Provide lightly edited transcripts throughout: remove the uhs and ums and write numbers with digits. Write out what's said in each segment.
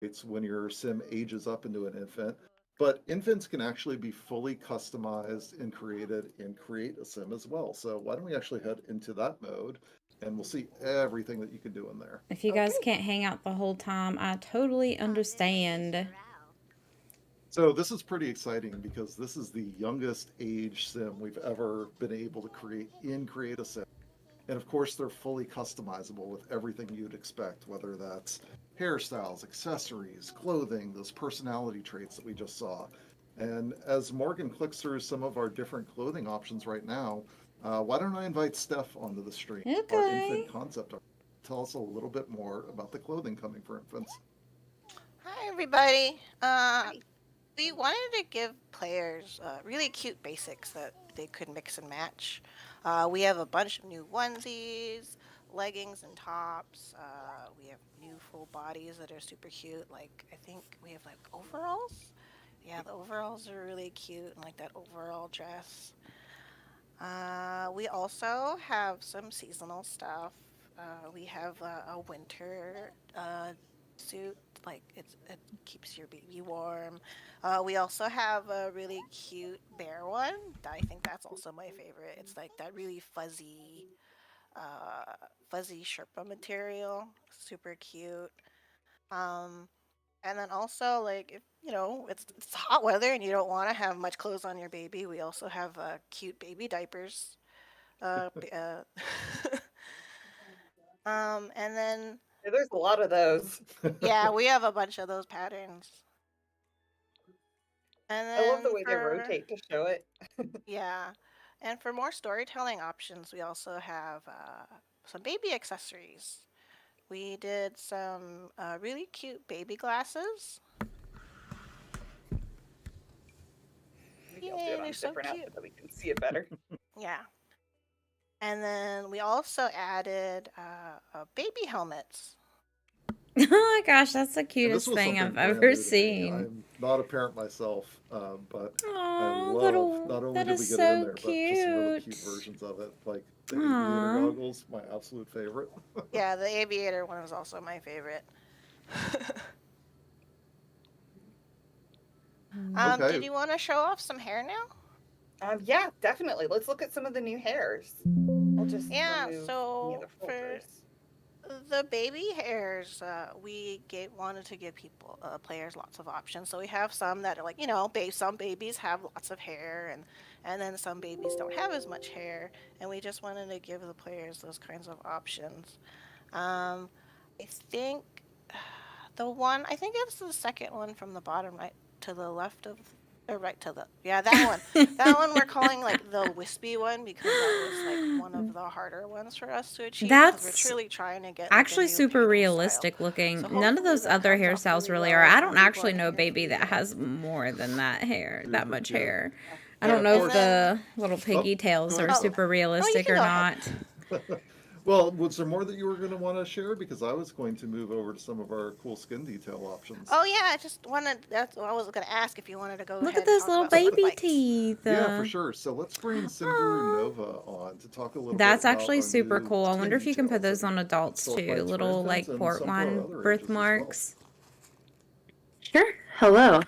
It's when your sim ages up into an infant. But infants can actually be fully customized and created and create a sim as well. So why don't we actually head into that mode and we'll see everything that you can do in there. If you guys Okay. can't hang out the whole time, I totally understand. So this is pretty exciting because this is the youngest age sim we've ever been able to create in Create a Sim. And of course, they're fully customizable with everything you'd expect, whether that's hairstyles, accessories, clothing, those personality traits that we just saw. And as Morgan clicks through some of our different clothing options right now, why don't I invite Steph onto the stream, our infant Okay. concept artist, tell us a little bit more about the clothing coming for infants. Hi, everybody. Hi. We wanted to give players really cute basics that they could mix and match. We have a bunch of new onesies, leggings, and tops. We have new full bodies that are super cute. Like, I think we have like overalls. Yeah, the overalls are really cute, and like that overall dress. We also have some seasonal stuff. We have a winter suit, like it keeps your baby warm. We also have a really cute bear one. I think that's also my favorite. It's like that really uh, fuzzy Sherpa material, super cute. Um, and then also like if it's hot weather and you don't want to have much clothes on your baby, we also have cute baby diapers. Uh, b- uh, and then Yeah, there's a lot of those. yeah, we have a bunch of those patterns. And I love the then way they for rotate to show it. yeah, and for more storytelling options, we also have some baby accessories. We did some really cute baby glasses. Maybe I'll do Yay, it on they're a so different app cute. so that we can see it better. Yeah. And then we also added baby helmets. Oh my gosh, that's the And this cutest was thing something I've brand ever new to me. seen. I'm not a parent myself, but I Oh, love little, not only that did is we get it in so there, but just really cute cute. versions of it. Like the aviator Aw. goggles, my absolute favorite. Yeah, the aviator one was also my favorite. Did Okay, you want to show off some hair now? Yeah, definitely. Let's look at some of the new hairs. I'll just Yeah, remove any of so the for filters. the baby hairs, wanted to give players lots of options. So we have some that are like, some babies have lots of hair, and then some babies don't have as much hair, and we just wanted to give the players those kinds of options. Um, I think I think it's the second one from the bottom right to the left of, or right to the, yeah, that one. That one we're calling like the wispy one because that was like one of the harder ones for us to achieve because we're That's truly trying to get like a actually new super painting style. realistic looking. So None of hopefully those that other comes off hairstyles really really are. well I and don't we actually want know a hair for baby you that guys. has more than that hair, that super much cute. hair. I Yeah, don't Of know and if course. then, the little Oh, piggy go tails ahead, are oh, Steph. super oh, you realistic can or go ahead. not. Well, was there more that you were going to want to share? Because I was going to move over to some of our cool skin detail options. Oh yeah, I just wanted. That's what I was gonna ask if you wanted to go Look ahead at and those talk little about some of the baby fights. teeth. Yeah, for sure. So let's bring Simguru Aw. Nova on to talk a little bit That's about actually our super new cool. I skin wonder if you can put details those and on adults stork too. bites for Little infants like and port some for our wine other ages as well. birthmarks. Sure. Hello.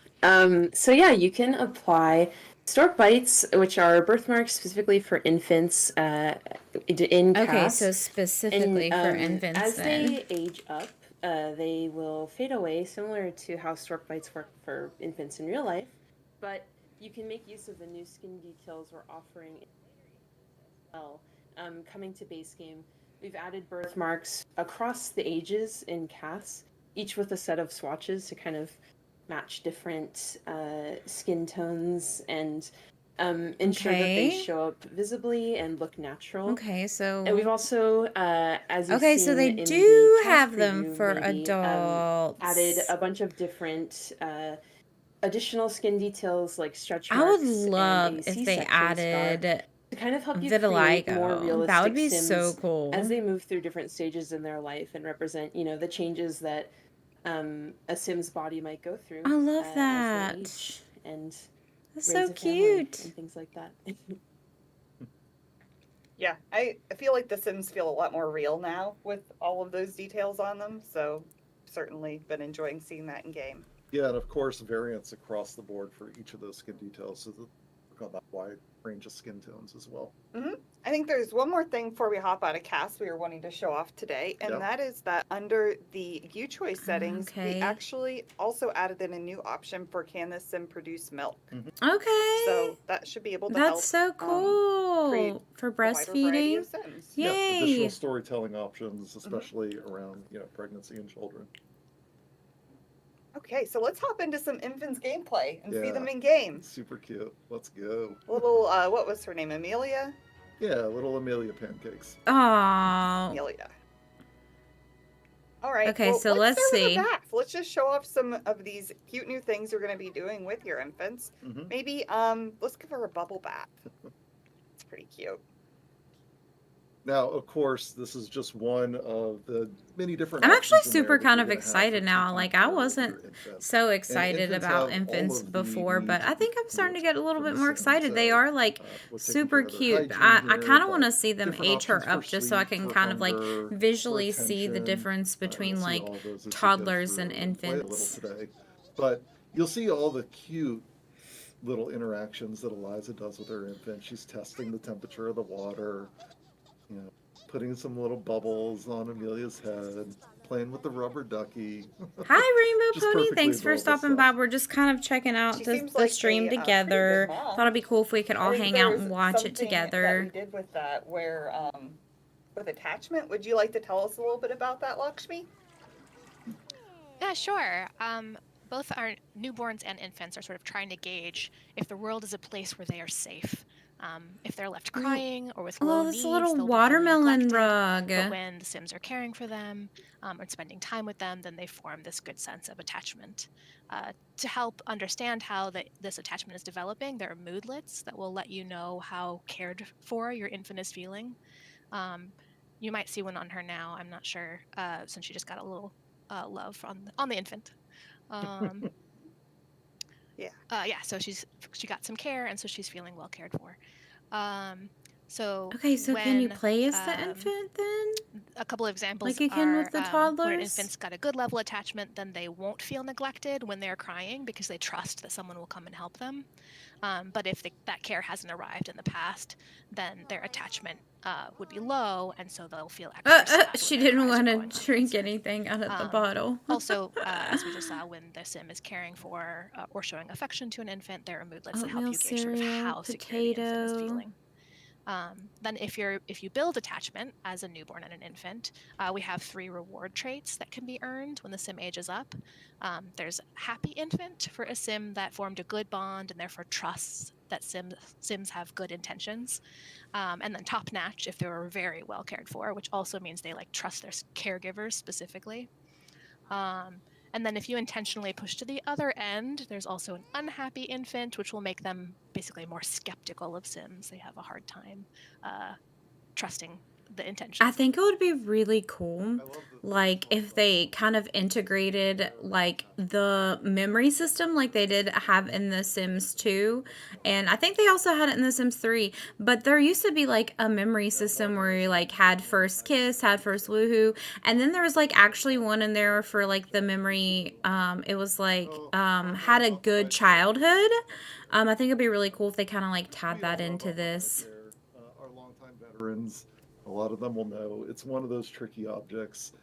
So yeah, you can apply stork bites, which are birthmarks specifically for infants, in Okay, so cast. And specifically for infants as then. they age up, they will fade away, similar to how stork bites work for infants in real life. But you can make use of the new skin details we're offering in later ages as well. Coming to base game, we've added birthmarks across the ages in casts, each with a set of swatches to kind of match different skin tones and ensure that they Okay. show up visibly and look natural. Okay, And we've so also, as you've okay, so seen they in the do cast have them preview, for maybe added adults. a bunch of different additional skin details like stretch I would marks and love a if they C-section scar added to kind of help you create more vitiligo. That would realistic be so Sims as cool. they move through different stages in their life and represent, the changes that a Sim's body might go through I love as they that. age and That's raise so a family cute. and things like that. Yeah, I feel like the Sims feel a lot more real now with all of those details on them. So certainly been enjoying seeing that in game. Yeah, and of course, variants across the board for each of those skin details, so that we've got that wide range of skin tones as well. I think there's one more thing before we hop out of cast we were wanting to show off today, and Yeah. that is that under the view choice settings, Okay. we actually also added in a new option for can this sim produce milk. Okay. So that should be able to help That's so create cool for a wider variety breastfeeding. of sims. Yeah, Yay. additional storytelling options, especially around pregnancy and children. Okay, so let's hop into some infants gameplay and see Yeah. them in game. Super cute. Let's go. Little, what was her name? Amelia? Yeah, little Amelia pancakes. Aw. Amelia. All right. Okay, well, so let's start with the see. bath. Let's just show off some of these cute new things you're going to be doing with your infants. Mhm. Maybe, let's give her a bubble bath. It's pretty cute. Now, of course, this is just one of the many different. I'm actually options in there super that kind you're of gonna have excited for now. taking Like, care I of your wasn't infant. so excited infants about have all infants of the before, but needs I that think you I'm starting to want get a little from bit the more sim. excited. They So, are like with taking super care of their cute. hygiene I here, kind of want to but see them different age her options for up just so I sleep, can for kind of like hunger, for visually see the attention. difference You'll between see like all those as you go toddlers and through and play a little infants. today. But you'll see all the cute little interactions that Eliza does with her infant. She's testing the temperature of the water, putting some little bubbles on Amelia's head, playing with the rubber ducky. Hi, Rainbow Just Pony. perfectly Thanks for adorable stopping stuff. by. We're just kind of checking out She the seems like stream a pretty good together. mom. Thought it'd be cool if we could all I think hang out there's and watch it something that we together. did with that where, with attachment. Would you like to tell us a little bit about that, Lakshmi? Yeah, sure. Both our newborns and infants are sort of trying to gauge if the world is a place where they are safe. If they're left crying or with low Oh, this needs, little they'll be feeling watermelon neglected. rug. But when the Sims are caring for them or spending time with them, then they form this good sense of attachment. To help understand how this attachment is developing, there are moodlets that will let you know how cared for your infant is feeling. You might see one on her now. I'm not sure, since she just got a little love on the infant. Yeah. So she got some care, and so she's feeling well cared for. Okay, so can you when, play as the infant then? a couple of examples Like you can with the when an toddlers? infant's got a good level attachment, then they won't feel neglected when they're crying because they trust that someone will come and help them. But if that care hasn't arrived in the past, then their attachment would be low, and so they'll feel extra sad when She their didn't cries are want going to drink unanswered. anything out of the bottle. Also, as we just saw, when the sim is caring for or showing affection to an infant, there are moodlets that help Oatmeal you gauge sort of cereal, how secure the infant is potato. feeling. Then if you build attachment as a newborn and an infant, we have 3 reward traits that can be earned when the sim ages up. There's happy infant for a sim that formed a good bond and therefore trusts that sims have good intentions. And then top notch if they were very well cared for, which also means they trust their caregivers specifically. And then if you intentionally push to the other end, there's also an unhappy infant, which will make them basically more skeptical of Sims. They have a hard time trusting the intentions. I think it would be really cool, I love the like, if they kind of integrated, like, the memory system like they did have in The Sims 2, and I think they also had it in The Sims 3, but there used to be, like, a memory system where you, like, had first kiss, had first woohoo, and then there was, like, actually one in there for, like, the memory, it was, like, had a good childhood. I think it'd be really cool if they kind of, like, tied that into this. Our longtime veterans, a lot of them will know it's one of those tricky objects.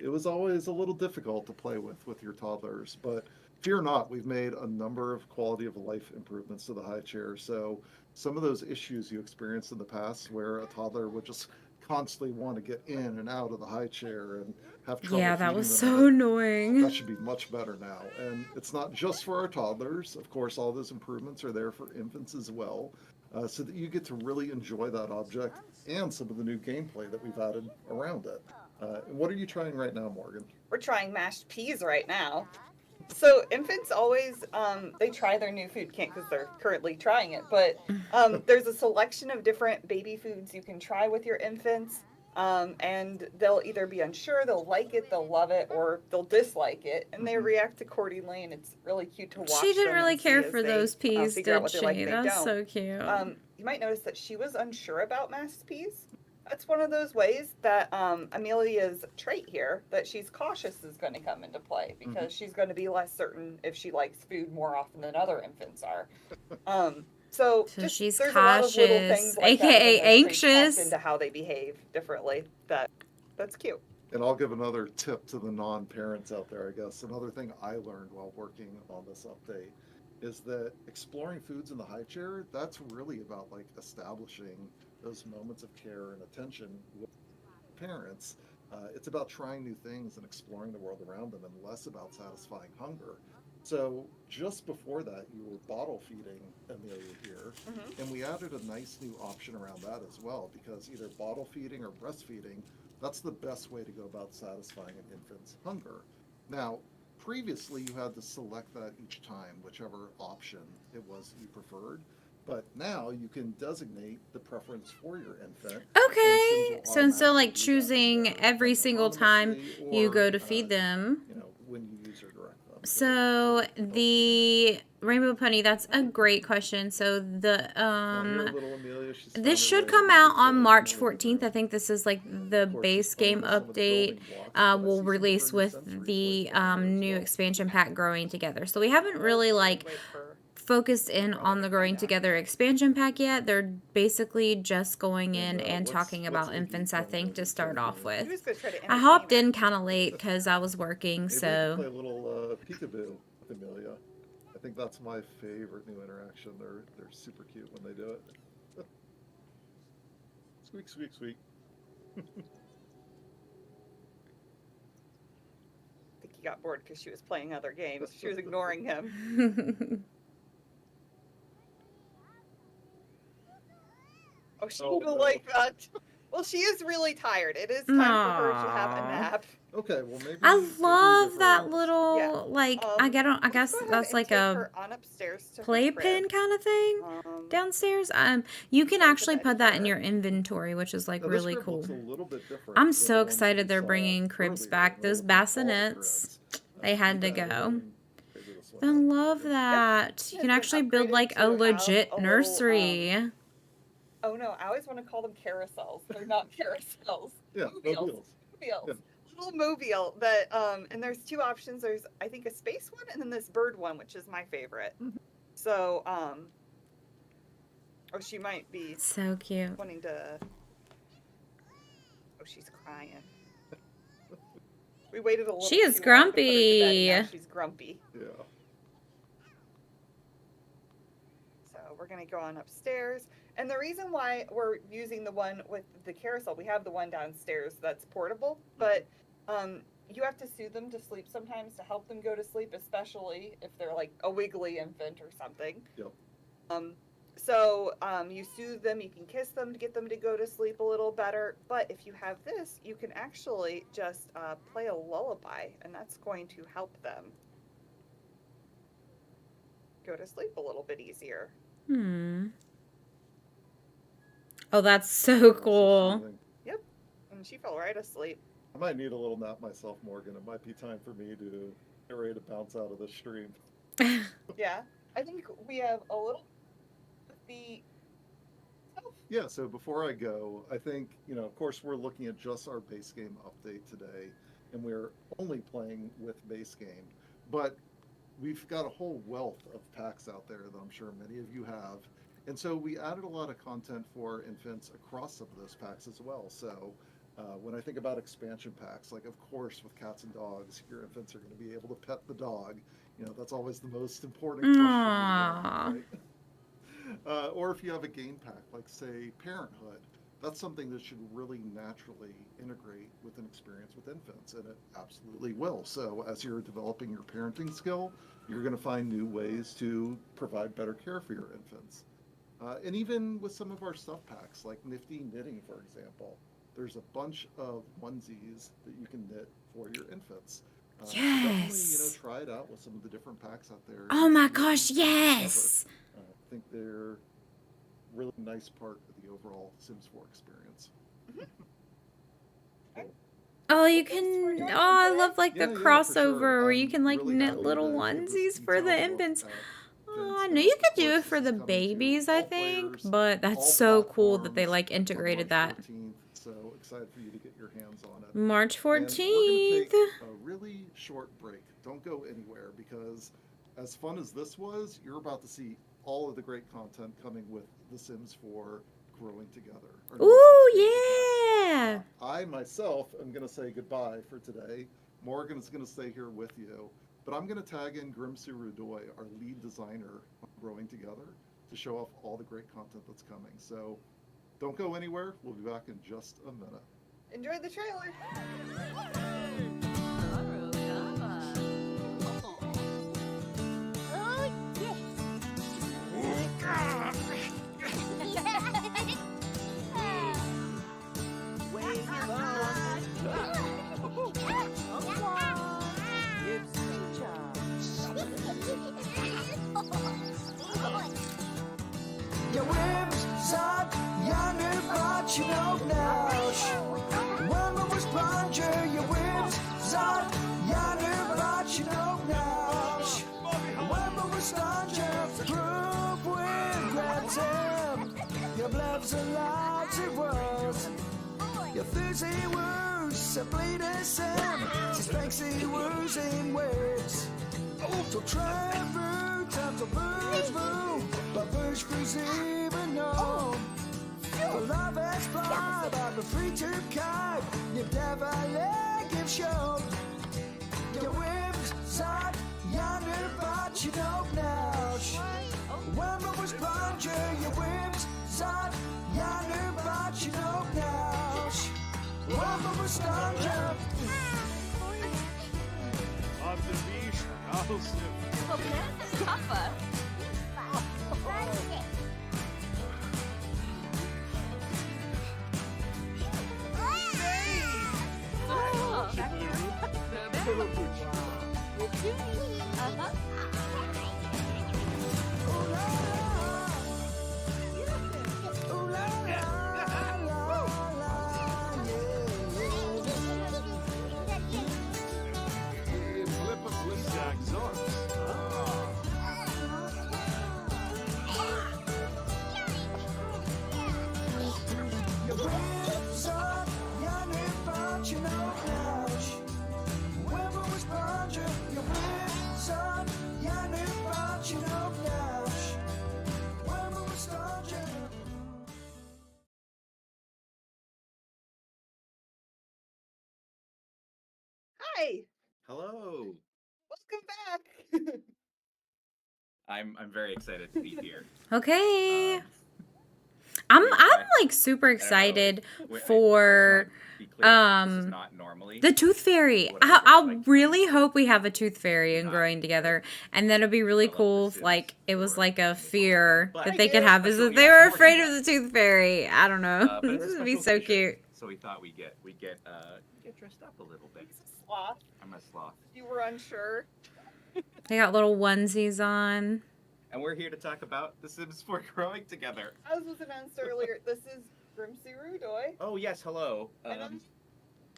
It was always a little difficult to play with your toddlers, but fear not, we've made a number of quality of life improvements to the high chair. So some of those issues you experienced in the past where a toddler would just constantly want to get in and out of the high chair and have trouble Yeah, that feeding was them in so it, annoying. that should be much better now. And it's not just for our toddlers. Of course, all those improvements are there for infants as well, so that you get to really enjoy that object and some of the new gameplay that we've added around it. What are you trying right now, Morgan? We're trying mashed peas right now. So infants always, they try their new food. Can't because they're currently trying it. But there's a selection of different baby foods you can try with your infants. And they'll either be unsure, they'll like it, they'll love it, or they'll dislike it. And they react accordingly, and it's really cute to watch. She didn't them really and see care as for they, those peas, figure out did what they she? like and they That's don't. so cute. You might notice that she was unsure about mashed peas. That's one of those ways that Amelia's trait here, that she's cautious, is going to come into play because she's going to be less certain if she likes food more often than other infants are. So So just she's there's a lot of little cautious, things like that, and aka then those traits pass anxious. into how they behave differently. That's cute. And I'll give another tip to the non-parents out there, I guess. Another thing I learned while working on this update is that exploring foods in the high chair, that's really about like establishing those moments of care and attention with parents. It's about trying new things and exploring the world around them and less about satisfying hunger. So just before that, you were bottle feeding Amelia here, and we added a nice new option around that as well, because either bottle feeding or breastfeeding, that's the best way to go about satisfying an infant's hunger. Now, previously you had to select that each time, whichever option it was you preferred. But now you can designate the preference for your infant. Okay, so instead of like Automatically choosing every single time you go to feed them. When you use or direct them. So the rainbow pony, that's a great question. So the this should come out on March 14th. I think this is like the base game update will release with the new expansion pack Growing Together. So we haven't really like focused in on the Growing Together expansion pack yet. They're basically just going in and talking about infants, I think, to start off with. I hopped in kind of late because I was working, so. Play a little peekaboo with Amelia. I think that's my favorite new interaction. They're super cute when they do it. Squeak, squeak, squeak. I think he got bored because she was playing other games. She was ignoring him. Oh, she didn't like that. Well, she is really tired. It is time for her to have a nap. Okay, well maybe. I love that little like I guess that's like a playpen kind of thing downstairs. You can actually put that in your inventory, which is like really cool. I'm so excited they're bringing cribs back. Those bassinets, they had to go. I love that. You can actually build like a legit nursery. Oh no, I always want to call them carousels. They're not carousels. Yeah, mobiles. Yeah. Little mobile that and there's two options. There's I think a space one and then this bird one, which is my favorite. So oh, she might be so cute. Wanting to. Oh, she's crying. We waited a little. She is grumpy. Now she's grumpy. Yeah. So we're gonna go on upstairs. And the reason why we're using the one with the carousel, we have the one downstairs that's portable, but you have to soothe them to sleep sometimes to help them go to sleep, especially if they're like a wiggly infant or something. Yep. So you soothe them, you can kiss them to get them to go to sleep a little better. But if you have this, you can actually just play a lullaby, and that's going to help them go to sleep a little bit easier. Oh, that's so cool. Yep. And she fell right asleep. I might need a little nap myself, Morgan. It might be time for me to get ready to bounce out of the stream. Yeah. I think we have a little the Yeah, so before I go, I think, of course, we're looking at just our base game update today, and we're only playing with base game. But we've got a whole wealth of packs out there that I'm sure many of you have. And so we added a lot of content for infants across some of those packs as well. So when I think about expansion packs, like of course with cats and dogs, your infants are going to be able to pet the dog. That's always the most important question. Right? Or if you have a game pack, like say Parenthood, that's something that should really naturally integrate with an experience with infants, and it absolutely will. So as you're developing your parenting skill, you're going to find new ways to provide better care for your infants. And even with some of our stuff packs, like Nifty Knitting, for example, there's a bunch of onesies that you can knit for your infants. Yes. Definitely, try it out with some of the different packs out there. Oh my gosh, yes. I think they're really nice part of the overall Sims 4 experience. Oh, you can. Oh, I love like the crossover sure. where you can like really knit happy little to give this onesies for the detailed look infants. at Oh, I infants. knew you Of could do course, it for this the is coming to babies, I all think, players, but all that's so cool that they platforms like on integrated March that. 14th. So excited for you to get your hands on it. March And we're going to 14th. take a really short break. Don't go anywhere because, as fun as this was, you're about to see all of the great content coming with The Sims 4 Growing Together. our newest Ooh, expansion pack. yeah. I myself am going to say goodbye for today. Morgan's going to stay here with you. But I'm going to tag in Grimsy Rudoy, our lead designer on Growing Together, to show off all the great content that's coming. So don't go anywhere. We'll be back in just a minute. Enjoy the trailer. Your whims suck, yonder, but you know now. When was plunger, your whims suck, yonder, but you know now. When was plunger, group with Grantham. Your bluffs are lousy words. Your fizzy words, a bleeding Sam. Just fancy words in words. So Trevor, time to birds move, but first freeze even know. For love has fly, but the free to kite, you never let give show. Your whims side yonder, but you don't now. When I was plunger, your whims side yonder, but you don't now. When I was plunger. Auf dem Beach, raus. Flip a Flintstones arms. Your whims up, yonder, but you know now. Whoever was plunger, your whims up, yonder, but you know now. Whoever was plunger. Hi, Hello. welcome back. I'm very excited to be here. Okay. Um, I'm I- like super I don't know, excited wait, I just for wanna be clear, this is um, not normally the tooth fairy. what I I'll like really hope we have a tooth fairy in Not Growing Together, and then it'd be really develop cool The if like it Sims was for like a this fear But that I they could do. have is Special- that they yeah, were Morgan afraid of does. the tooth fairy. I don't know. but it's a This would be special so occasion, cute. So we thought we get dressed up a little bit. He's a sloth. I'm a sloth, You were unsure. They got little onesies on. and we're here to talk about The Sims 4 Growing Together. As was announced earlier, this is Grimsy Rudoy. Oh yes, hello. And I'm-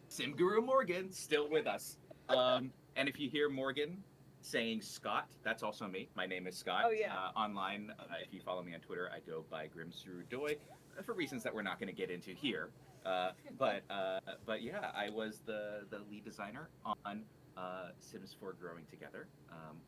Sim Guru Morgan still with us. And if you hear Morgan saying Scott, that's also me. My name is Scott. Oh, yeah. Online, if you follow me on Twitter, I go by Grimsrudoy for reasons that we're not going to get into here. But yeah, I was the lead designer on Sims 4 Growing Together,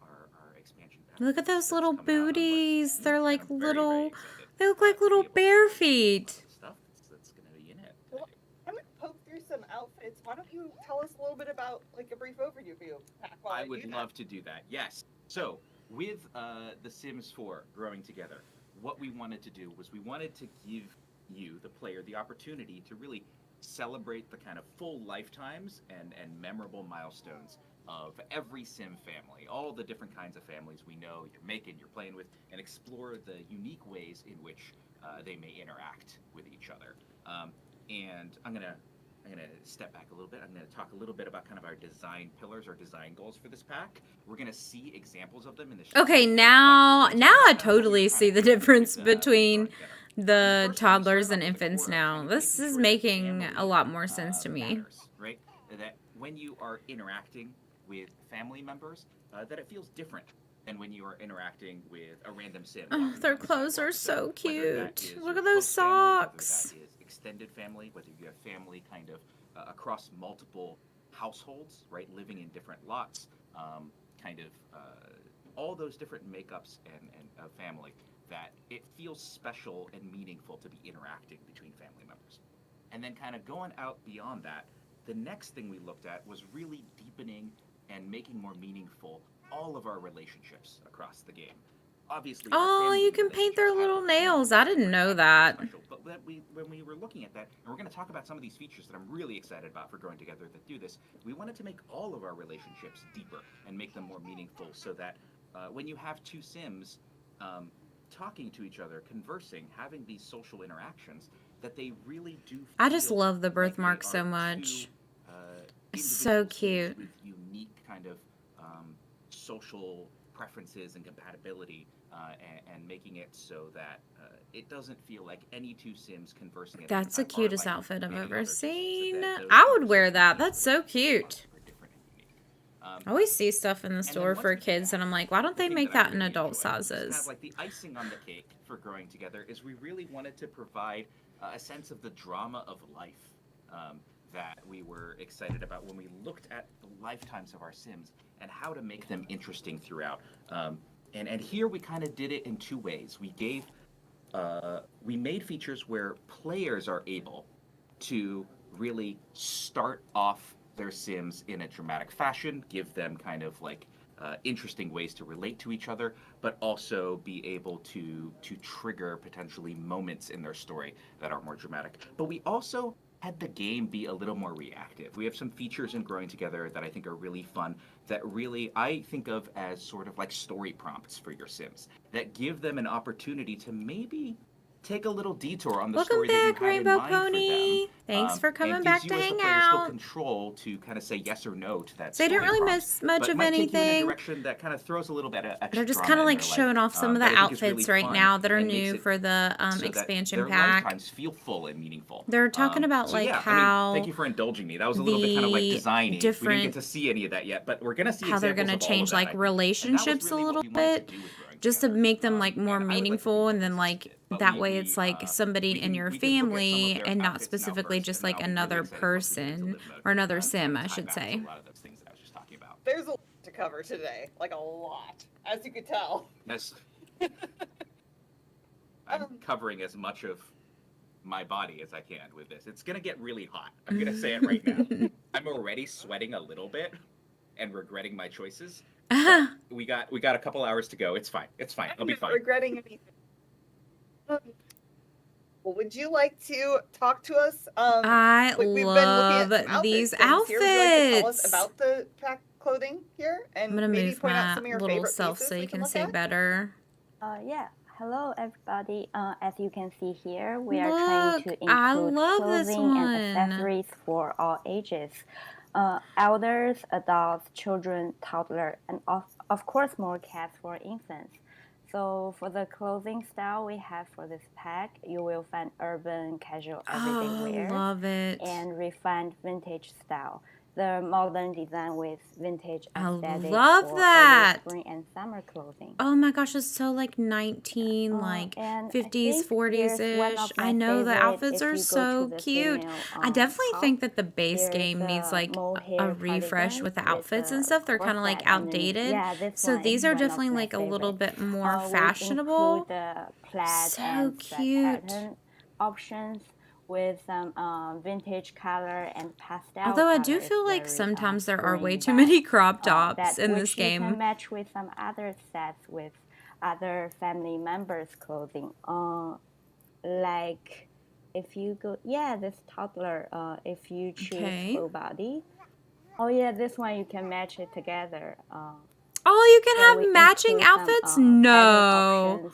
our expansion pack. Look at those that's little coming out on March booties. 16th, They're and like I'm very, very little. excited, They look like to be little able to bare show feet. stuff that's going to be in it. Well, I'm gonna poke through some outfits. Why don't you tell us a little bit about like a brief overview of you? while I do would that? love to do that. Yes. So with The Sims 4 Growing Together, what we wanted to do was we wanted to give you, the player, the opportunity to really celebrate the kind of full lifetimes and memorable milestones of every Sim family, all the different kinds of families we know you're making, you're playing with, and explore the unique ways in which they may interact with each other. And I'm gonna step back a little bit. I'm gonna talk a little bit about kind of our design pillars, our design goals for this pack. We're gonna see examples of them in the show. Okay, now But I we're totally trying see to the do difference with, between Growing Together. the First, we're gonna toddlers start and off with the infants core of now. kind of This making is sure that making family, a lot more sense to me. matters, right? That when you are interacting with family members, that it feels different and when you are interacting with a random sim. Oh, walking their around the clothes sidewalk. are so Whether that cute. is Look your at those close family, whether socks. that is extended family, whether you have family kind of across multiple households, right, living in different lots, kind of all those different makeups and of family, that it feels special and meaningful to be interacting between family members. And then kind of going out beyond that, the next thing we looked at was really deepening and making more meaningful all of our relationships across the game. Obviously, our Oh, family you can paint their relationships have little a huge nails. I role didn't for know having that. special, but when we were looking at that, and we're going to talk about some of these features that I'm really excited about for Growing Together that do this, we wanted to make all of our relationships deeper and make them more meaningful, so that when you have two Sims talking to each other, conversing, having these social interactions, that they really do feel I just love the like they birthmark so are much. two, It's so individual Sims cute. with unique kind of social preferences and compatibility, and making it so that it doesn't feel like any two Sims conversing at any That's the time are cutest like outfit I've any ever other two Sims, so seen. that those I would wear conversations that. just That's so really are cute. different and unique. I always see stuff in the And store then once for we did kids, that, and I'm like, why don't the they thing make that I that in really adult enjoyed, just kind sizes? of like the icing on the cake for Growing Together, is we really wanted to provide a sense of the drama of life, that we were excited about when we looked at the lifetimes of our Sims and how to make them interesting throughout. And here we kind of did it in two ways. We made features where players are able to really start off their Sims in a dramatic fashion, give them kind of like interesting ways to relate to each other, but also be able to trigger potentially moments in their story that are more dramatic. But we also had the game be a little more reactive. We have some features in Growing Together that I think are really fun, that really I think of as sort of like story prompts for your Sims, that give them an opportunity to maybe take a little detour on the Welcome story that you back, had in Rainbow mind for them. Pony. Thanks for And coming gives back you to as the hang player still out. control to kind of say yes or no to that They didn't story really prompt, miss much but of might take you in a anything. direction that kind of throws a little bit of extra They're just drama kind of in like their showing life, off some of that the I think is really outfits right fun now that are and makes new it for the so that expansion their pack. lifetimes feel full and meaningful. They're talking about So like yeah, I mean, how thank you for indulging me. That was a little bit kind of like the designy. We didn't different get to see any of that yet, but we're gonna see how they're examples gonna of all of change that, I like think. And that was relationships a really what little we wanted bit, to do with Growing just to Together. make them like more And I would like to meaningful, and then repurpose like it, but that we way it's like somebody in your we can look at some of family their and not outfits now specifically first, just and then like I'll be really another excited once we get into person live mode, or another to sim, I tie should back to say. a lot of those things that I was just talking about. There's a lot to cover today, like a lot, as you could tell. Yes. I'm covering as much of my body as I can with this. It's gonna get really hot. I'm gonna say it right now. I'm already sweating a little bit and regretting my choices. But we got a couple hours to go. It's fine. It's fine. I'll be I'm not fine. regretting anything. Well, would you like to talk to us? I We've been love looking at some these outfits. Here, would you like to tell us outfits. about the pack clothing here, I'm and gonna maybe move point out my some of your little favorite self pieces so we you can can look see at? better. Yeah. Hello, everybody. As you can see here, we are trying Look, to I include love this clothing and one. accessories for all ages. Elders, adults, children, toddler, and of course more cats for infants. So for the clothing style we have for this pack, you will find urban, casual, everyday Oh, wears, love it. and refined vintage style. The modern design with vintage I aesthetic love for that. early spring and summer clothing. Oh my gosh, it's so like 19, like And I 50s, think 40s here's one ish. of I my know the favorite. outfits If are you go to so the cute. female I definitely top, think that the base there's game needs a like mohair a refresh cardigan with the with outfits and a stuff. They're kind of like corset, and outdated. yeah, this So one these is are one of definitely my like a little favorite. bit more We fashionable. include the plaid So and sweat cute. pattern options with some vintage color and pastel Although I do colors, feel like very sometimes there are way spring too vibe. many crop tops That in which this you can game. match with some other sets with other family members' clothing. Like if you go, yeah, this toddler, if you choose Okay. full body. Oh yeah, this one you can match it together. Oh, you can So we have matching include some outfits? pattern No.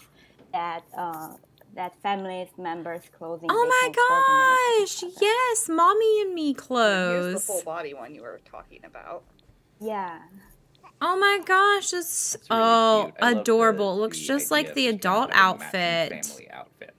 options that families members clothing Oh they my can coordinate gosh. with each other. Yes, mommy and me Here's the clothes. full body one you were talking about. Yeah. Oh my gosh, it's That's really cute. I love adorable. It looks the just idea like of the just kind of adult having a matching outfit. family outfit.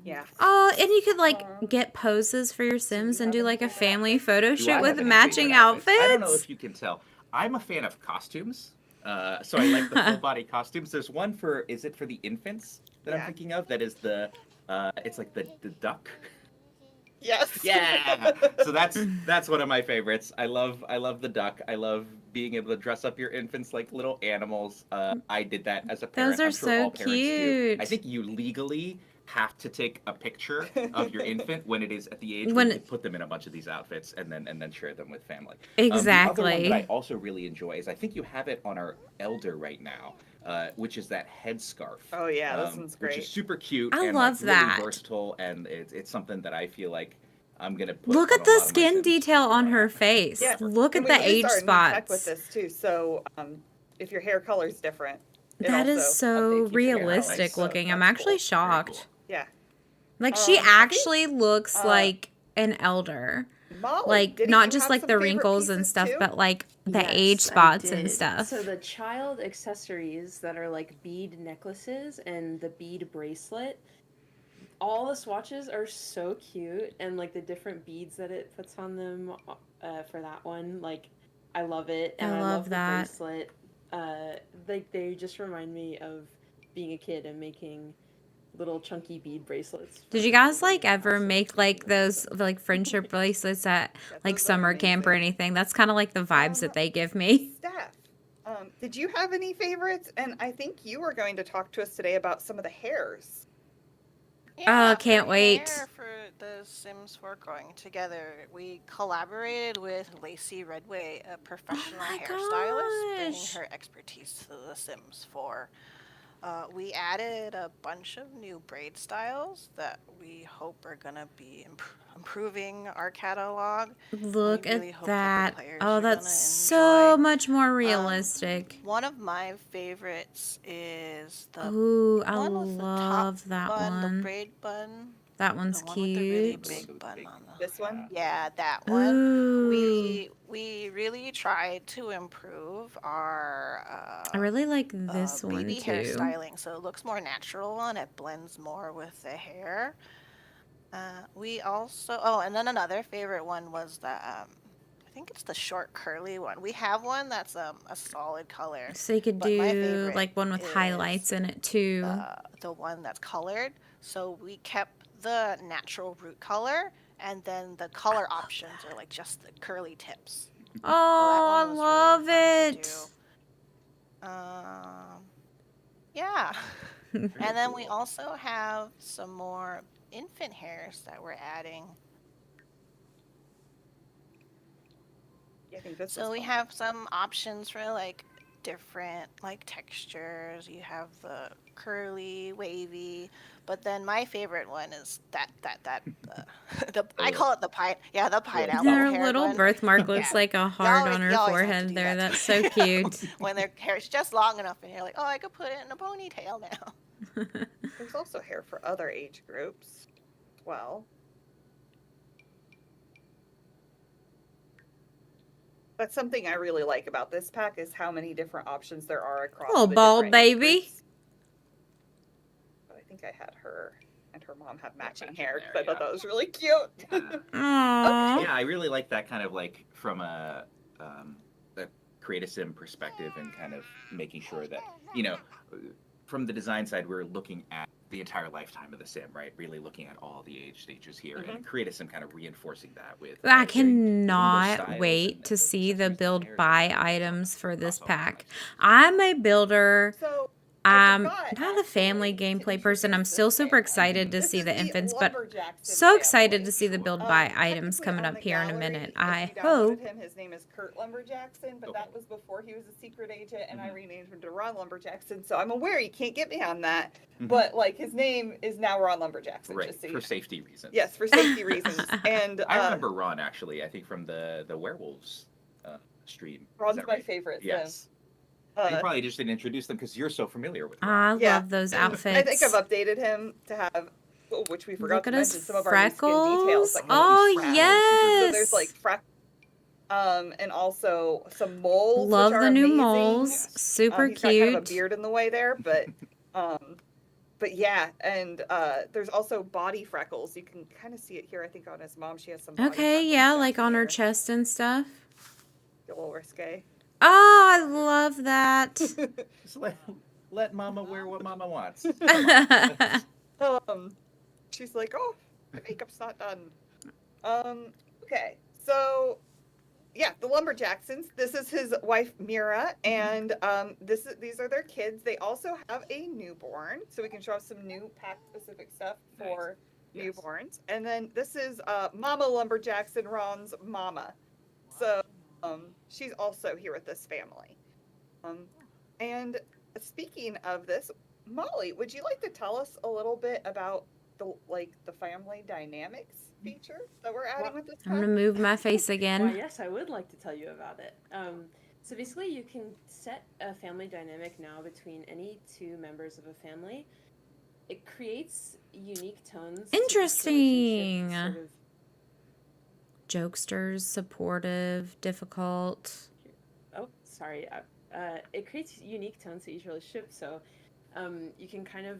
Yeah. Oh, and you could like Um, get poses for your so Sims you and do have like a any favorite family outfits? photo Do I shoot have with any matching favorite outfits? I don't know outfits. if you can tell. I'm a fan of costumes. So I like the full body costumes. There's one is it for the infants that I'm Yeah. thinking of? That is it's like the duck. Yes. Yeah. So that's one of my favorites. I love the duck. I love being able to dress up your infants like little animals. I did that as a parent. Those are I'm sure so all parents do. I cute. think you legally have to take a picture of your infant when it is at the age where When you can put them in a bunch of these outfits and then share them with family. The other one that I exactly. also really enjoy is I think you have it on our elder right now, which is that headscarf. Oh yeah, this one's Which great. is super cute I and like love really that. versatile, and it's something that I feel like I'm gonna put Look on at a the lot of my skin Sims detail on growing her up. face. Yeah, Look and at we the released age our new tech with spots. this too. So if your hair color is different, it That is also so updates your hair color. realistic So looking. I'm that's actually cool. Very cool. shocked. Yeah. Like she I think actually looks like an elder. Molly, Like didn't not you just have like some the favorite wrinkles and pieces stuff, too? but like the age Yes, I spots and did. stuff. So the child accessories that are like bead necklaces and the bead bracelet, all the swatches are so cute, and like the different beads that it puts on them for that one, like I love it, and I I love love the that. bracelet. Like they just remind me of being a kid and making little chunky bead bracelets. Did for you guys everybody like in the ever house, so make it's like really those awesome. like friendship bracelets at Yeah, like those are summer camp or amazing. anything? That's kind of like the vibes that they give me. Steph, did you have any favorites? And I think you were going to talk to us today about some of the hairs. Yeah, Can't for wait. hair for the Sims 4 Growing Together, we collaborated with Lacey Redway, a professional my hairstylist, bringing gosh. her expertise to the Sims 4. We added a bunch of new braid styles that we hope are going to be improving our catalog. Look We really at hope that. the players Oh, are that's gonna so enjoy. much more realistic. One of my favorites is the Ooh, I one with the top love that bun, the one. braid bun. That one's The one with the really cute. big bun on the This one? yeah, that one. Ooh. We really tried to improve our I really like this one baby too. hairstyling, so it looks more natural and it blends more with the hair. We also and then another favorite one was the I think it's the short curly one. We have one that's a solid color, So you could but my do favorite like one with is highlights in it too. the one that's colored. So we kept the natural root color, and then the color options are like just the curly tips. Oh, I one was love really fun it. to Yeah. And then we also have some more infant hairs that we're adding. Yeah, I think this So is we fun. have some options for like different like textures. You have the curly, wavy, but then my favorite one is that I call it the the pineapple Their hair little one. birthmark looks Yeah. like a heart on You her always have to forehead do there. that That's so cute. when their hair's just long enough, and you're like, oh, I could put it in a ponytail now. There's also hair for other age groups. Well, that's something I really like about this pack is how many different options there are across Little the bald different age baby. groups. But I think I had her and her mom have matching matching hair there, because I thought yeah. that was really cute. Yeah. Aww. Yeah, I really like that kind of like from a create a sim perspective and kind of making sure that, you know, from the design side, we're looking at the entire lifetime of the sim, right? Really looking at all the age stages here and create a sim kind of reinforcing that with. I very similar cannot styles wait and to see the accessories build in there. buy It's items for this crossover pack. nice. I'm a builder. So I'm forgot, not a family actually, to gameplay person. I'm introduce still this super family. excited to This see is the infants, but Lumberjack Sim so excited family. to see the build buy items Technically coming on up the here in a gallery, minute. if I you downloaded hope. him, his name is Kurt Lumberjackson, but that was before he was a secret agent, and I renamed him to Ron Lumberjackson. So I'm aware you can't get me on that, but like his name is now Ron Lumberjackson. Right, just so you for know. safety reasons. Yes, for safety reasons. And I remember Ron actually. I think from the werewolves stream. Is Ron's that my right? favorite. Yes. You probably just didn't introduce them because you're so familiar with Ron. I Yeah, love those and outfits. I think I've updated him to have, which we forgot Look to at his mention, some of our new skin details. freckles. Like Oh, so yes. there's like and also some moles. Love which are the new amazing. moles. Yes. Super He's got kind of a cute. beard in the way there, but yeah, and there's also body freckles. You can kind of see it here. I think on his mom, she has some. Body Okay, freckles yeah, down like on her here. chest and stuff. A little risque. Oh, I love that. Just let Mama wear what Mama wants. She's like, oh, my makeup's not done. Okay, so yeah, the Lumberjacksons. This is his wife Mira, and these are their kids. They also have a newborn, so we can show off some new pack specific stuff for newborns. And then this is Mama Lumberjackson, Ron's mama. So she's also here with this family. And speaking of this, Molly, would you like to tell us a little bit about the family dynamics feature that we're adding with this? I'm gonna move my face Well, again. yes, I would like to tell you about it. So basically, you can set a family dynamic now between any two members of a family. It creates unique tones. to each Interesting. relationship, sort of Jokesters, supportive, difficult. Oh, sorry. It creates unique tones to each relationship, so you can kind of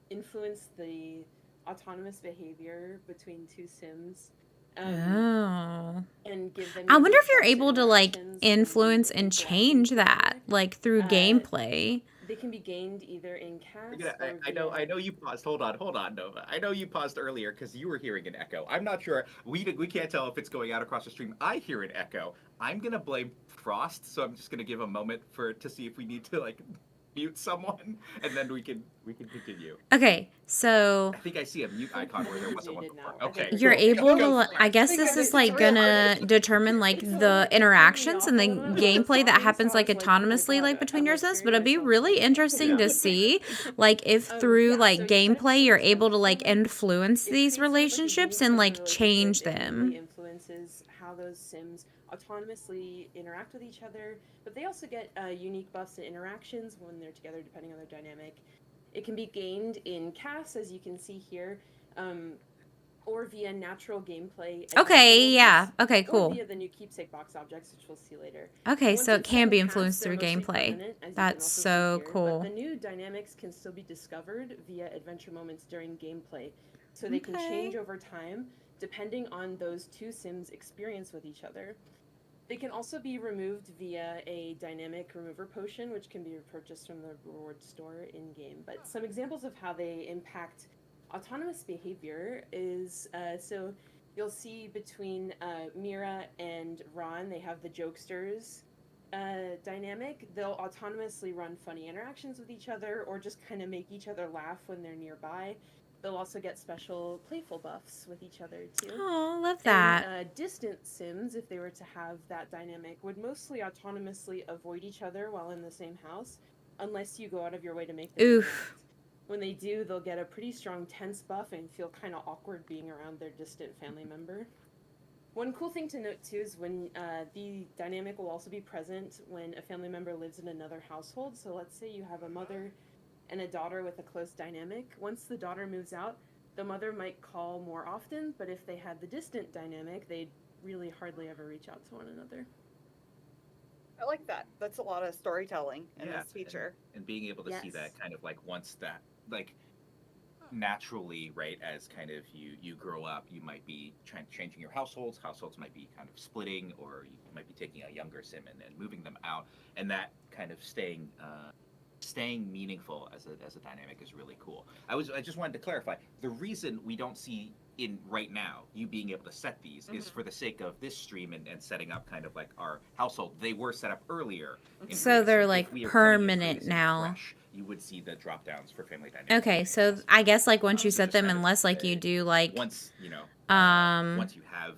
influence the autonomous behavior between two Sims. Oh. And give them. I wonder if you're unique able to like interactions influence when and interacting change with each that other. like through gameplay. They can be gained either in cast. I know you paused. Hold on, Nova. I know you paused earlier because you were hearing an echo. I'm not sure. We can't tell if it's going out across the stream. I hear an echo. I'm gonna blame Frost, so I'm just gonna give a moment to see if we need to like mute someone, and then we can continue. Okay, so I think I see a mute icon where there wasn't one Muted before. now. I Okay, think you're cool. able to, I guess this is like gonna determine like the interactions and the gameplay that happens like autonomously like between your Sims, but it'd be really interesting to see like if through like gameplay you're able to like influence these relationships and like change them. It influences how those Sims autonomously interact with each other, but they also get unique buffs and interactions when they're together depending on their dynamic. It can be gained in casts, as you can see here, or via natural gameplay. Okay, yeah. additional Okay, buffs, cool. Or via the new keepsake box objects, which we'll see later. Okay, Once so it it's can set be in casts, influenced they're through mostly gameplay. permanent, as you can That's also see so here, cool. But the new dynamics can still be discovered via adventure moments during gameplay, so they can change over time depending on those two Sims' experience with each other. They can also be removed via a dynamic remover potion, which can be purchased from the reward store in-game. But some examples of how they impact autonomous behavior is, so you'll see between Mira and Ron, they have the jokesters dynamic. They'll autonomously run funny interactions with each other or just kind of make each other laugh when they're nearby. They'll also get special playful buffs with each other too. Oh, love that. And distant Sims, if they were to have that dynamic, would mostly autonomously avoid each other while in the same house, unless you go out of your way to make them Oof. interact. When they do, they'll get a pretty strong tense buff and feel kind of awkward being around their distant family member. One cool thing to note too is when the dynamic will also be present when a family member lives in another household. So let's say you have a mother and a daughter with a close dynamic. Once the daughter moves out, the mother might call more often, but if they had the distant dynamic, they'd really hardly ever reach out to one another. I like that. That's a lot of storytelling in this feature. And being able to see that kind of like once that like naturally, right, as kind of you grow up, you might be changing your households might be kind of splitting, or you might be taking a younger Sim and moving them out, and that kind of staying meaningful as a dynamic is really cool. I just wanted to clarify, the reason we don't see in right now you being able to set these is for the sake of this stream and setting up kind of like our household. They were set up earlier. So they're like permanent now. Fresh, you would see the drop downs for family dynamics. Okay, so I guess like once you set them, unless like you do like once you have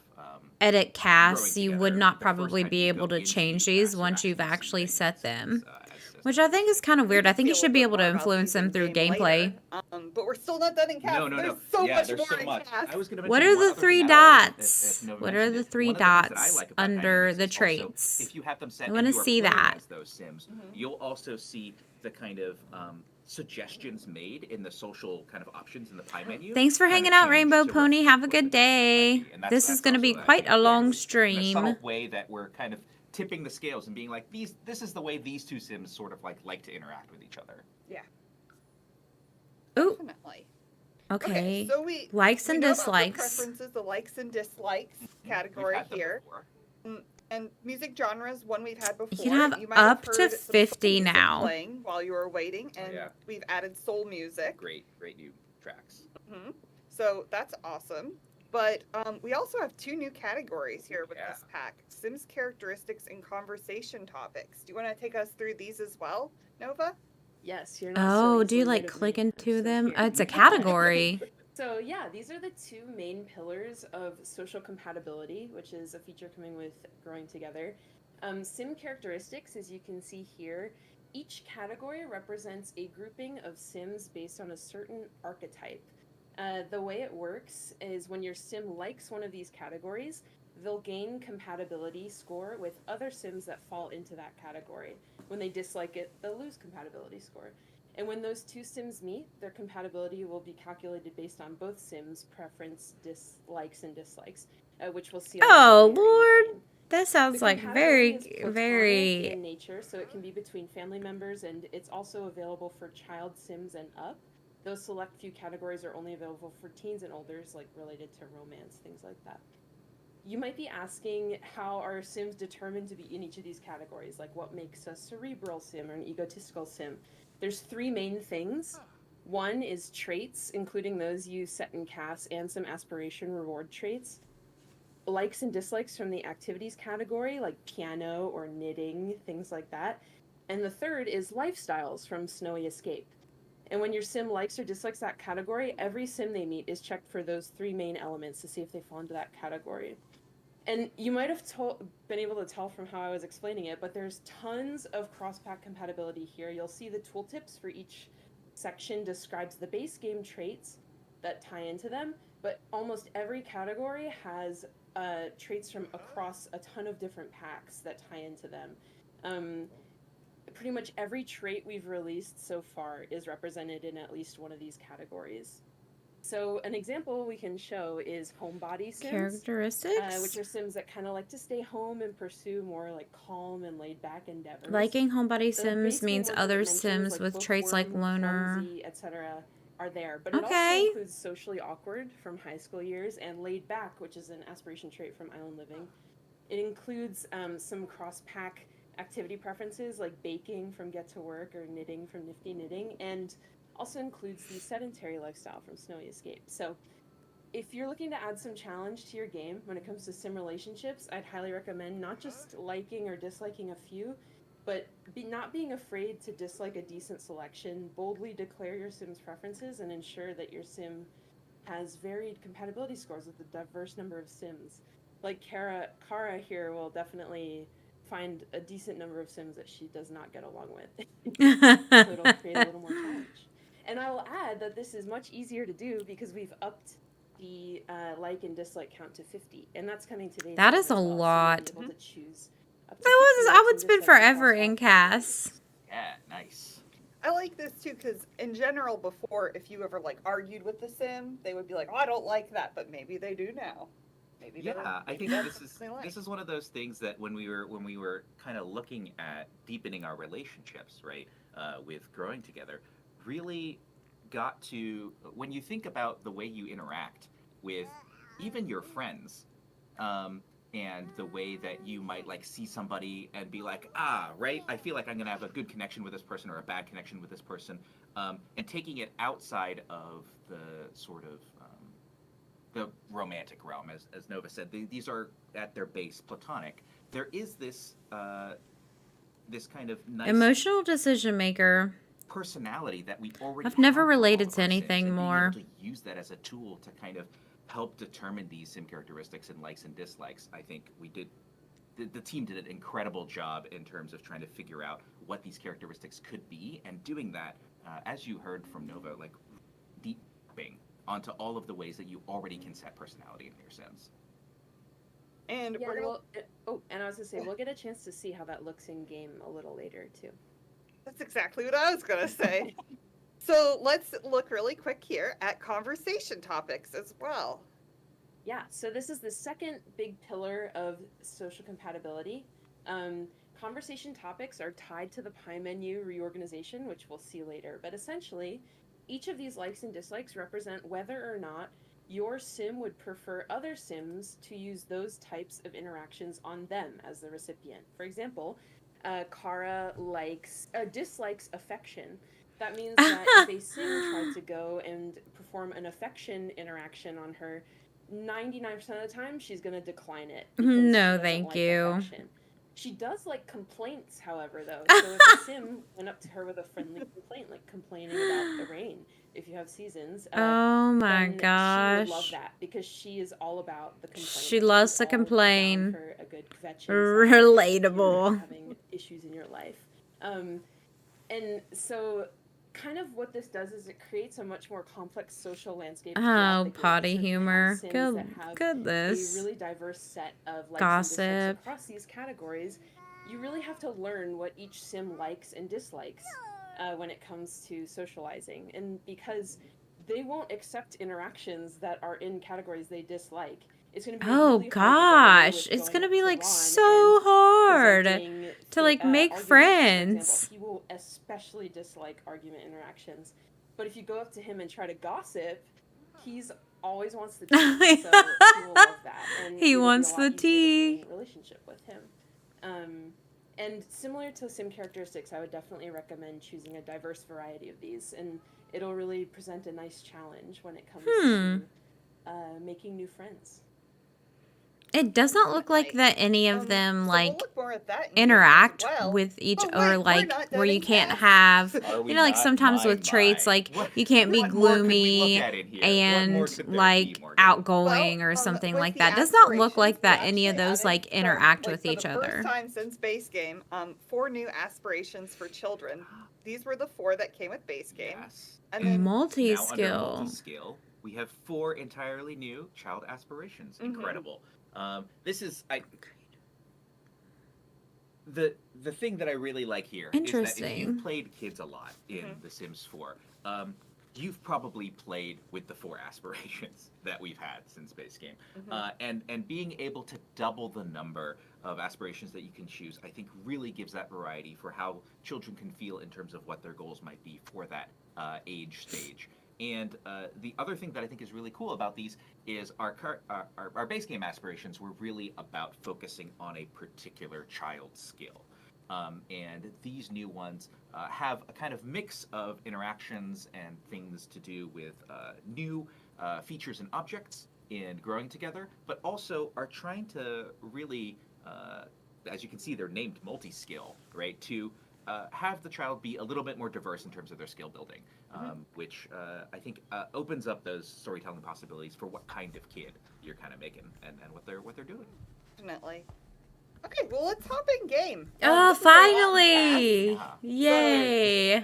edit casts, growing you would together, not the first probably time be you able go to into change these these casts, once you're you've actually actually set seeing them. as Which I think is kind of weird. I think Feel it a should be bit able to more about influence these them in through game gameplay. later. But we're still not done in cast. No. There's so Yeah, much there's more so in much. cast. I was gonna What mention are one the other three thing. I don't know dots? if Nova What are mentioned the it. three One of the things that I dots like about under dynamics the is also, traits? if you have them set I and wanna you are see playing that. as those Sims, you'll also see the kind of suggestions made in the social kind of options in the pie menu. Thanks for kind of hanging out, change Rainbow to Pony. reflect Have a what good the dynamic might day. be. And This is going to be also, I quite think, a long in a stream. subtle way that we're kind of tipping the scales and being like, this is the way these two Sims sort of like to interact with each other. Yeah. Ooh, Definitely. okay. So we Likes we and know about the dislikes. preferences, the likes and dislikes We've category had them here. before. And music genres, one we've had before. You can have might have up to heard some soul 50 music now. playing while you were waiting, and yeah. we've added soul music. Great new tracks. hmm So that's awesome. But we also have 2 new categories here with this pack: Sims characteristics and conversation topics. Do you want to take us through these as well, Nova? Yes, you're not so Oh, do you easily like rid of click me. into So them? here. It's a category. So yeah, these are the 2 main pillars of social compatibility, which is a feature coming with Growing Together. Sim characteristics, as you can see here, each category represents a grouping of Sims based on a certain archetype. The way it works is when your Sim likes one of these categories, they'll gain compatibility score with other Sims that fall into that category. When they dislike it, they'll lose compatibility score. And when those 2 Sims meet, their compatibility will be calculated based on both Sims' preference, dislikes, and dislikes, which we'll see. Oh, Lord. That sounds like very, very in nature, so it can be between family members, and it's also available for child Sims and up. Those select few categories are only available for teens and olders, like related to romance, things like that. You might be asking how are Sims determined to be in each of these categories, like what makes a cerebral Sim or an egotistical Sim. There's 3 main things. One is traits, including those you set in CAS, and some aspiration reward traits. Likes and dislikes from the activities category, like piano or knitting, things like that. And the third is lifestyles from Snowy Escape. And when your Sim likes or dislikes that category, every Sim they meet is checked for those 3 main elements to see if they fall into that category. And you might have been able to tell from how I was explaining it, but there's tons of cross-pack compatibility here. You'll see the tooltips for each section describes the base game traits that tie into them, but almost every category has traits from across a ton of different packs that tie into them. Pretty much every trait we've released so far is represented in at least one of these categories. So an example we can show is homebody Sims. characteristics. Which are Sims that kind of like to stay home and pursue more like calm and laid back endeavors. Liking homebody The Sims base game means ones other that mentions, Sims with traits like bookworm, loner. clumsy, etc. are there. But it also Okay. includes socially awkward from high school years and laid back, which is an aspiration trait from Island Living. It includes some cross-pack activity preferences like baking from Get to Work or knitting from Nifty Knitting, and also includes the sedentary lifestyle from Snowy Escape. So if you're looking to add some challenge to your game when it comes to sim relationships, I'd highly recommend not just liking or disliking a few, but not being afraid to dislike a decent selection. Boldly declare your sim's preferences and ensure that your sim has varied compatibility scores with a diverse number of sims. Like Kara here will definitely find a decent number of sims that she does not get along with. So it'll create a little more challenge. And I will add that this is much easier to do because we've upped the like and dislike count to 50, and that's coming today. That is a So lot. you'll be able to choose up to I 50 would likes and spend dislikes forever across all in CAS. Yeah, nice. I like this too because in general, before, if you ever like argued with the sim, they would be like, "Oh, I don't like that," but maybe they do now. Maybe Yeah, I think that's this what they like. is one of those things that when we were kind of looking at deepening our relationships, right, with growing together, really got to when you think about the way you interact with even your friends, and the way that you might like see somebody and be like, right, I feel like I'm gonna have a good connection with this person or a bad connection with this person, and taking it outside of the sort of the romantic realm, as Nova said, these are at their base platonic. There is this this kind of nice Emotional decision maker. personality that we already. I've never have with all related of to our Sims, anything and more. being able to use that as a tool to kind of help determine these sim characteristics and likes and dislikes. I think we did. The team did an incredible job in terms of trying to figure out what these characteristics could be, and doing that, as you heard from Nova, like deeping onto all of the ways that you already can set personality in your Sims. And Yeah, we're gonna, and I was gonna say we'll get a chance to see how that looks in game a little later too. that's exactly what I was gonna say. So let's look really quick here at conversation topics as well. Yeah, so this is the second big pillar of social compatibility. Conversation topics are tied to the pie menu reorganization, which we'll see later. But essentially, each of these likes and dislikes represent whether or not your sim would prefer other sims to use those types of interactions on them as the recipient. For example, Kara dislikes affection. That means that if a sim tried to go and perform an affection interaction on her, 99% of the time she's going to decline it because she No, doesn't thank like you. affection. She does like complaints, however, though. So if a sim went up to her with a friendly complaint, like complaining about the rain, if you have seasons, Oh my then she would love gosh. that because she is all about the complaining. She loves She's to all down complain. for a good kvetching session if you're Relatable. having issues in your life. And so kind of what this does is it creates a much more complex social landscape throughout Oh, the game. potty So if you have humor. sims Good that have a goodness. really diverse set of likes and Gossip. dislikes across these categories, you really have to learn what each sim likes and dislikes when it comes to socializing. And because they won't accept interactions that are in categories they dislike, it's going to be Oh really hard to get away gosh, with it's going gonna up be to like Ron so and hard presenting to like make arguments, for example. friends. He will especially dislike argument interactions. But if you go up to him and try to gossip, he's always wants the tea, so he will love that, and He it'll wants be a lot the easier to tea. gain a relationship with him. And similar to sim characteristics, I would definitely recommend choosing a diverse variety of these, and it'll really present a nice challenge when it comes to making new friends. It does not look like that any of them So like we'll look more at that in interact games as well. with each But wait, or we're like not where done you in can't cats. have Are we you know like not? sometimes My, with traits my. like What- you can't be what more could we gloomy look at in here? What more and could there be, like Morgan? outgoing or Well, something with like the that. Does not look aspirations, like we that any of actually those added like some, interact like, with for each the other. first time since base game, 4 new aspirations for children. These were the 4 that came with base game. Yes. And then Now under Multi-skill. multi-skill, we have 4 entirely new child aspirations. Mhm. Incredible. This is the thing that I really like here is that if Interesting. you've played kids a lot in Mhm. The Sims 4, you've probably played with the 4 aspirations that we've had since base game. And being able to double the number of aspirations that you can choose, I think really gives that variety for how children can feel in terms of what their goals might be for that age stage. And the other thing that I think is really cool about these is our base game aspirations were really about focusing on a particular child's skill. And these new ones have a kind of mix of interactions and things to do with new features and objects in growing together, but also are trying to really, as you can see, they're named multi-skill, right? To have the child be a little bit more diverse in terms of their skill building, which I think opens up those storytelling possibilities for what kind of kid you're kind of making and what they're doing. definitely. Okay, well let's hop in game. Oh, This is a lot in finally! cats. Yay!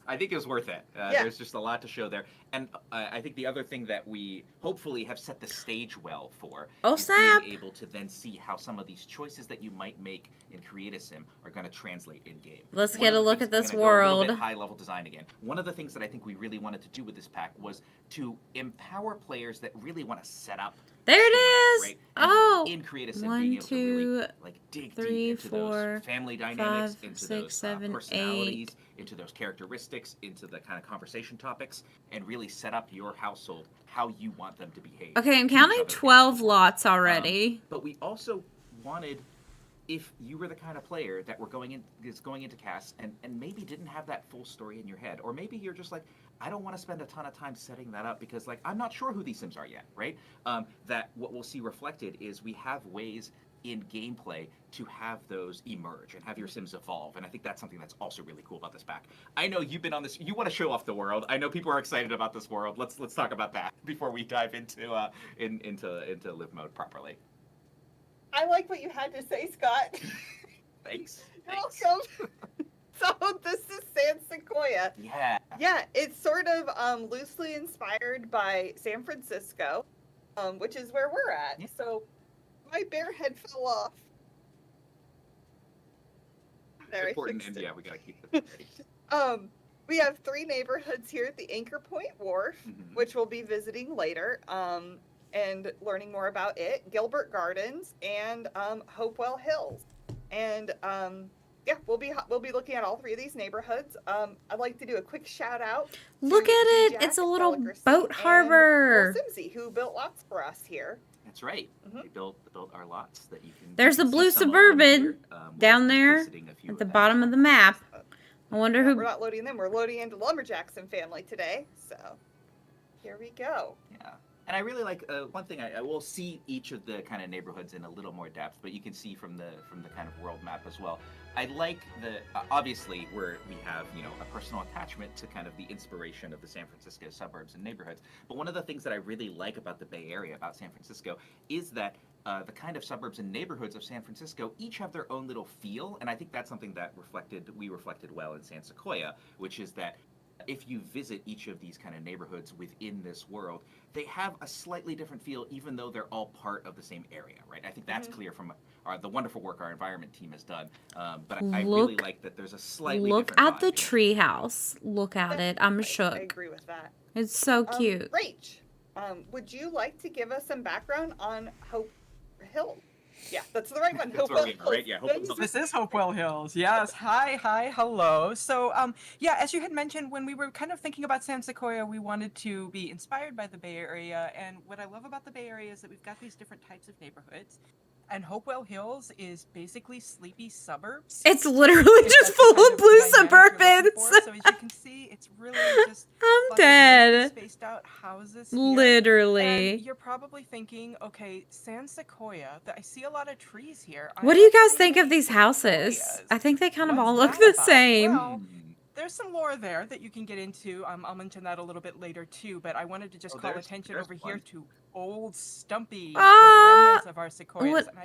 I think it was worth it. Yeah. There's just a lot to show there. And I think the other thing that we hopefully have set the stage well for Oh, is snap. being able to then see how some of these choices that you might make in Create a Sim are going to translate in game. Let's One get of a the look things- at this I'm gonna go a little bit world. high level design again. One of the things that I think we really wanted to do with this pack was to empower players that really want to set up. There it stories, is! right? And Oh! in Create a Sim, 1, being able to really 2, like dig 3, deep into 4, those family dynamics, 5, into 6, those 7, 8. personalities, into those characteristics, into the kind of conversation topics, and really set up your household how you want them to behave. Okay, I'm to each counting other and 12 so forth. lots already. But we also wanted, if you were the kind of player that is going into casts and maybe didn't have that full story in your head, or maybe you're just like, I don't want to spend a ton of time setting that up because like I'm not sure who these Sims are yet, right? That what we'll see reflected is we have ways in gameplay to have those emerge and have your Sims evolve, and I think that's something that's also really cool about this pack. I know you've been on this. You want to show off the world. I know people are excited about this world. Let's talk about that before we dive into into live mode properly. I like what you had to say, Scott. Thanks. You're welcome. So this is San Sequoia. Yeah. Yeah, it's sort of loosely inspired by San Francisco, which is where we're at. Yeah. So my bear head fell off. There, I Important, fixed and it. yeah, we gotta keep this. We have 3 neighborhoods here at the Anchor Point Wharf, Mhm. which we'll be visiting later, and learning more about it. Gilbert Gardens and Hopewell Hills. And Yeah, we'll be looking at all three of these neighborhoods. I'd like to do a quick shout out Look to at it. G-Jack It's a and little Delicacy boat and Little harbor. Simsy, who built lots for us here. That's right. Mhm. They built our lots that you can. There's you a can see blue some of them here, Suburban while down we're there visiting a few at the them bottom as of the well. map. I wonder We're who. not loading them. We're loading into Lumberjackson family today. So here we go. Yeah. And I really like one thing. I will see each of the kind of neighborhoods in a little more depth, but you can see from the kind of world map as well. I like the obviously where we have a personal attachment to kind of the inspiration of the San Francisco suburbs and neighborhoods. But one of the things that I really like about the Bay Area, about San Francisco, is that the kind of suburbs and neighborhoods of San Francisco each have their own little feel, and I think that's something that we reflected well in San Sequoia, which is that if you visit each of these kind of neighborhoods within this world, they have a slightly different feel, even though they're all part of the same area, right? I think that's clear from the wonderful work our environment team has done. But I really like that there's a slightly Look different at the vibe to it. treehouse. Look at it. I'm I shook. agree with that. It's so cute. Rach, would you like to give us some background on Hope Hill? Yeah, that's the right one. That's Hopewell right, Hills. right? Yeah, Hopewell Hills. This is Hopewell Hills. Yes. Hi, hello. So, yeah, as you had mentioned, when we were kind of thinking about San Sequoia, we wanted to be inspired by the Bay Area. And what I love about the Bay Area is that we've got these different types of neighborhoods. And Hopewell Hills is basically sleepy suburbs. It's literally If just that's the full kind of blue dynamic you're looking Suburbans. for. So as you can see, it's really just I'm lots of dead. nicely spaced out houses here. Literally. And you're probably thinking, okay, San Sequoia, I see a lot of trees here. What I'm do you not guys seeing think of any these houses? sequoias. I think they kind of What's all look that the about? same. Well, there's some lore there that you can get into. I'll mention that a little bit later too, but I wanted to just call attention over here to old Stumpy, the remnants of our sequoias, what- and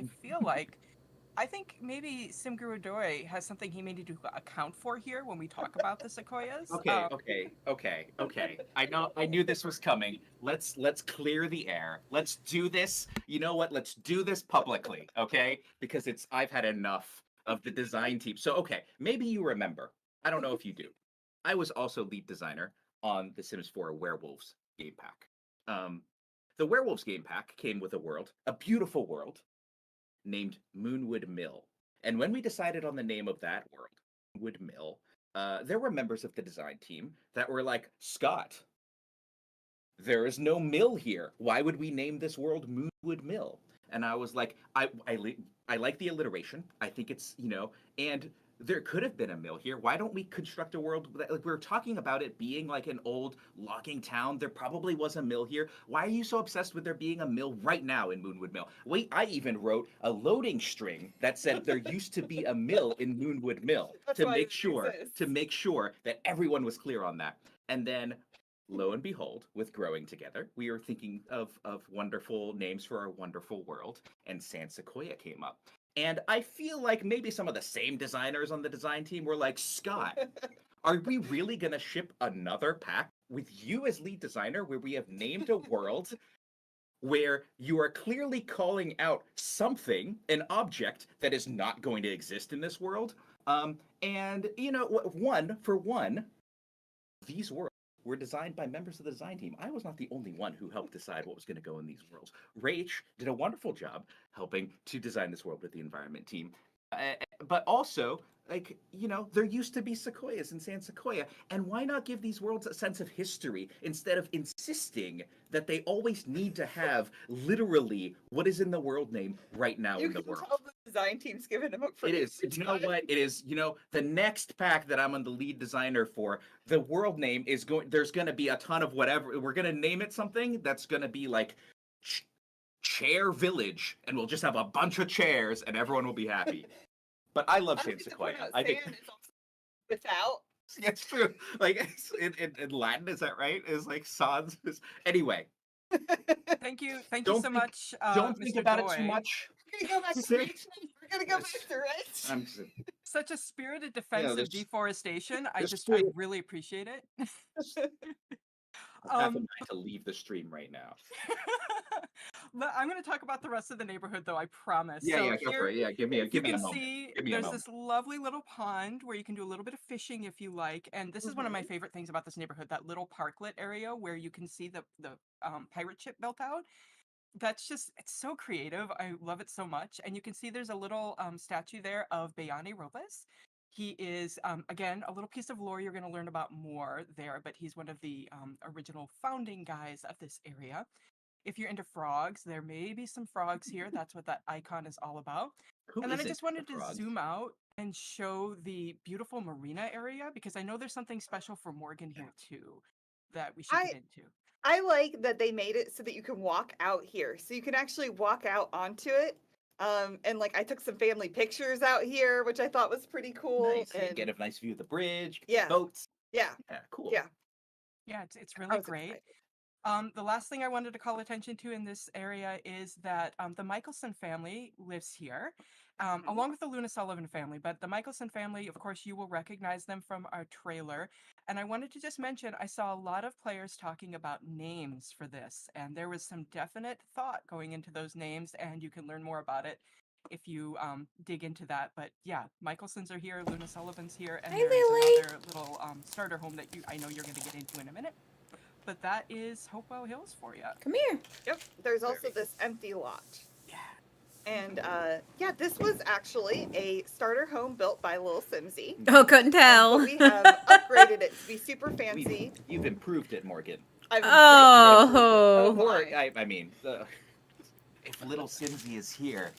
I think maybe Sim Gurudoy has something he may need to account for here when we talk about the sequoias. Okay. I knew this was coming. Let's clear the air. Let's do this. You know what? Let's do this publicly, okay? Because I've had enough of the design team. So okay, maybe you remember. I don't know if you do. I was also lead designer on the Sims 4 Werewolves game pack. The Werewolves game pack came with a beautiful world, named Moonwood Mill. And when we decided on the name of that world, Moonwood Mill, there were members of the design team that were like, Scott, there is no mill here. Why would we name this world Moonwood Mill? And I was like, I like the alliteration. I think it's, and there could have been a mill here. Why don't we construct a world that, like, we're talking about it being like an old logging town? There probably was a mill here. Why are you so obsessed with there being a mill right now in Moonwood Mill? Wait, I even wrote a loading string that said there used to be a mill in Moonwood Mill to make sure that everyone was clear on that. And then lo and behold, with Growing Together, we were thinking of wonderful names for our wonderful world, and San Sequoia came up. And I feel like maybe some of the same designers on the design team were like, Scott, are we really going to ship another pack with you as lead designer where we have named a world where you are clearly calling out something, an object that is not going to exist in this world? And, these worlds were designed by members of the design team. I was not the only one who helped decide what was going to go in these worlds. Rach did a wonderful job helping to design this world with the environment team. But also, there used to be sequoias in San Sequoia, and why not give these worlds a sense of history instead of insisting that they always need to have literally what is in the world name right now in the world? You can tell the design team's giving him a It is. You know what? It is. The next pack that I'm on the lead designer for, the world name is there's going to be a ton of whatever. We're going to name it something that's going to be like Chair Village, and we'll just have a bunch of chairs, and everyone will be happy. But I love San Sequoia. I think without. Yeah, it's true. Like in Latin, is that right? Is like sans. Anyway. Thank you so much. Don't Mr. think about Doy. it too much. We're gonna go back to Rich. Such a spirited defense of deforestation. I really appreciate it. I'm to leave the stream right now. I'm going to talk about the rest of the neighborhood, though. I promise. Yeah, go for it. Yeah, give me a moment. See, there's this lovely little pond where you can do a little bit of fishing if you like, and this is one of my favorite things about this neighborhood. That little parklet area where you can see the pirate ship built out. That's just, it's so creative. I love it so much. And you can see there's a little statue there of Bayani Robles. He is, again, a little piece of lore you're going to learn about more there, but he's one of the original founding guys of this area. If you're into frogs, there may be some frogs here. That's what that icon is all about. Who And then I isn't just into wanted to frogs? zoom out and show the beautiful marina area because I know there's something special for Morgan here too that we should get into. I like that they made it so that you can walk out here. So you can actually walk out onto it. And like I took some family pictures out here, which I thought was pretty cool. Nice. And Get a nice view of the bridge, yeah, boats. yeah, Yeah, cool. yeah. Yeah, it's I really was great. excited. The last thing I wanted to call attention to in this area is that the Michelson family lives here, along with the Luna Sullivan family. But the Michelson family, of course, you will recognize them from our trailer. And I wanted to just mention, I saw a lot of players talking about names for this, and there was some definite thought going into those names, and you can learn more about it if you dig into that. But yeah, Michelsons are here, Luna Sullivan's here, and Hi, there is Lily. another little starter home that I know you're going to get into in a minute. But that is Hopewell Hills for you. Come here. Yep. There's also this empty lot. Yeah. And yeah, this was actually a starter home built by Lil Simsy. Oh, couldn't tell. But we have upgraded it to be super fancy. You've improved it, Morgan. I've Oh. Or, I mean, if little Simsy is here,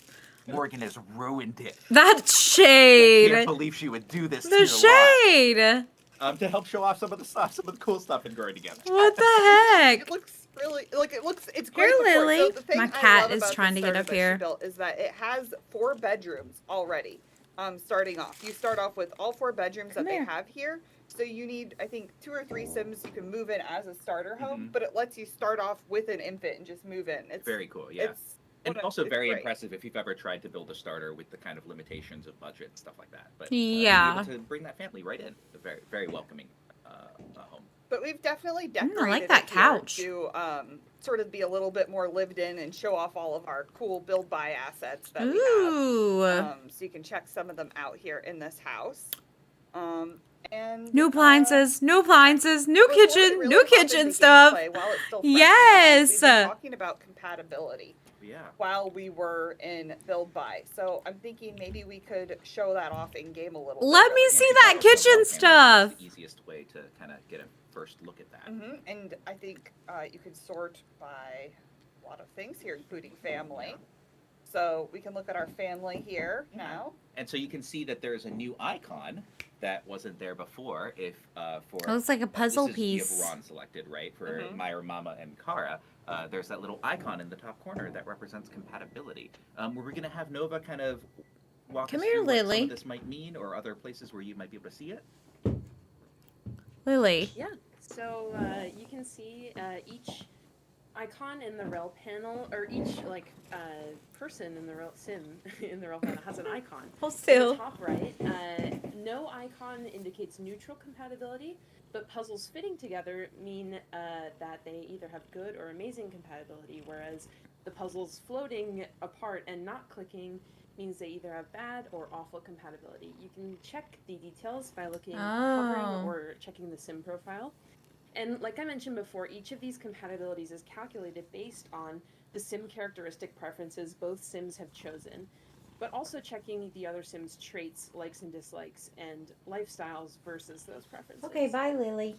Morgan has ruined it. That I can't shade. believe she would do this to The your lot. shade. To help show off some of the stuff, some of the cool stuff in growing together. What the heck? It looks really it's great. Here, before. So Lily. the thing My I cat love is about trying the to get starter up that she here. built is that it has 4 bedrooms already. Starting off, you start off with all 4 bedrooms Come that here. they have here. So you need, I think, 2 or 3 Sims you can move in as a starter home, but it lets you start off with an infant and just move in. It's Very cool, yeah. And also very impressive if you've ever tried to build a starter with the kind of limitations of budget and stuff like that. But Yeah. able to bring that family right in. A very, very welcoming home. But we've definitely decorated I like that it here couch. to sort of be a little bit more lived in and show off all of our cool build buy assets that we Ooh. have. So you can check some of them out here in this house. And New appliances, new appliances, new we're really, kitchen, really new hoping kitchen the stuff. gameplay, while it's still fresh, Yes. we've been talking about compatibility. Yeah. While we were in build buy, so I'm thinking maybe we could show that off in game a little. Let bit me really. see that kitchen stuff. That's the easiest way to kind of get a first look at that. And I think you could sort by a lot of things here, including family. So we can look at our family here now. And so you can see that there's a new icon that wasn't there before. If for It looks like a puzzle this is, piece. You have Ron selected, right? For Myra, Mama, and Kara. There's that little icon in the top corner that represents compatibility. Were we going to have Nova kind of walk Come us here, through what some Lily. of this might mean, or other places where you might be able to see it? Lily. Yeah. So you can see each icon in the rel panel, or each person in the rel sim in the rel panel has an icon. Hold In still. the top right, no icon indicates neutral compatibility, but puzzles fitting together mean that they either have good or amazing compatibility, whereas the puzzles floating apart and not clicking means they either have bad or awful compatibility. You can check the details by looking, hovering, or checking the sim profile. And like I mentioned before, each of these compatibilities is calculated based on the sim characteristic preferences both sims have chosen, but also checking the other sims' traits, likes and dislikes, and lifestyles versus those preferences. Okay, bye, Lily.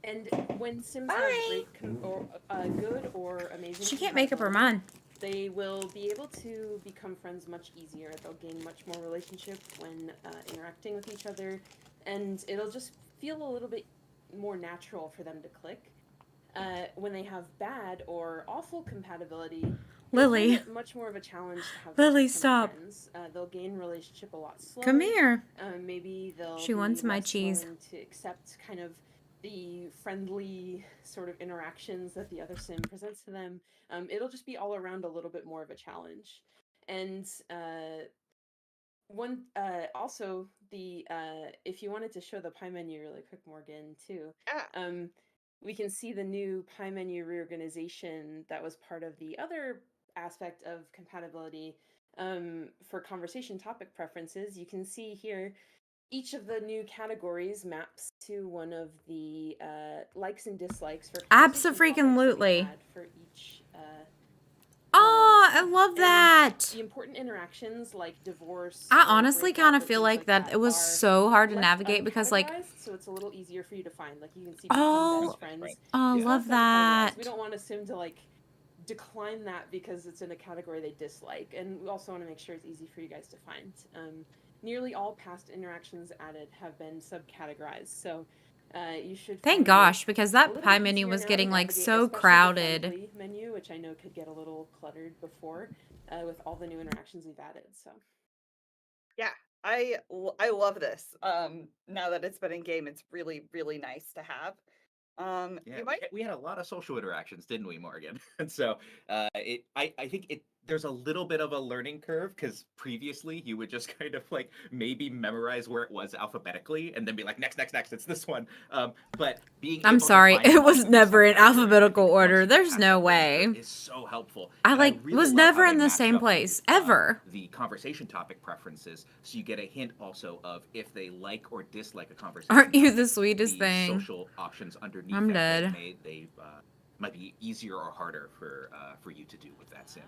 And when sims Bye. have great good or amazing She can't make up her compatibility, mind. they will be able to become friends much easier. They'll gain much more relationship when interacting with each other, and it'll just feel a little bit more natural for them to click. When they have bad or awful compatibility, Lily. it's much more of a challenge to have Lily, those stop. friends. They'll gain relationship a lot slower. Come here. Maybe they'll She be wants my less cheese. willing to accept kind of the friendly sort of interactions that the other sim presents to them. It'll just be all around a little bit more of a challenge. And also the if you wanted to show the pie menu really quick, Morgan, too. We can see the new pie menu reorganization that was part of the other aspect of compatibility for conversation topic preferences. You can see here each of the new categories maps to one of the likes and dislikes for conversation topics that we Abso-freaking-lutely. had for each I love And that. the important interactions like divorce. I or honestly breakup kind or of feel things like that it was are so hard to less navigate because, like, uncategorized, so it's a little easier for you to find. Like you can see become oh, best friends. oh, It's Yeah. love less uncategorized. We that. don't want to assume to like decline that because it's in a category they dislike, and we also want to make sure it's easy for you guys to find. Nearly all past interactions added have been subcategorized, so you should Thank find it gosh, because a that little pie bit menu easier was now to getting, like, navigate, so especially the crowded. friendly menu, which I know could get a little cluttered before with all the new interactions we've added. So Yeah, I love this. Now that it's been in game, it's really really nice to have. Yeah, You might we had a lot of social interactions, didn't we, Morgan? And so I think there's a little bit of a learning curve because previously you would just kind of like maybe memorize where it was alphabetically and then be like next, next, next, it's this one. But being I'm able to sorry, find it was also the never in subcategories alphabetical once order. you get There's past no that learning curve way. is so helpful. I And like really was love never how in they the matched same up place with, ever. the conversation topic preferences, so you get a hint also of if they like or dislike a conversation Aren't you topic, the sweetest the thing? social options underneath I'm that dead. they might be easier or harder for you to do with that sim.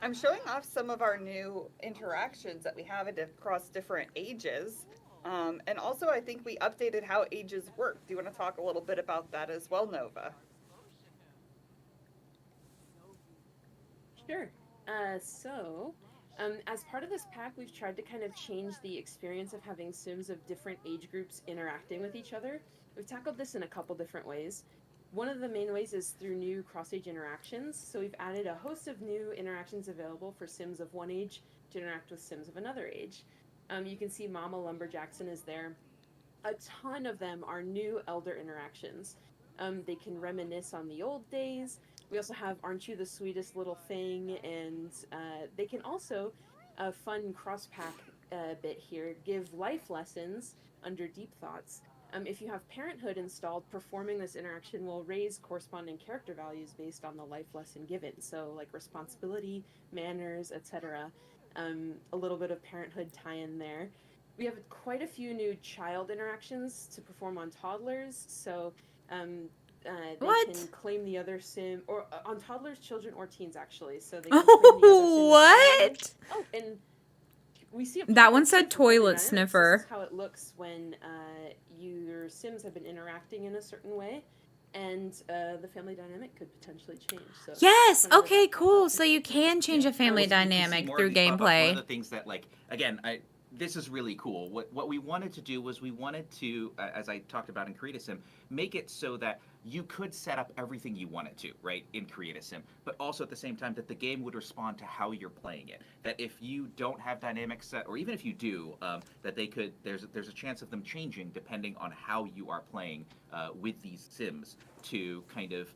I'm showing off some of our new interactions that we have across different ages. And also, I think we updated how ages work. Do you want to talk a little bit about that as well, Nova? sure. As part of this pack, we've tried to kind of change the experience of having Sims of different age groups interacting with each other. We've tackled this in a couple different ways. One of the main ways is through new cross-age interactions. So we've added a host of new interactions available for Sims of one age to interact with Sims of another age. You can see Mama Lumberjackson is there. A ton of them are new elder interactions. They can reminisce on the old days. We also have Aren't You the Sweetest Little Thing, and they can also, a fun cross-pack bit here, give life lessons under Deep Thoughts. If you have Parenthood installed, performing this interaction will raise corresponding character values based on the life lesson given. So, like responsibility, manners, etc. A little bit of Parenthood tie-in there. We have quite a few new child interactions to perform on toddlers. So, they What? can claim the other sim, or on toddlers, children, or teens actually. So they can claim the other sim as owner. What? Oh, and we see a That one project said too for family toilet dynamics. sniffer. This is how it looks when your Sims have been interacting in a certain way, and the family dynamic could potentially change. So Yes. fun to Okay. talk about Cool. that. So you can change a family You can see dynamic more through of these pop-ups. One of gameplay. the things that, like, again, this is really cool. What we wanted to do was we wanted to, as I talked about in Create a Sim, make it so that you could set up everything you wanted to, right, in Create a Sim, but also at the same time that the game would respond to how you're playing it. That if you don't have dynamics set, or even if you do, that they could, there's a chance of them changing depending on how you are playing with these Sims to kind of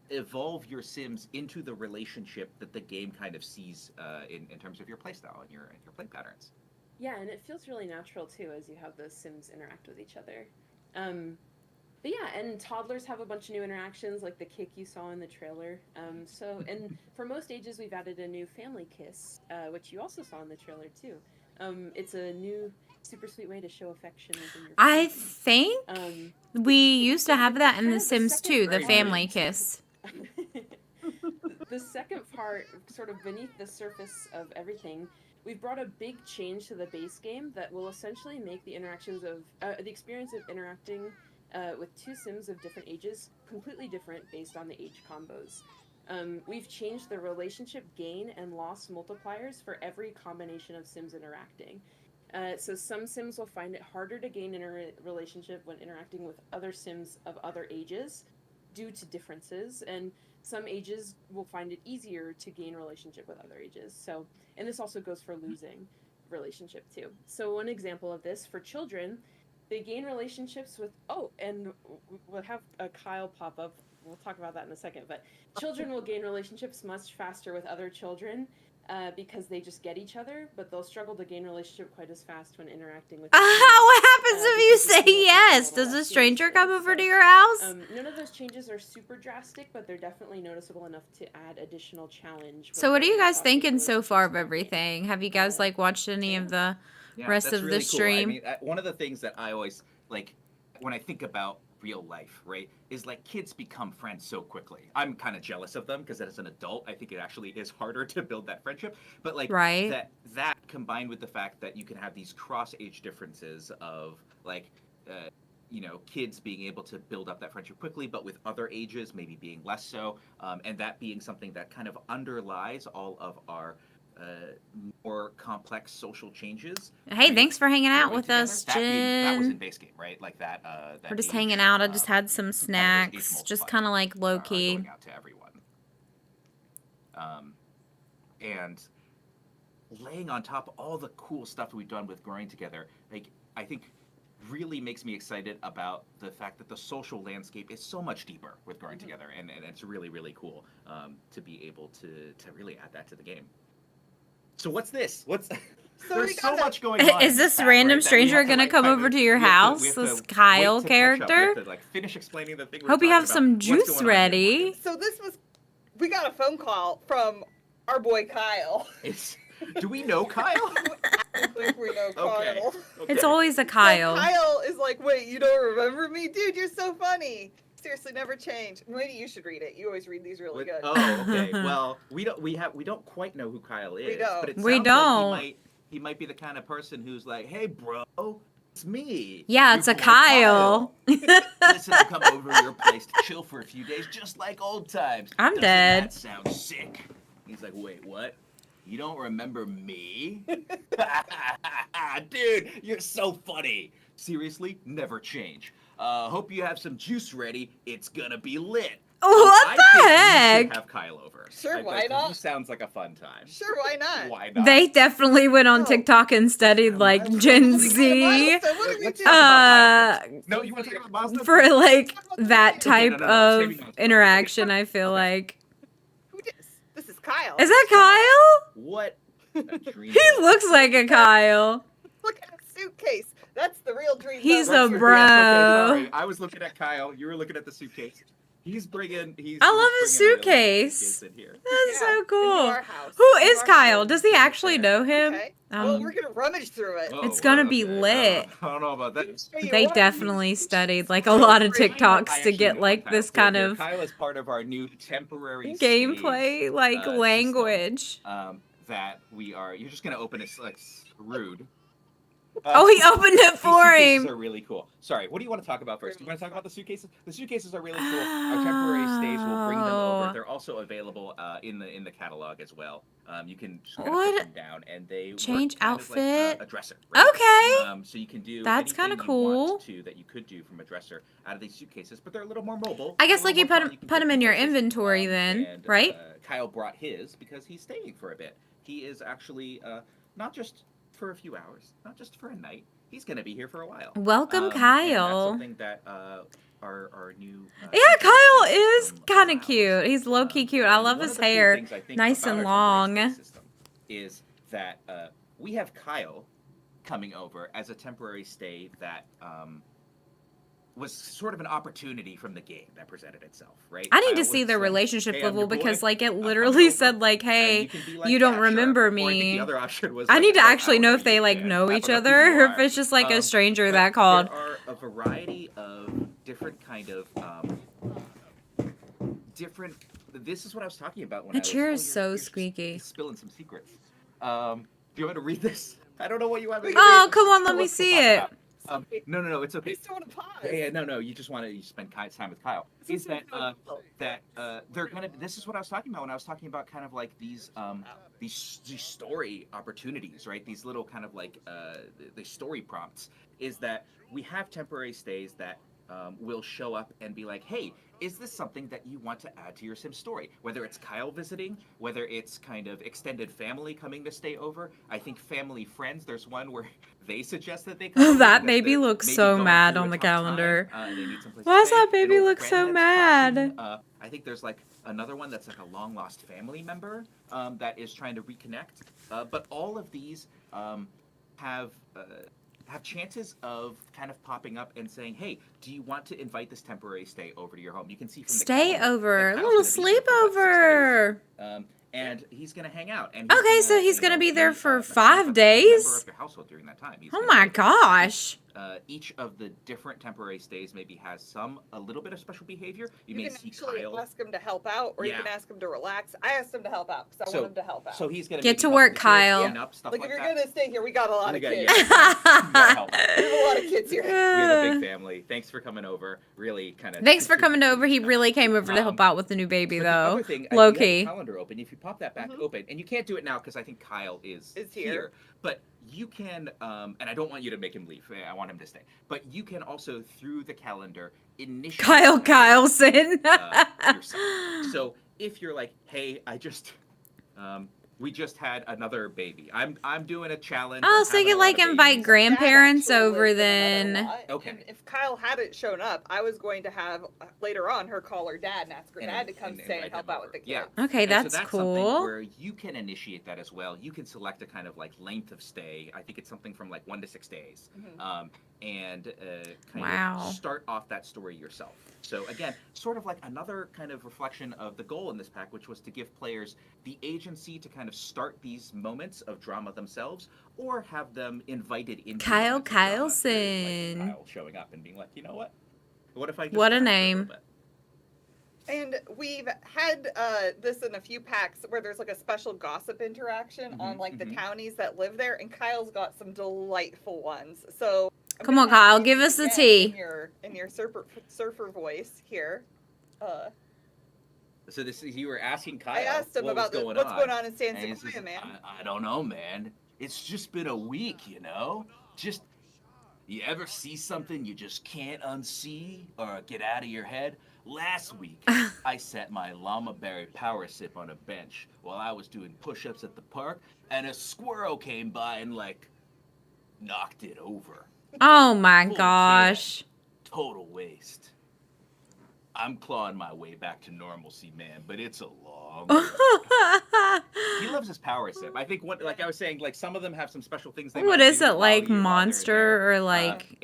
evolve your Sims into the relationship that the game kind of sees in terms of your playstyle and your play patterns. Yeah, and it feels really natural too as you have those Sims interact with each other. But yeah, and toddlers have a bunch of new interactions, like the kick you saw in the trailer. And for most ages, we've added a new family kiss, which you also saw in the trailer too. It's a new, super sweet way to show affection within your I family. think we used to have that in The Sims 2, the Very family brilliant. kiss. The second part, sort of beneath the surface of everything, we've brought a big change to the base game that will essentially make the interactions of the experience of interacting with two Sims of different ages completely different based on the age combos. We've changed the relationship gain and loss multipliers for every combination of Sims interacting. So some Sims will find it harder to gain in a relationship when interacting with other Sims of other ages due to differences, and some ages will find it easier to gain relationship with other ages. So, and this also goes for losing relationship too. So one example of this for children, they gain relationships with, and we'll have a Kyle pop up. We'll talk about that in a second, but children will gain relationships much faster with other children because they just get each other, but they'll struggle to gain relationship quite as fast when interacting with What happens if you because the say sim will take a yes? little Does a less stranger seriously. come over to So, your house? none of those changes are super drastic, but they're definitely noticeable enough to add additional challenge. So what are you when guys fostering thinking so far of relationships in game. everything? Have you guys like watched any of the Yeah, rest that's of really the cool. I stream? mean, one of the things that I always like when I think about real life, right, is like kids become friends so quickly. I'm kind of jealous of them because as an adult, I think it actually is harder to build that friendship. But like Right. that combined with the fact that you can have these cross age differences of like kids being able to build up that friendship quickly, but with other ages maybe being less so, and that being something that kind of underlies all of our more complex social changes. Hey, thanks for hanging out growing with together. us, That was in Jen. base game, right? Like that. That We're just age, hanging out. I just had some kind of those age snacks, just multipliers kind of like low are key. going out to everyone. And laying on top of all the cool stuff we've done with growing together, like I think really makes me excited about the fact that the social landscape is so much deeper with growing together, and it's really, really cool to be able to really add that to the game. So what's this? There's so much going on. Is in this pack, random right, that we stranger have to, gonna like, come kind over of- to your we have to- house? we have This to Kyle wait to catch up. We character? have to, like, finish explaining the thing we were Hope you talking have about. some What's juice going on here? ready. So we got a phone call from our boy Kyle. Do we know Kyle? I think we know Okay. Kyle. It's always a Kyle. So Kyle is like, wait, you don't remember me? Dude, you're so funny. Seriously, never change. Maybe you should read it. You always read these really good. Oh, okay. Well, we don't quite know who Kyle is, don't. but it We sounds don't. like he might be the kind of person who's like, "Hey, bro, it's me." Yeah, your it's a boy Kyle. Listen, to come over to your place to chill for a few days, just like old times. I'm Doesn't dead. That sounds sick. He's like, "Wait, what? You don't remember me?" Dude, you're so funny. Seriously, never change. Hope you have some juice ready. It's gonna be lit. What I the think we heck? should have Kyle over. Sure, I why think not? He sounds like a fun time. Sure, why not? Why not? They definitely went on No. TikTok and studied like Milestones. Gen We got a Z milestone. What are we Let's doing? talk about uh milestones. No, you want to talk about milestones? for like that Okay, type no, I'm of saving milestones. interaction. I feel Okay. like. Who did this? This is Kyle. Is that Kyle? What? a dream He boat. looks like a Kyle. Look at his suitcase. That's the real dream. He's boat. a Yes, bro. okay, sorry. I was looking at Kyle. You were looking at the suitcase. He's bringing. I love his bringing a real suitcase. suitcase in here. That's so Into cool. our house. Who Into is our Kyle? home. Does he actually know him? Okay. Well, Um, we're gonna rummage through it. Oh, It's gonna be okay. lit. I don't know about that. Show you They what? definitely studied like a So, lot of Kyle, I TikToks to actually get know like Kyle. this So kind here, of Kyle is part of our new temporary gameplay, stage, like system, language. that we are. You're just gonna open it like rude. Oh, he opened it These for suitcases him. are really cool. Sorry, what do you want to talk about first? Do you want to talk about the suitcases? The suitcases are really cool. Our temporary stage will bring them over. Oh. They're also available in the catalog as well. You can just kind of What? put them down, and they work Change kind of like, outfit? a dresser. Right? Okay. So you can do That's anything kinda you want cool. to that you could do from a dresser out of these suitcases, but they're a little more mobile. I guess a like little you more put fun. You can put get him in your places. inventory then, And, right? Kyle brought his because he's staying for a bit. He is actually not just for a few hours, not just for a night. He's going to be here for a while. Welcome, And Kyle. that's something that our new. Yeah, temporary Kyle stage is system kind of allows. cute. He's low key cute. I And love one his of the cool hair, things I think nice about and our temporary long. stage system is that we have Kyle coming over as a temporary stay that was sort of an opportunity from the game that presented itself, right? I need Kyle to see was their like, relationship "Hey, I'm level your boy. because like it I'm literally over." said like, And hey, you can be like, you don't "Yeah, sure." remember Or I think me. the other option was I like, need to "Oh, I actually don't know know if they you, like kid. know I each don't know who other you or if are." it's just like a stranger But that called. There are a variety of different kind of different. This is what I was talking about when That I was. chair oh, is you're- so you're just squeaky. Spilling some secrets. Do you want me to read this? I don't know what you want me to Oh, read. come on, Just let me let's see talk it. about no, it's okay. He's doing a pause. Yeah, no, you just want to spend time with Kyle. Is that they're gonna? This is what I was talking about when I was talking about kind of like these story opportunities, right? These little kind of like the story prompts. Is that we have temporary stays that will show up and be like, hey, is this something that you want to add to your Sim story? Whether it's Kyle visiting, whether it's kind of extended family coming to stay over. I think family friends, there's one where they suggest that they come over That because baby they're looks maybe so going mad through on a the tough time, calendar. and they need someplace to Why does stay. that An baby old look friend so that's mad? crashing. I think there's like another one that's like a long lost family member that is trying to reconnect. But all of these have chances of kind of popping up and saying, hey, do you want to invite this temporary stay over to your home? You can see from the Stay calendar over, that a Kyle's little gonna be here for about 6 days. sleepover. and he's going to hang out. And Okay, so he's going gonna to be there for a 5 member days? of your household during that time. He's Oh gonna my be- gosh. Each of the different temporary stays maybe has a little bit of special behavior. You may can see actually Kyle. ask him to help out, or you Yeah. can ask him to relax. I asked him to help out because I want him to help out. So he's gonna Get maybe to help work, with the kids, Kyle. clean up, stuff like like if you're that. gonna stay here, we got a lot of Yeah, kids. you gotta help out. We have a lot of kids here. We have a big family. Thanks for coming over. Really kind of. Thanks for coming over. He really came over to help out with the new baby, But the though. other thing, Low you have the key. calendar open. If you pop that back open, and you can't do it now because I think Kyle is here. But you can, and I don't want you to make him leave. I want him to stay. But you can also, through the calendar, initiate Kyle Kyleson. yourself. So if you're like, hey, we just had another baby. I'm doing a challenge. Oh, I'm so you having could a like lot of invite babies. grandparents Dad actually over lives with another then. lot, Okay. And if Kyle hadn't shown up, I was going to have later on her call her dad and ask her dad to come stay invite and help them out with the kids. Yeah. Okay, And so that's something cool. where you can initiate that as well. You can select a kind of like length of stay. I think it's something from like 1 to 6 days, and kind of start off that story yourself. So again, sort of like another kind of reflection of the goal in this pack, which was to give players the agency to kind of start these moments of drama themselves, or have them invited into Kyle moments of drama through, Kyleson. like Kyle showing up and being like, you know what if I just What a chat for little name. bit? And we've had this in a few packs where there's like a special gossip interaction on like the townies that live there, and Kyle's got some delightful ones. So I'm Come gonna on, have Kyle, you give read us the again tea. in your surfer voice here. So this is, you were asking Kyle I asked him what about was going what's on. going on in San And he Sequoia, says, man. I don't know, man. It's just been a week, you know? Just, you ever see something you just can't unsee or get out of your head? Last week, I set my llama berry power sip on a bench while I was doing push-ups at the park, and a squirrel came by and, like, knocked it over. Oh my Full gosh. can. Total waste. I'm clawing my way back to normalcy, man, but it's a long way. He loves his power sip. I think like I was saying, like some of them have some special things. They What might is do it, while like while they're Monster there. or like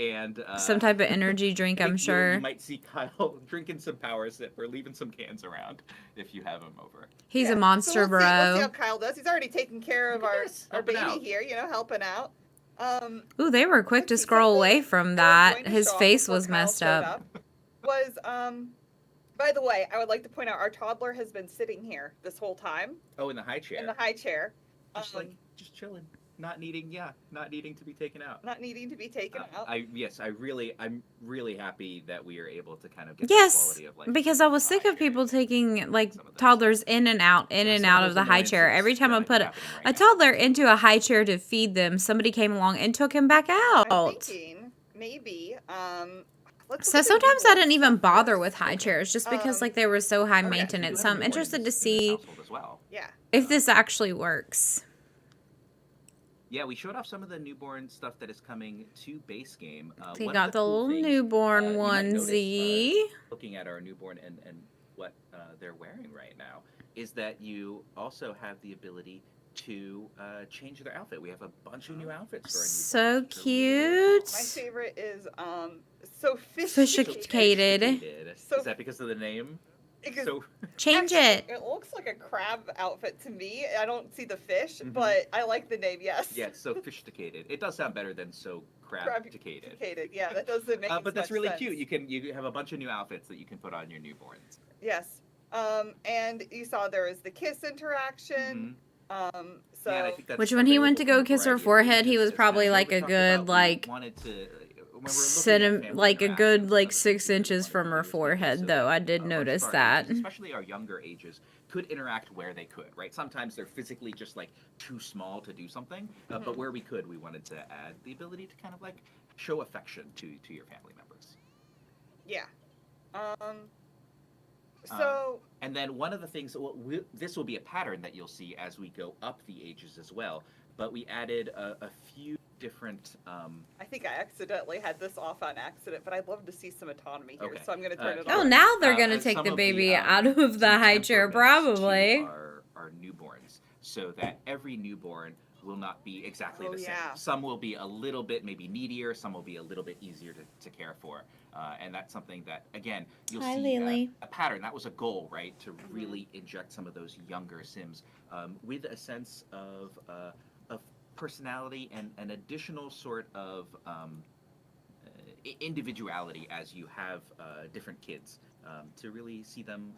some type of energy drink, I I'm think sure. You might see Kyle drinking some power sip or leaving some cans around if you have him over. He's a So monster, we'll see how bro. Kyle does. He's already taking care of our helping baby out. here, you know, helping out. Ooh, they were quick to let's see, scroll something away from I was that. going to His show off face before was Kyle messed showed up. Was by the way, I would like to point out our toddler has been sitting here this whole time Oh, in the high chair. in the high chair, just chilling, not needing to be taken out. not needing to be taken out. I'm really happy that we are able to kind of get that Yes, quality of like. because I was sick of people taking like toddlers in and out of the high chair. Every time I put a toddler into a high chair to feed them, somebody came along and took him back I'm out. thinking maybe. Let's So look at the sometimes new I didn't ones even first. bother with high chairs just because like they were so high Oh, yeah, so you maintenance. do So have I'm newborns interested in to this see household as well. Yeah. if this actually works. Yeah, we showed off some of the newborn stuff that is coming to base game. He One of got the cool little things, newborn you might notice, onesie. looking at our newborn and what they're wearing right now, is that you also have the ability to change their outfit. We have a bunch of new outfits for our newborns. So cute. My favorite is sophisticated. Sophisticated. So Is that because of the name? because So Change actually, it. it looks like a crab outfit to me. I don't see the fish, Mhm. but I like the name. Yes. yeah, sophisticated. It does sound better than so crabticated. Sophisticated. Yeah, that doesn't make. But that's much really sense. cute. You have a bunch of new outfits that you can put on your newborns. Yes. And you saw there was the kiss interaction. So Yeah, and I think that's Which when he went to available go in a kiss her variety of forehead, he ages. was As probably kind of like what we a talked good about, we like wanted to, when we're looking at family like a good interactions, like one of the 6 things we inches wanted from to her do is make it forehead so though. that I did a bunch notice of our that. ages, especially our younger ages, could interact where they could, right? Sometimes they're physically just like too small to do something, but where we could, we wanted to add the ability to kind of like show affection to your family members. yeah. So And then one of the things, this will be a pattern that you'll see as we go up the ages as well, but we added a few different. I think I accidentally had this off on accident, but I'd love to see some autonomy here, Okay. so I'm going to turn it Oh, on. now they're gonna and take some the of baby um, out of the some high chair, temperaments to probably. Our newborns, so that every newborn will not be exactly Oh, the same. yeah. Some will be a little bit maybe needier, some will be a little bit easier to care for. And that's something that, again, you'll Hi, see Lily. a pattern. That was a goal, right? To really inject some of those younger Sims with a sense of personality and an additional sort of individuality as you have different kids to really see them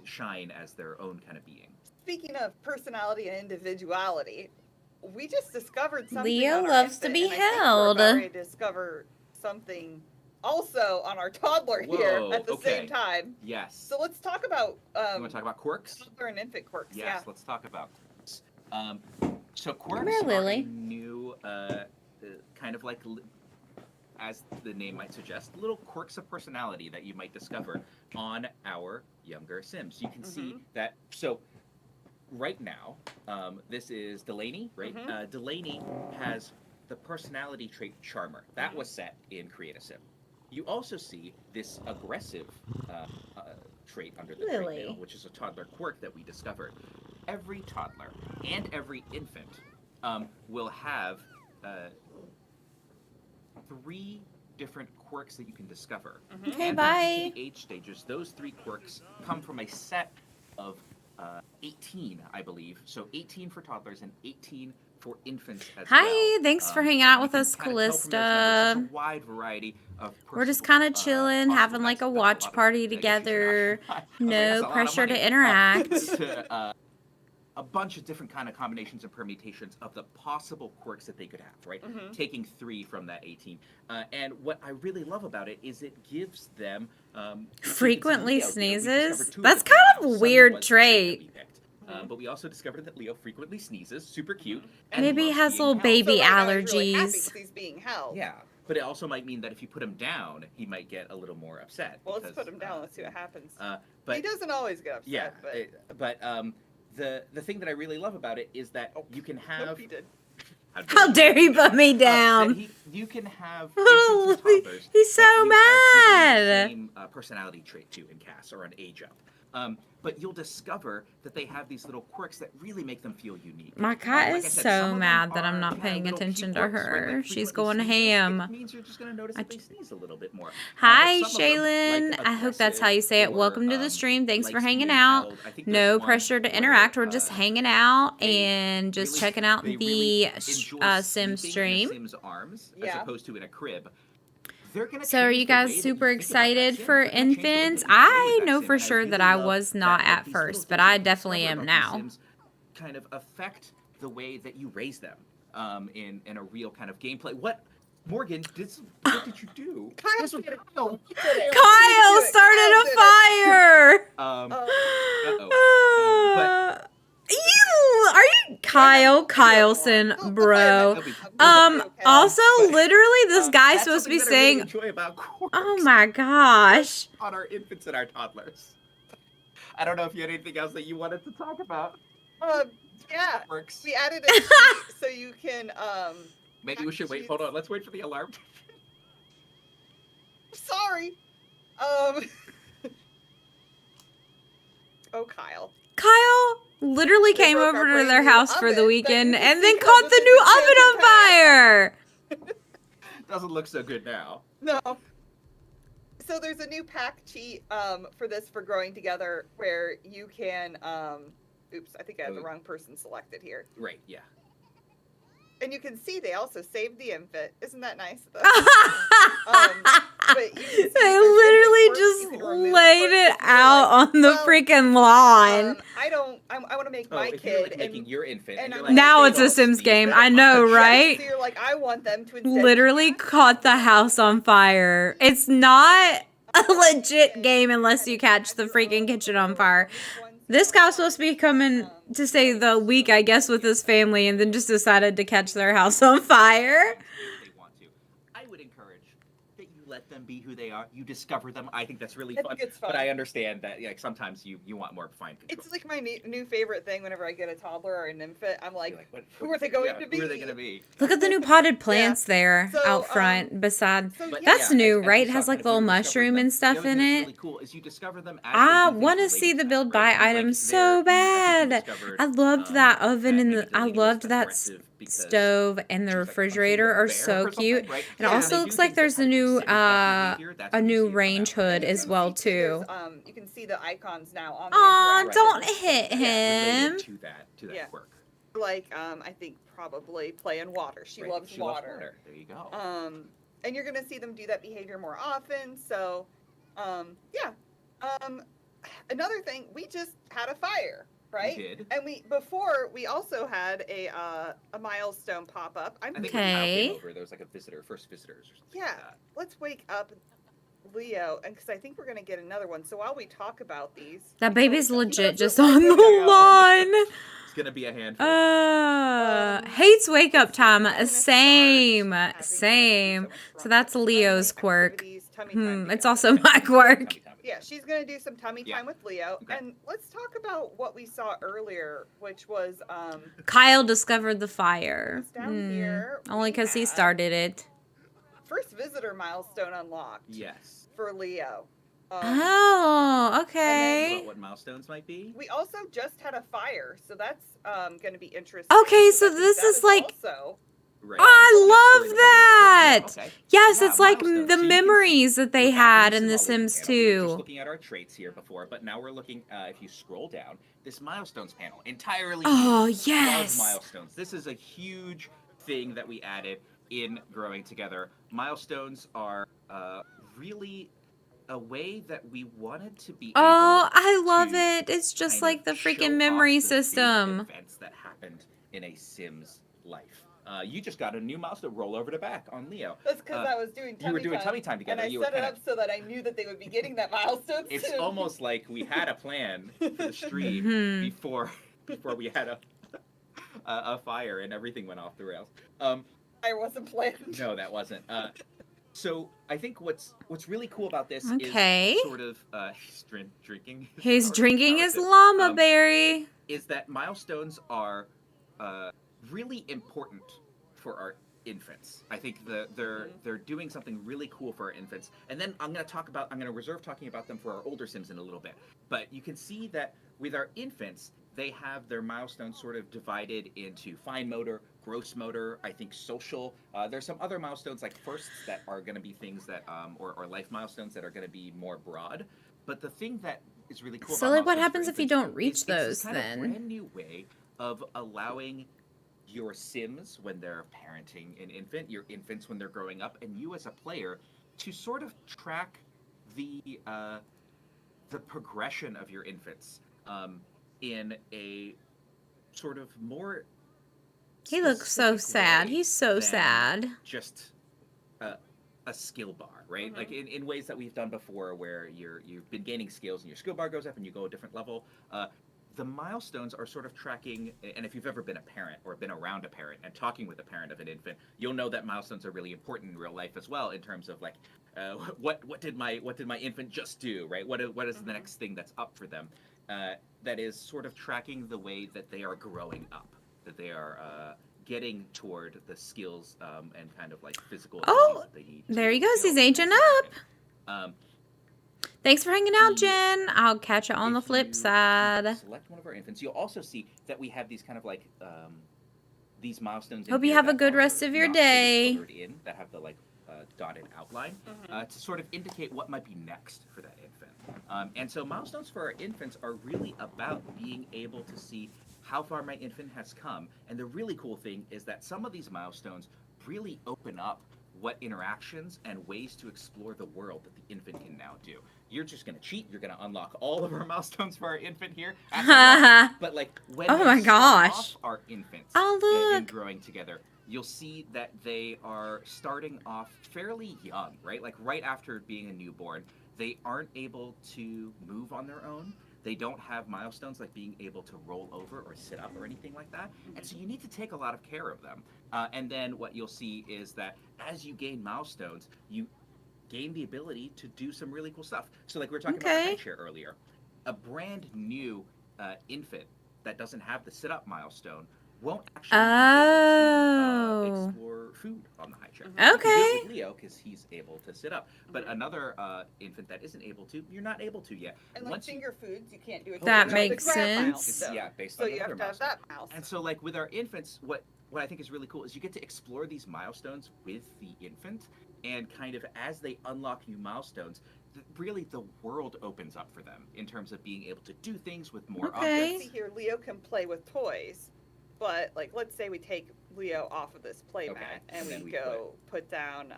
shine as their own kind of being. Speaking of personality and individuality, we just discovered something. Leo on our loves to infant, be and I think we're held. about ready to discover something also on our toddler here Whoa, at the okay. same time. Yes. So let's talk about You want to talk about quirks? toddler and infant quirks. Yes, Yeah. let's talk about quirks. So quirks here, are a Lily. new kind of like, as the name might suggest, little quirks of personality that you might discover on our younger Sims. You can see that. So right now, this is Delaney, right? Delaney has the personality trait Charmer. That was set in Create a Sim. You also see this aggressive trait under the trait Lily. wheel, which is a toddler quirk that we discovered. Every toddler and every infant will have 3 different quirks that you can discover. Okay, And bye. each of the age stages, those 3 quirks come from a set of 18, I believe. So 18 for toddlers and 18 for infants as well. Hi, thanks for hanging and out you with can us, kinda tell from those numbers, Callista. there's a wide variety of We're just personal, kind of chilling, possible having like a that's watch lot of- party I guess you should together. actually- I was like, No that's a lot of pressure to money. interact. To, a bunch of different kind of combinations and permutations of the possible quirks that they could have, right? Taking 3 from that 18. And what I really love about it is it gives them Frequently Leo here, we discovered sneezes? 2 of That's them kind of now. a Sunny weird was the trait that trait. we picked. But we also discovered that Leo frequently sneezes, super cute. And Maybe he loves has being little held. baby So right now he's really happy allergies. 'cause he's being held. Yeah, but it also might mean that if you put him down, he might get a little more upset. Well, let's because, put him down. Let's see what happens. But He doesn't always get upset. yeah, But the thing that I really love about it is that you can have. nope, he did. How dare he put me down? You can have Oh, infants and toddlers he's so that you have given mad. the same personality trait to in CAS or an age up. But you'll discover that they have these little quirks that really make them feel unique. My cat Like I is said, some so of them mad that I'm are not kinda paying little cute attention to quirks, right? her. Like She's frequently going sneezes. ham. It means you're just going to notice that they sneeze a little bit more. Hi, But some of them, Shaylin. like I hope that's how you say it. aggressive Welcome to or, the stream. Thanks likes for hanging being out. held. I think No there's one pressure to where, interact. We're just hanging out they and just really- checking out they the really enjoy Sim sleeping in a stream. Sim's arms as Yeah. opposed to in a crib. They're gonna So, are change you the way guys that you super think about that excited Sim. for They're gonna change the way that infants? you play I with know that for Sim, and I sure that really I love was that- not that at these little first, but things I you can definitely discover am about now. these Sims kind of affect the way that you raise them in a real kind of gameplay. What, Morgan? What did you do? Kyle This was- did it. no, Kyle started a fire! But You are you Kyle Kyleson, bro? Also, literally, this guy's that's supposed to be something that I really saying, enjoy about quirks "Oh my gosh." on our infants and our toddlers. I don't know if you had anything else that you wanted to talk about. Yeah. Quirks. We added a sheet so you can Maybe we should wait. Hold on. Let's wait for the alarm. sorry. Oh, Kyle. Kyle literally They came broke our over to brand their new house for oven the that weekend you can and see then comes caught with the the new oven extension on fire. Doesn't look so good now. No. So there's a new pack cheat for this for growing together where you can oops, I think I have the wrong person selected here. Right. Yeah. And you can see they also saved the infant. Isn't that nice? But you can see They there's literally infant quirks. just You can remove laid quirks it if you're out like, on the well, freaking lawn. I want to make Oh, my if you're like kid making and your infant, and and you're I'm like, Now "They it's a don't Sims sneeze game. that I know, much." right? so you're like, I want them to instead Literally caught the house on fire. It's not a legit game unless you catch the freaking kitchen on fire. This guy was supposed to be coming to stay the week, I guess, with his family, and then just decided to catch their house on fire. They want to. I would encourage that you let them be who they are. You discover them. I think that's really I fun. think it's fun. But I understand that like sometimes you want more fine control. It's like my new favorite thing whenever I get a toddler or an infant. I'm You're like, what- who are they going yeah, to be? Who are they going to be? Look at the new potted plants there So, out front beside. So But yeah, That's yeah, new, as right? you It saw, has kind like of little you discovered mushroom them. and The stuff other in thing that's it. really cool is you discover them as I they do want to things see related the to build that, by right? Like, items they're- so I think bad. you discovered, I loved that oven that and maybe I Lily was loved that aggressive because stove and the she was, like, punching refrigerator the are bear so or something, cute. right? And it Yeah, also they do looks like things that there's a kind of new exhibit that behavior. That's when you see it come range out. hood you as can well see, too. you can see the icons now on the Aw, interactive don't board. hit him. Related to that Yeah. quirk. Like I think probably play in water. She Right? loves She loves water. water. There you go. And you're gonna see them do that behavior more often. So, yeah. Another thing, we just had a fire, right? We did. And before we also had a milestone pop up. I think Okay. when Kyle came over, there was like a first visitors or something Yeah. like that. Let's wake up Leo, and because I think we're gonna get another one. So while we talk about these, That baby's legit just That's on a the video. lawn. It's gonna be a handful. Hates wake up time. we're gonna Same. start having Same. some So that's friendly Leo's quirk. activities, tummy time It's together. also my quirk. Yeah, she's gonna do some tummy Yeah. time with Leo, Okay. and let's talk about what we saw earlier, which was Kyle discovered the fire. down here, Only we because he have- started it. first visitor milestone unlocked Yes. for Leo. Oh, About okay. what milestones might be? We also just had a fire, so that's going to be interesting. Okay, because so I think this that is like- also Right. I That's love where the that. company is. Yeah, okay. Yes, Yeah, it's like milestones. the So you can memories see that they we're back had in the The symbology Sims panel. We were just 2. looking at our traits here before, but now we're looking, if you scroll down, this milestones panel, entirely Oh, new. yes. Love milestones. This is a huge thing that we added in Growing Together. Milestones are really a way that we wanted to be Oh, able I love to it. It's just kind like of the show freaking off memory the big system. events that happened in a Sim's life. You just got a new milestone. Roll over to back on Leo. that's because I was doing tummy You were doing time, tummy time and together. I You were set it kind up of. so that I knew that they would be getting that milestone It's soon. almost like we had a plan for the stream Mhm. before we had a fire and everything went off the rails. I wasn't planned. No, that wasn't. So I think what's really cool about this Okay. is sort of he's drinking. He's power- drinking power his sip. llama berry. Is that milestones are really important for our infants. I think they're doing something really cool for our infants. And then I'm going to reserve talking about them for our older Sims in a little bit. But you can see that with our infants, they have their milestones sort of divided into fine motor, gross motor, I think social. There's some other milestones like firsts that are going to be things that, or life milestones that are going to be more broad. But the thing that is really cool So, about like, what milestones happens for if you infants don't reach is it's this those kind of then? brand new way of allowing your Sims when they're parenting an infant, your infants when they're growing up, and you as a player to sort of track the progression of your infants in a sort of more. He looks so specific sad. way He's so than sad. Just a skill bar, right? Like in ways that we've done before, where you've been gaining skills and your skill bar goes up and you go a different level. The milestones are sort of tracking, and if you've ever been a parent or been around a parent and talking with a parent of an infant, you'll know that milestones are really important in real life as well, in terms of like, what did my infant just do, right? What is the next thing that's up for them? That is sort of tracking the way that they are growing up, that they are getting toward the skills and kind of like physical abilities that they need. There he goes. He's build aging as an up. infant. Thanks for hanging out, Jen. I'll catch you on the If flip you side. Select one of our infants. You'll also see that we have these kind of like these milestones. in Hope you here have a that good are rest of your not fully day. colored in, that have the like dotted outline to sort of indicate what might be next for that infant. And so milestones for our infants are really about being able to see how far my infant has come. And the really cool thing is that some of these milestones really open up what interactions and ways to explore the world that the infant can now do. You're just going to cheat. You're going to unlock all of our milestones for our infant here. At the launch. But like when Oh we my start gosh. off our infants Oh, in look. Growing Together, you'll see that they are starting off fairly young, right? Like right after being a newborn, they aren't able to move on their own. They don't have milestones like being able to roll over or sit up or anything like that. And so you need to take a lot of care of them. And then what you'll see is that as you gain milestones, you gain the ability to do some really cool stuff. So like we were talking about the high Okay. chair earlier, a brand new infant that doesn't have the sit-up milestone won't actually be able to Oh. explore food on the high chair. Mhm. You can do it Okay. with Leo because he's able to sit up, but another infant that isn't able to, you're not able to yet. And like Once you- finger foods, you can't do it. That till you have makes the grab sense. milestone. Yeah, based So on you the have other to have milestone. that milestone. And so, like with our infants, what I think is really cool is you get to explore these milestones with the infant, and kind of as they unlock new milestones, really the world opens up for them in terms of being able to do things with more Okay. See here, Leo can play with toys, but like let's say we take Leo off of this play Okay, mat and and then we we go put down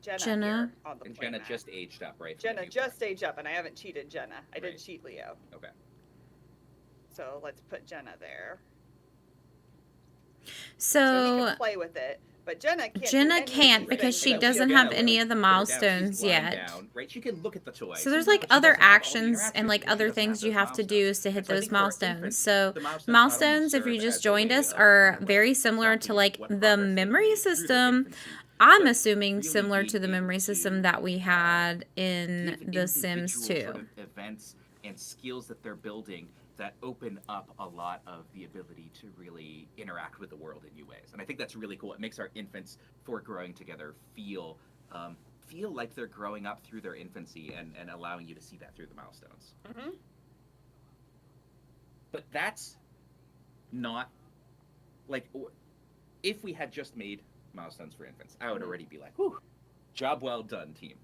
Jenna, Jenna. here on the And play Jenna mat. just aged up, right? from the Jenna newborn. just aged up, and I haven't cheated Jenna. I did Right. cheat Leo. Okay. So let's put Jenna there. So he So can play with it, but Jenna can't. do Jenna any of can't these because things she without doesn't Jenna have any of the Put her down, she's milestones lying yet. down, right? She can look at the toys. So there's No, like she other doesn't have all the actions and interactions like because she other doesn't have things you those have to do milestones. to hit And so I those think for our milestones. infants, So the milestones not only milestones, if you serve just as a joined way us, of are kind of, like, very similar to tracking like what the progress they memory made through their system. infancy, I'm but assuming really similar being to the able memory system to that we had in give The Sims individual 2. sort of events and skills that they're building that open up a lot of the ability to really interact with the world in new ways. And I think that's really cool. It makes our infants for growing together feel like they're growing up through their infancy and allowing you to see that through the milestones. Mm-hmm. But that's not like if we had just made milestones for infants, I would already be like, whew, job well done, team.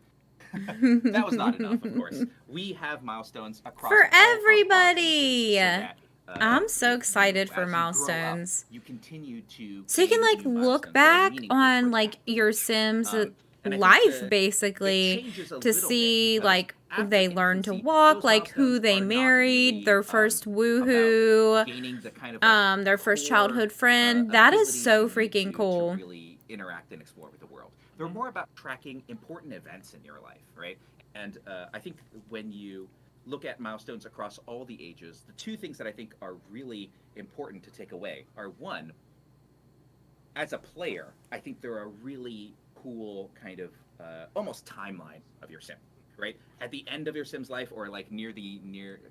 That was not enough, of course. We have milestones across For all of our everybody. ages so that, I'm so you- excited as for you grow up, milestones. you continue to So you can gain like new look milestones that are back meaningful on towards like that your age. Sims And I think life it basically changes a to little bit see because like after they learn to infancy, walk, those like who milestones they are not married, really, their first about woohoo, gaining the kind of like, their first core, childhood friend. That is abilities so you need freaking to cool. really interact and explore with the world. They're more about tracking important events in your life, right? And I think when you look at milestones across all the ages, the two things that I think are really important to take away are one, as a player, I think they're a really cool kind of almost timeline of your sim, right? At the end of your sim's life, or like near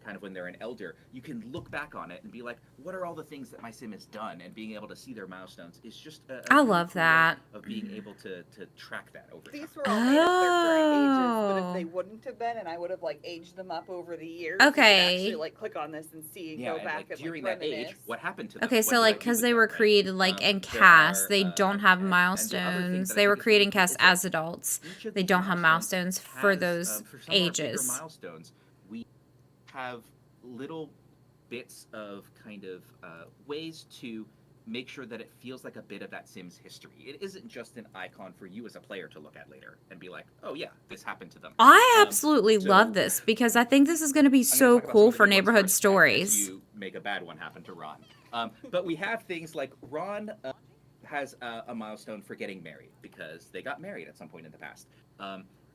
kind of when they're an elder, you can look back on it and be like, what are all the things that my sim has done? And being able to see their milestones is just a I really love cool way that. of being able to track that over time. These were all made at their current ages, but if Oh. they wouldn't have been, and I would have like aged them up over the years, you could Okay. actually like click on this and see and Yeah, go and back like and during like that age, reminisce. what happened to them? Okay, What so did I like do because with they them, were right? created like in There cast, are, they don't have and the other thing milestones. that I They were think is created really in cool cast is that as adults. each of They these don't have milestones for has, those for some of our bigger ages. milestones, we have little bits of kind of ways to make sure that it feels like a bit of that Sims history. It isn't just an icon for you as a player to look at later and be like, oh yeah, this happened to them. I absolutely so love this because I think this is going to be I'm gonna so talk about some cool of the for new ones neighborhood first, as stories. you make a bad one happen to Ron. But we have things like Ron has a milestone for getting married because they got married at some point in the past.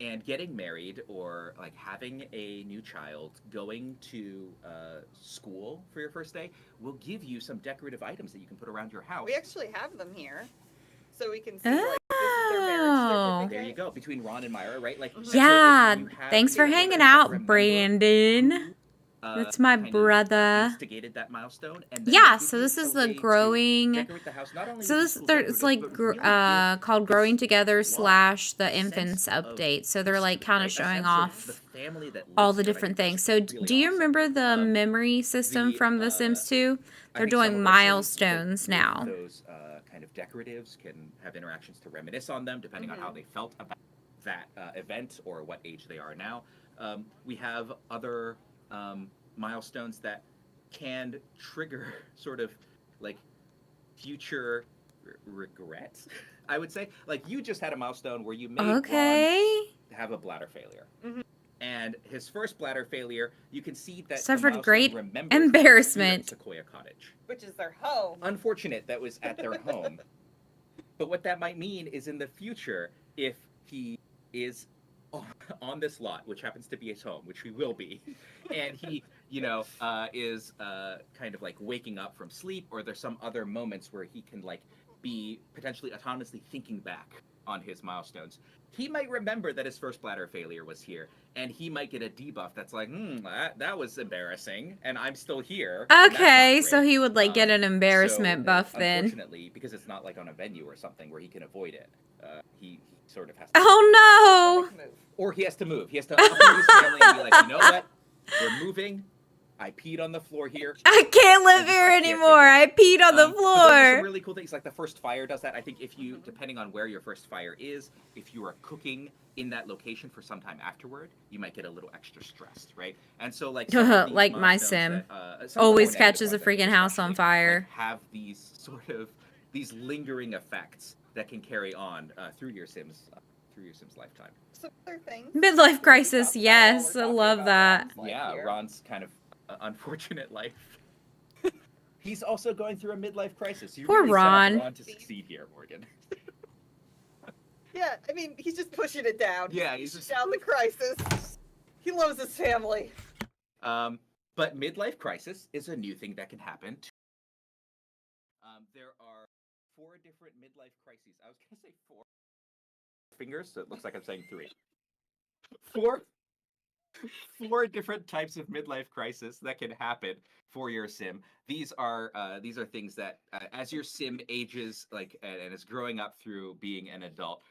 And getting married or like having a new child, going to school for your first day will give you some decorative items that you can put around your house. We actually have them here, so we can see like this is their marriage Oh. certificate. There you go, between Ron and Myra, right? Like, and so if Yeah, you have thanks for people hanging that out, remember Brandon. who, That's my kind of, brother. instigated that milestone, and then Yeah, they give so you this a is the way to growing. decorate the house, not only So with this these cool it's decorative, like but really give called this Growing Together lot / the a Infants sense of update. So they're like history, kind right? of A showing sense of off the family that all lives the there, and I different think things. that's So really do you awesome. remember the memory system The, from The Sims 2? I They're think some doing of our Sims, milestones with now. those kind of decoratives can have interactions to reminisce on them, depending on how they felt about that event or what age they are now. We have other milestones that can trigger sort of like future regret, I would say. Like you just had a milestone where you made Ron Okay. have a bladder failure. Mhm. And his first bladder failure, you can see that the Suffered milestone great remembers that it was here at embarrassment. Sequoia Cottage. Which is their home. Unfortunate that was at their home. But what that might mean is in the future, if he is on this lot, which happens to be his home, which he will be, and he, is kind of like waking up from sleep, or there's some other moments where he can like be potentially autonomously thinking back on his milestones. He might remember that his first bladder failure was here, and he might get a debuff that's like, that was embarrassing, and I'm still here. and that's not Okay, so great." he would like get an embarrassment So, buff then. Unfortunately, because it's not like on a venue or something where he can avoid it, he sort of has to. Oh no! Move. Or he has to move. He has to uproot his family and be like, you know what? We're moving. I peed on the floor here. I can't live And just, here like, can't anymore. I peed on the But those are some floor. really cool things. Like the first fire does that. I think if you, depending on where your first fire is, if you are cooking in that location for some time afterward, you might get a little extra stressed, right? And so like some of these Like my milestones sim. that, some of the more Always negative catches a ones, I think, freaking house on especially, fire. like, have these sort of these lingering effects that can carry on through your Sims lifetime. Some other things. Midlife we crisis, talked about yes, while I we're talking love about that. Ron's life Yeah, here. Ron's kind of unfortunate life. He's also going through a midlife crisis. You Poor really set up Ron. Ron to succeed here, Morgan. Yeah, I mean, he's just pushing it down. Yeah, he's pushing just down the crisis. He loves his family. But midlife crisis is a new thing that can happen. There are 4 different midlife crises. I was gonna say 4 fingers, so it looks like I'm saying 3. 4 different types of midlife crisis that can happen for your sim. These are things that as your sim ages and is growing up through being an adult,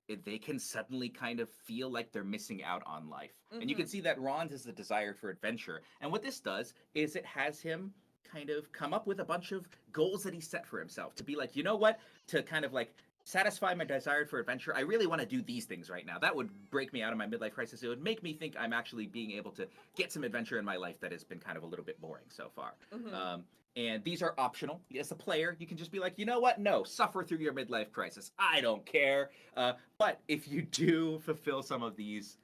they can suddenly kind of feel like they're missing out on life. And you can see that Ron's is the desire for adventure. And what this does is it has him kind of come up with a bunch of goals that he set for himself to be like, you know what, to kind of like satisfy my desire for adventure, I really want to do these things right now. That would break me out of my midlife crisis. It would make me think I'm actually being able to get some adventure in my life that has been kind of a little bit boring so far. And these are optional. As a player, you can just be like, you know what? No, suffer through your midlife crisis. I don't care. But if you do fulfill some of these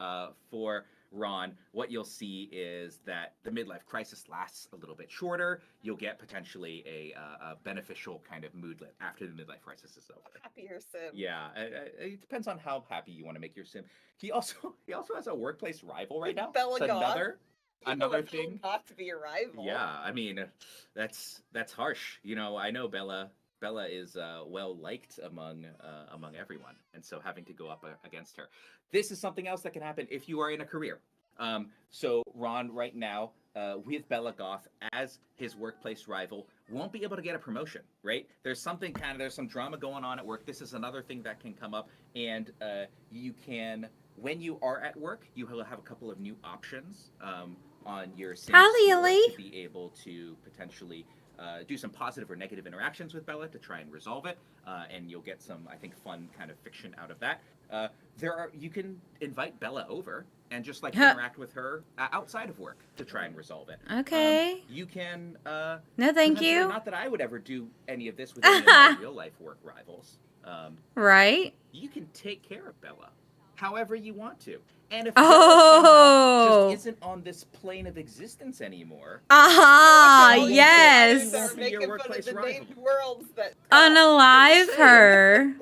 for Ron, what you'll see is that the midlife crisis lasts a little bit shorter. You'll get potentially a beneficial kind of moodlet after the midlife crisis is over. Happier sim. Yeah, it depends on how happy you want to make your sim. He also has a workplace rival right now. Bella It's Goth. another thing. Not to be a rival. Yeah, I mean, that's harsh. You know, I know Bella is well liked among everyone, and so having to go up against her, this is something else that can happen if you are in a career. So Ron right now with Bella Goth as his workplace rival won't be able to get a promotion, right? There's some drama going on at work. This is another thing that can come up, and you can, when you are at work, you will have a couple of new options on your Sims store to be able to potentially do some positive or negative interactions with Bella to try and resolve it, and you'll get some, I think, fun kind of fiction out of that. You can invite Bella over and just like interact with her outside of work to try and resolve it. Okay. You can. No, thank you. Not that I would ever do any of this with any of my real life work rivals. Right. You can take care of Bella however you want to. And if Oh. just isn't on this plane of existence anymore, yes. They're making fun of the named worlds that Unalive her.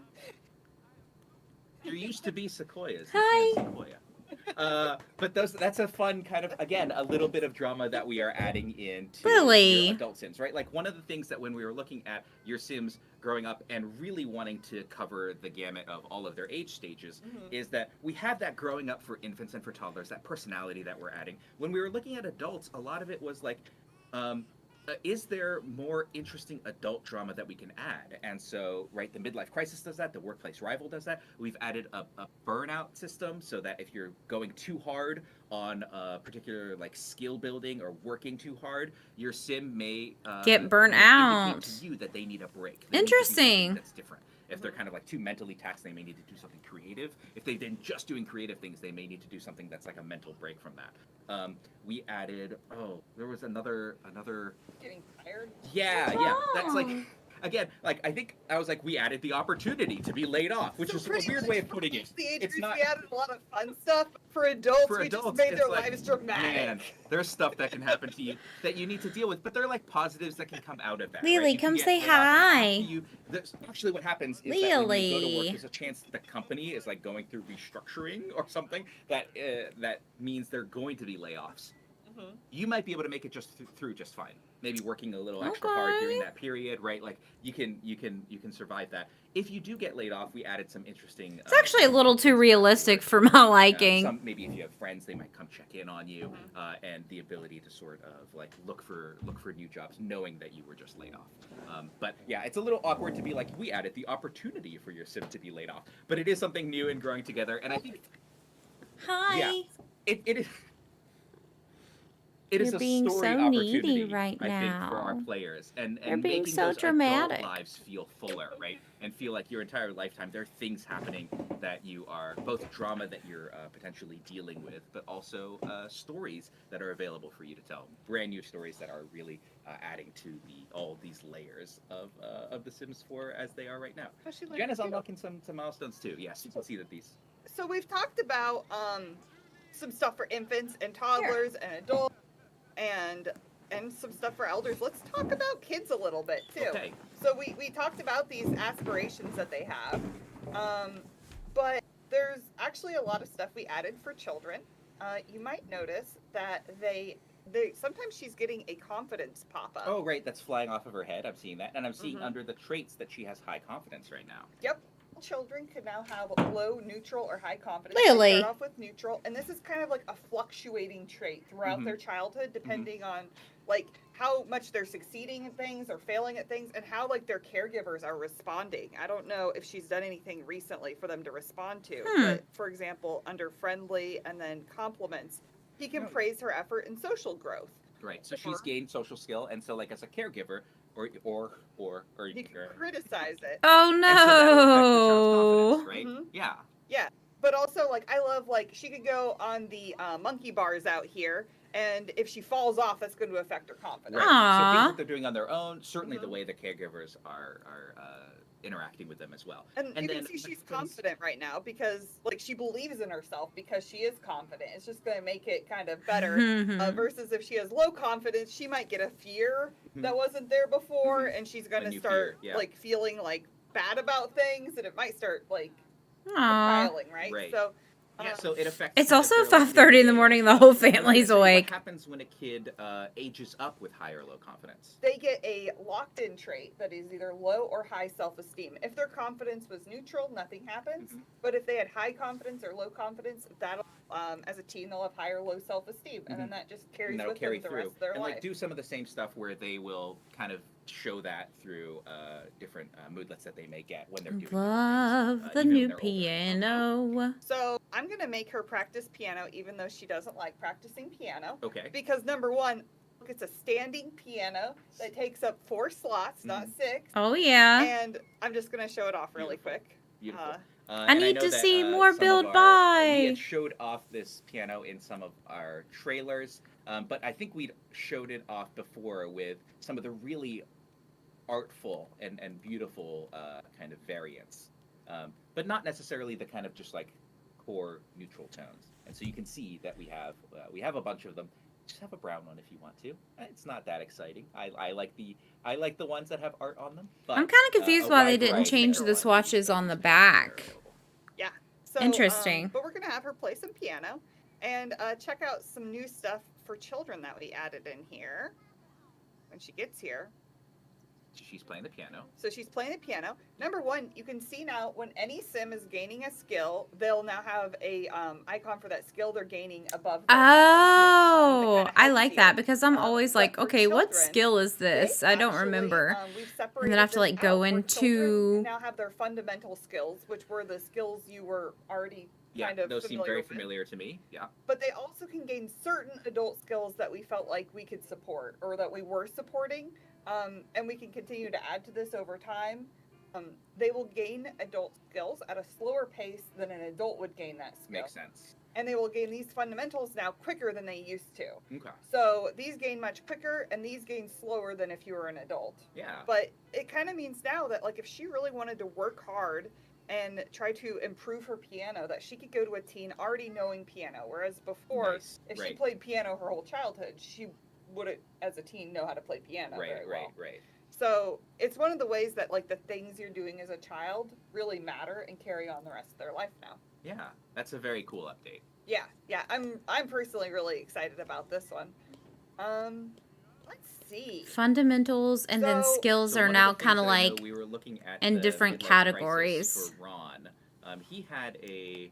there used to be Sequoias. Hi. Sequoia. But that's a fun kind of, again, a little bit of drama that we are adding into your adult Sims, right? Like one of the things that when we were looking at your Sims growing up and really wanting to cover the gamut of all of their age stages is that we have that growing up for infants and for toddlers, that personality that we're adding. When we were looking at adults, a lot of it was like, is there more interesting adult drama that we can add? And so, right, the midlife crisis does that, the workplace rival does that. We've added a burnout system so that if you're going too hard on a particular like skill building or working too hard, your sim may get burnt indicate out to you that they need a break. Interesting. That's different. If they're kind of like too mentally taxed, they may need to do something creative. If they've been just doing creative things, they may need to do something that's like a mental break from that. We added, there was another. getting tired. Yeah. That's like, again, like I think I was like, we added the opportunity to be laid off, which is a weird way of putting it. The age It's group, not we added a lot of fun stuff. For adults, for we adults. just made their it's like, lives dramatic. Man, there's stuff that can happen to you that you need to deal with, but they're like positives that can come out of that. Lily, right? You can come get say laid off, and hi. Actually, what happens is that when you go to work, Lily. there's a chance that the company is like going through restructuring or something that means they're going to be layoffs. You might be able to make it just through just fine. maybe working a little extra hard Okay. during that period, right? Like you can survive that. If you do get laid off, we added some interesting. It's actually a little too realistic for my liking. Some maybe if you have friends, they might come check in on you, and the ability to sort of like look for new jobs, knowing that you were just laid off. But yeah, it's a little awkward to be like, we added the opportunity for your sim to be laid off, but it is something new and growing together, and I think Hi. yeah, it is. It is You're a being story so opportunity, needy right I think, for our now. players, and You're being making so those dramatic. adult lives feel fuller, right? And feel like your entire lifetime there are things happening that you are both drama that you're potentially dealing with, but also stories that are available for you to tell. Brand new stories that are really adding to all these layers of The Sims 4 as they are right now. Especially like Jen is you. unlocking some milestones too. Yes, you can see that these. So we've talked about some stuff for infants and toddlers and adults, and some stuff for elders. Let's talk about kids a little bit too. Okay. So we talked about these aspirations that they have, but there's actually a lot of stuff we added for children. You might notice that they sometimes she's getting a confidence pop up. Oh, right, that's flying off of her head. I'm seeing that, and I'm seeing under the traits that she has high confidence right now. Yep. Children can now have low, neutral, or high confidence. Really? They start off with neutral, and this is kind of like a fluctuating trait throughout their childhood, depending on like how much they're succeeding at things or failing at things, and how like their caregivers are responding. I don't know if she's done anything recently for them to respond to, but for example, under friendly and then compliments, he can praise her effort and social growth. Right. So she's gained social skill, and so like as a caregiver, or He can criticize it. Oh and so that will affect the child's no. confidence, right? Yeah. Yeah, but also like I love like she could go on the monkey bars out here, and if she falls off, that's going to affect her confidence. Right. So Aw. things that they're doing on their own, certainly the way the caregivers are interacting with them as well. And you then can see she's confident right now because like she believes in herself because she is confident. It's just going to make it kind of better. Versus if she has low confidence, she might get a fear that wasn't there before, and she's going A to new start fear, yeah. like feeling like bad about things, and it might start like Aw. compiling, right? Right. So Yeah, so it affects. It's kind of also their, like, 5:30 in the day-to-day morning. The life. whole And I was gonna family's say, awake. What happens when a kid ages up with high or low confidence? they get a locked-in trait that is either low or high self-esteem. If their confidence was neutral, nothing happens. But if they had high confidence or low confidence, that'll as a teen they'll have high or low self-esteem, and then that just carries And that'll with carry them the through. rest of their And life. like do some of the same stuff where they will kind of show that through different moodlets that they may get when they're doing different Love things, the even when new they're older. piano. So I'm gonna make her practice piano, even though she doesn't like practicing piano, Okay. because number one, it's a standing piano that takes up 4 slots, not 6. Oh yeah. And I'm just gonna show it off really quick. Beautiful. I and need know to that, see more some of build We by. had showed off this piano in some of our trailers, but I think we'd showed it off before with some of the really artful and beautiful kind of variants, but not necessarily the kind of just like core neutral tones. And so you can see that we have a bunch of them. Just have a brown one if you want to. It's not that exciting. I like the ones that have art on them. But, I'm kind of confused a why they wide didn't variety change of the ones swatches on the are back. available. Yeah. So, Interesting. But we're gonna have her play some piano and check out some new stuff for children that we added in here when she gets here. She's playing the piano. So she's playing the piano. Number one, you can see now when any sim is gaining a skill, they'll now have a icon for that skill they're gaining above. Their head. Oh, That kinda I helps like you. that because I'm always but like, for okay, what children, skill is this? I don't Actually, remember. we've And separated then I have to this like go out where children into. now have their fundamental skills, which were the skills you were already Yeah, kind of those seem familiar very with. familiar to me. Yeah. But they also can gain certain adult skills that we felt like we could support or that we were supporting. And we can continue to add to this over time. They will gain adult skills at a slower pace than an adult would gain that skill. Makes sense. And they will gain these fundamentals now quicker than they used to. Okay. So these gain much quicker and these gain slower than if you were an adult. Yeah. But it kind of means now that like if she really wanted to work hard and try to improve her piano, that she could go to a teen already knowing piano. Whereas before, Nice. if she Right. played piano her whole childhood, she wouldn't, as a teen, know how to play piano very well. Right. So it's one of the ways that like the things you're doing as a child really matter and carry on the rest of their life now. Yeah, that's a very cool update. Yeah. I'm personally really excited about this one. Let's see. Fundamentals and then So- skills So are one now of the things kind of that I know like we were looking at in the different midlife crisis categories. for Ron. He had a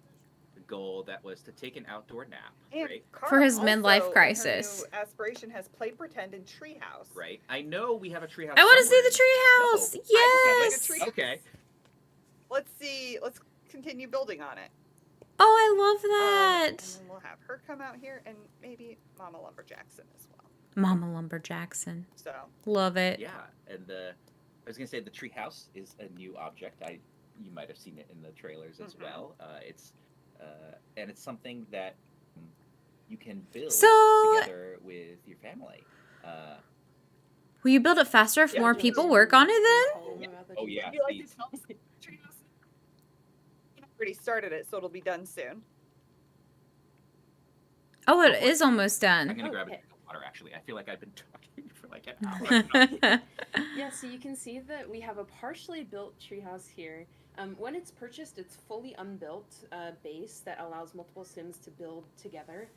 goal that was to take an outdoor nap, And right? For his Cara midlife also, in crisis. her new aspiration has play pretend in treehouse. Right. I know we have a treehouse. I want to see somewhere. the treehouse. No. Yes. Like a treehouse. Okay. Let's see. Let's continue building on it. Oh, I love And that. then we'll have her come out here and maybe Mama Lumberjackson as well. Mama Lumber Jackson. So Love it. Yeah, and I was gonna say the treehouse is a new object. You might have seen it in the trailers as well. It's something that you can build So- together with your family. Will you build it faster if Yeah, more just- people work on it then? Oh yeah, you like these- to tell us treehouse? I already started it, so it'll be done soon. Oh, it is almost I'm done. gonna grab a Okay. drink of water. Actually, I feel like I've been talking for like an hour. Yeah, so you can see that we have a partially built treehouse here. When it's purchased, it's fully unbuilt base that allows multiple Sims to build together.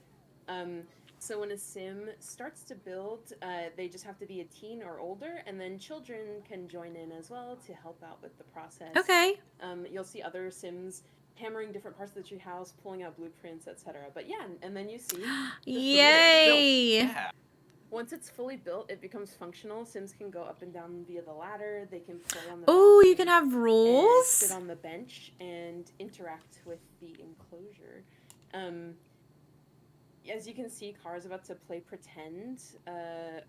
So when a Sim starts to build, they just have to be a teen or older, and then children can join in as well to help out with the process. Okay. You'll see other Sims hammering different parts of the treehouse, pulling out blueprints, etc. But yeah, and then you see Yay. Yeah. once it's fully built, it becomes functional. Sims can go up and down via the ladder. They can play on the Oh, you balcony can have and rules. sit on the bench and interact with the enclosure. As you can see, Kara's about to play pretend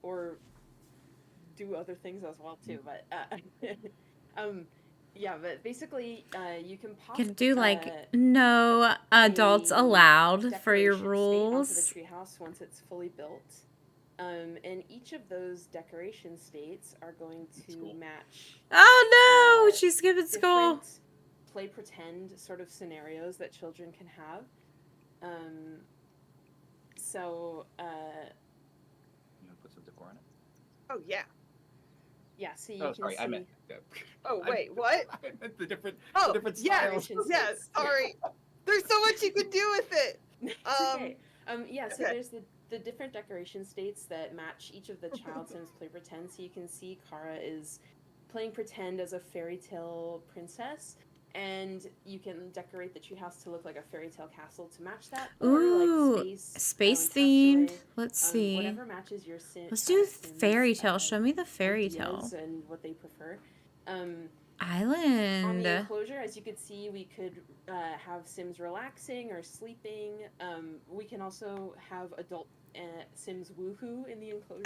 or do other things as well too. But yeah, but basically, you can pop. You can do like no adults a allowed for your decoration state rules. onto the treehouse once it's fully built. And each of those decoration states are going to cool. match Oh no, she's skipping school. different play pretend sort of scenarios that children can have. So You wanna put some decor on it? Oh yeah. yeah, so you Oh, can sorry, see I meant. Oh wait, what? I meant the different. Oh the different yeah, styles. yeah. Sorry. There's so much you can do with it. It's okay. Yeah, so okay. there's the different decoration states that match each of the child Sims play pretend. So you can see Kara is playing pretend as a fairy tale princess, and you can decorate the treehouse to look like a fairy tale castle to match that. Or Ooh, like space themed. themed. Let's see. Whatever matches your Sim. Let's do Sims, fairy tale. Show me the fairy tale. ideas and what they prefer. On Island. the enclosure, as you could see, we could have Sims relaxing or sleeping. We can also have adult Sims woohoo in the enclosure.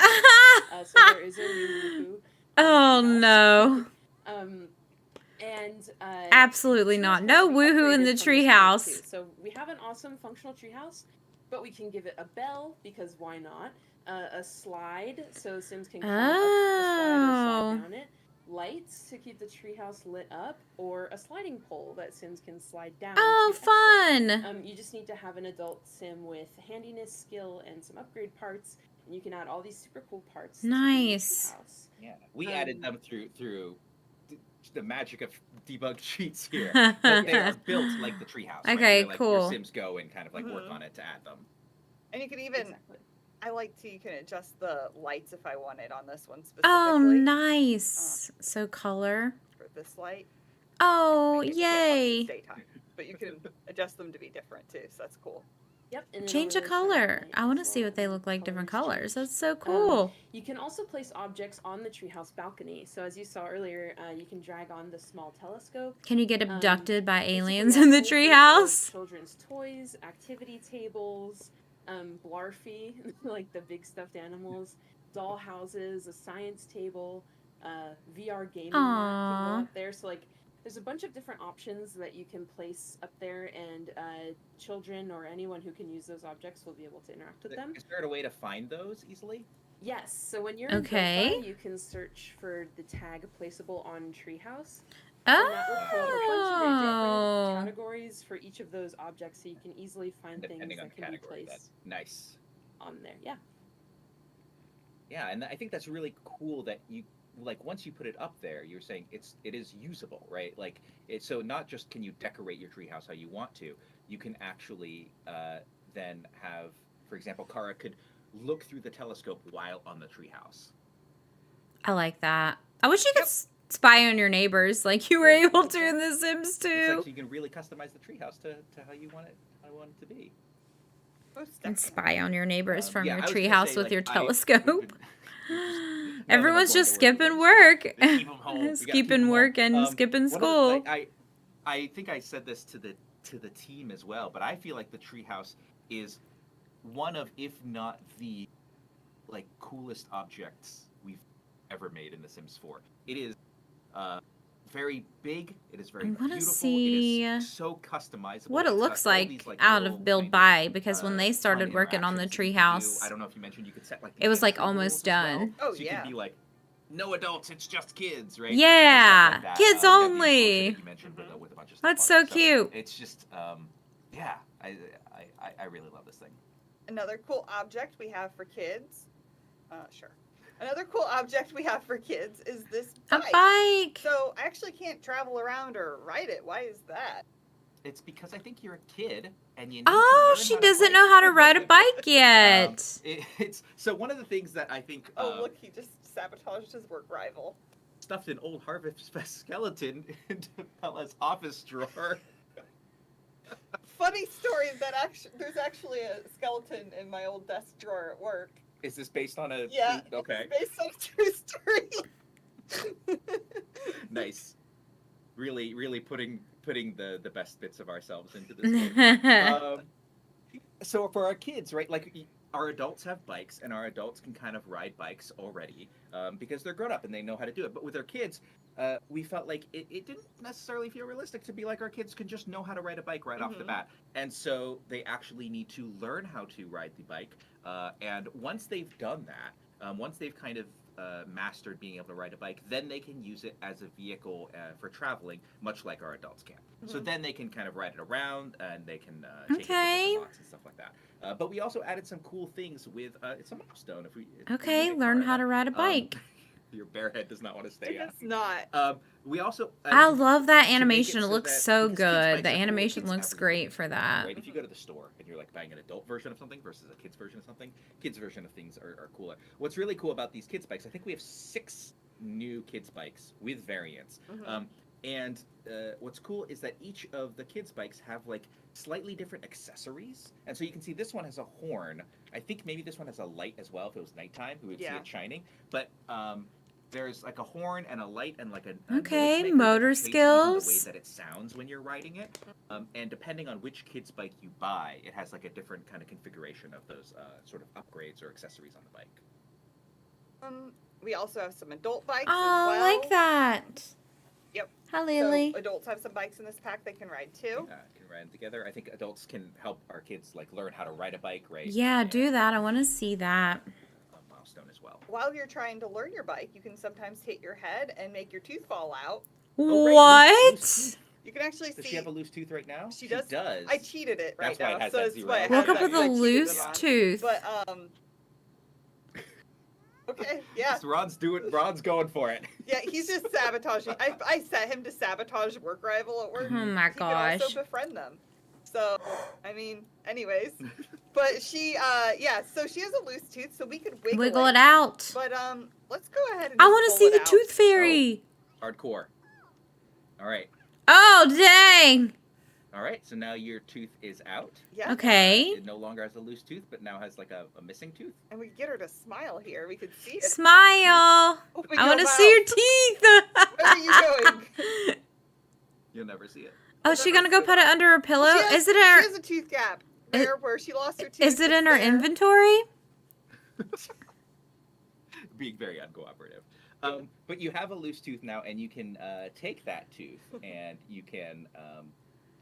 So there is a new woohoo. Oh treehouse. no. And Absolutely not. No woohoo in the treehouse. So we have an awesome functional treehouse, but we can give it a bell because why not? A slide so Sims can climb up the slide or slide down it. Lights to keep the treehouse lit up, or a sliding pole that Sims can slide down. Oh, to exit. fun. You just need to have an adult Sim with handiness, skill, and some upgrade parts, and you can add all these super cool parts. to the Nice. treehouse. Yeah, we added them through the magic of debug cheats here, Yeah. but they are built like the treehouse. Right? Okay, Where, like, cool. Your Sims go and kind of like work Mhm. on it to add them. And you can even Exactly. I like to you can adjust the lights if I wanted on this one specifically. Oh, nice. So color. For this light. Oh, You can't watch it yay. daytime, but you can adjust them to be different too, so that's cool. Yep. And it'll Change the really shine at color. night I as want to see well, what they and look like, different colors. change. That's so cool. You can also place objects on the treehouse balcony. So as you saw earlier, you can drag on the small telescope. Can you get abducted by Basically, aliens a in the whole host of treehouse? Children's toys, activity tables, Blarfy, like the big stuffed animals, doll houses, a science table, VR gaming mat can Aw. go up there. So like, there's a bunch of different options that you can place up there, and children or anyone who can use those objects will be able to interact with them. Is there a way to find those easily? Yes, so when you're in Okay. Built By, you can search for the tag placeable on Treehouse. And that will pull up a bunch of different Oh. categories for each of those objects, so you can easily find things Depending on that can be category. placed Nice. on there. Yeah. Yeah, and I think that's really cool that you like once you put it up there, you're saying it is usable, right? Like it's so not just can you decorate your treehouse how you want to, you can actually then have, for example, Kara could look through the telescope while on the treehouse. I like that. I wish you could spy on your neighbors like you were able to in The Sims It's 2. like you can really customize the treehouse to how you want it to be. Most And definitely. spy on your neighbors from Yeah, your I was gonna treehouse say, with like, your we've telescope. been- none of them are Everyone's going just to work, skipping we're work. just gonna keep 'em home. We gotta keep 'em Skipping home. work and skipping one of the- school. like, I think I said this to the team as well, but I feel like the treehouse is one of, if not the, like, coolest objects we've ever made in The Sims 4. It is very big. It is very I wanna beautiful. see It is so customizable. what it It's got looks all like these, like, out little of Build kind By, because when they fun started working on the interactions that you can do. treehouse, I don't know if you mentioned you could set like it was like entry rules almost as well. done. Oh, So you yeah. can be like, no adults, it's just kids, right? Yeah, And stuff like that. kids You have the only. enclosure that you mentioned with a bunch of stuff That's on so it. cute. It's just, yeah, I really love this thing. Another cool object we have for kids. Sure. Another cool object we have for kids is this A bike. bike. So I actually can't travel around or ride it. Why is that? It's because I think you're a kid and you need Oh, to learn she how to doesn't bike. know how to ride a bike yet. It's so one of the things that I think Oh, look, he just sabotaged his work rival. stuffed an old Harvest Fest skeleton into Bella's office drawer. Funny story that there's actually a skeleton in my old desk drawer at work. Is this based on a Yeah. okay. It's based on a true story. Nice. Really putting the best bits of ourselves into this game. So for our kids, right, like our adults have bikes and our adults can kind of ride bikes already because they're grown up and they know how to do it. But with our kids, we felt like it didn't necessarily feel realistic to be like our kids can just know how to ride a bike right off the bat. And so they actually need to learn how to ride the bike. And once they've done that, once they've kind of mastered being able to ride a bike, then they can use it as a vehicle for traveling, much like our adults can. So then they can kind of ride it around and they can take it to different lots and stuff like that. But we also added some cool things with it's a milestone. If we Okay, make learn fun how of to that. ride a bike. Your bare head does not want to stay out. It's not. We also I love that to make it animation. It so looks that- so because kids' bikes good. are The cool, animation kids looks have great everything, for that. Right? If you go to the store and you're like buying an adult version of something versus a kid's version of something, kids' version of things are cooler. What's really cool about these kids' bikes, I think we have 6 new kids' bikes with variants. And what's cool is that each of the kids' bikes have like slightly different accessories. And so you can see this one has a horn. I think maybe this one has a light as well. If it was nighttime, we would see it shining. But there's like a horn and a light and like a Okay, noise maker motor that changes even the way skills. that it sounds when you're riding it. And depending on which kid's bike you buy, it has like a different kind of configuration of those sort of upgrades or accessories on the bike. We also have some adult bikes Oh, as I well. like that. Yep. Hi, Lily. So adults have some bikes in this pack they can ride too. Can ride them together. I think adults can help our kids like learn how to ride a bike, right? Yeah, And, do that. I want to see that. a milestone as well. While you're trying to learn your bike, you can sometimes hit your head and make your tooth fall out. Oh, right, What? loose tooth. You can actually Does see. she have a loose tooth right now? She does. does. I cheated it right That's why now, it has so that it's zero. why it Woke has up that, with a 'cause I cheated loose it on. tooth. But okay, yeah, Ron's going for it. yeah, he's just sabotaging. I set him to sabotage work rival at work. Oh my He can also gosh. befriend them. So, I mean, anyways, but she, yeah, so she has a loose tooth, so we could Wiggle it out. But let's go ahead and. I just want to pull see it the out. tooth fairy. Hardcore. All right. Oh, dang. All right. So now your tooth is out. Yeah. Okay. It no longer has a loose tooth, but now has like a missing tooth. And we get her to smile here. We could see it. Smile. Open I your want to mouth. see your teeth. Where are you going? You'll never see it. Oh, is she going to go put it under her pillow? She has, Is it in She her, has a tooth gap there where she lost her tooth. is it in It's her there. inventory? Being very uncooperative. But you have a loose tooth now, and you can take that tooth, and you can,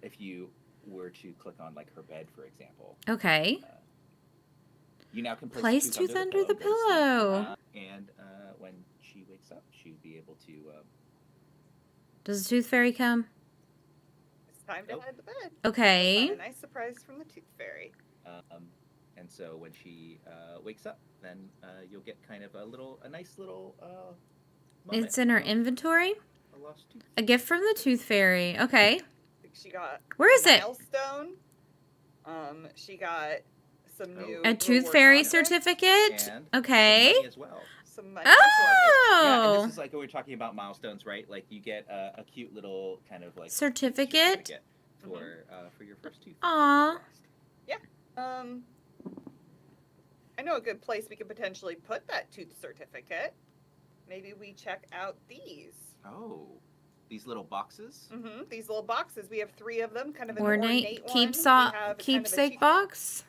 if you were to click on like her bed, for example, Okay. you now can Place the tooth under the and go to sleep. pillow. And when she wakes up, she'd be able to. Does the tooth fairy come? It's time to head to bed. Okay. A nice surprise from the tooth fairy. And so when she wakes up, then you'll get kind of a nice little. Moment It's in her of inventory? a lost tooth. A gift from the tooth fairy. Okay. I think she got. Where is a it? Milestone. She got some new. A tooth reward fairy objects. certificate? And Okay. money as well. some money. Oh! Yeah, and Oh, this is like when we're talking about milestones, right? Like you get a cute little kind of like certificate. for your first tooth. Aw. Yeah. I know a good place we could potentially put that tooth certificate. Maybe we check out these. Oh, these little boxes. These little boxes. We have 3 of them, kind of an Ornate ornate one. keepsake box.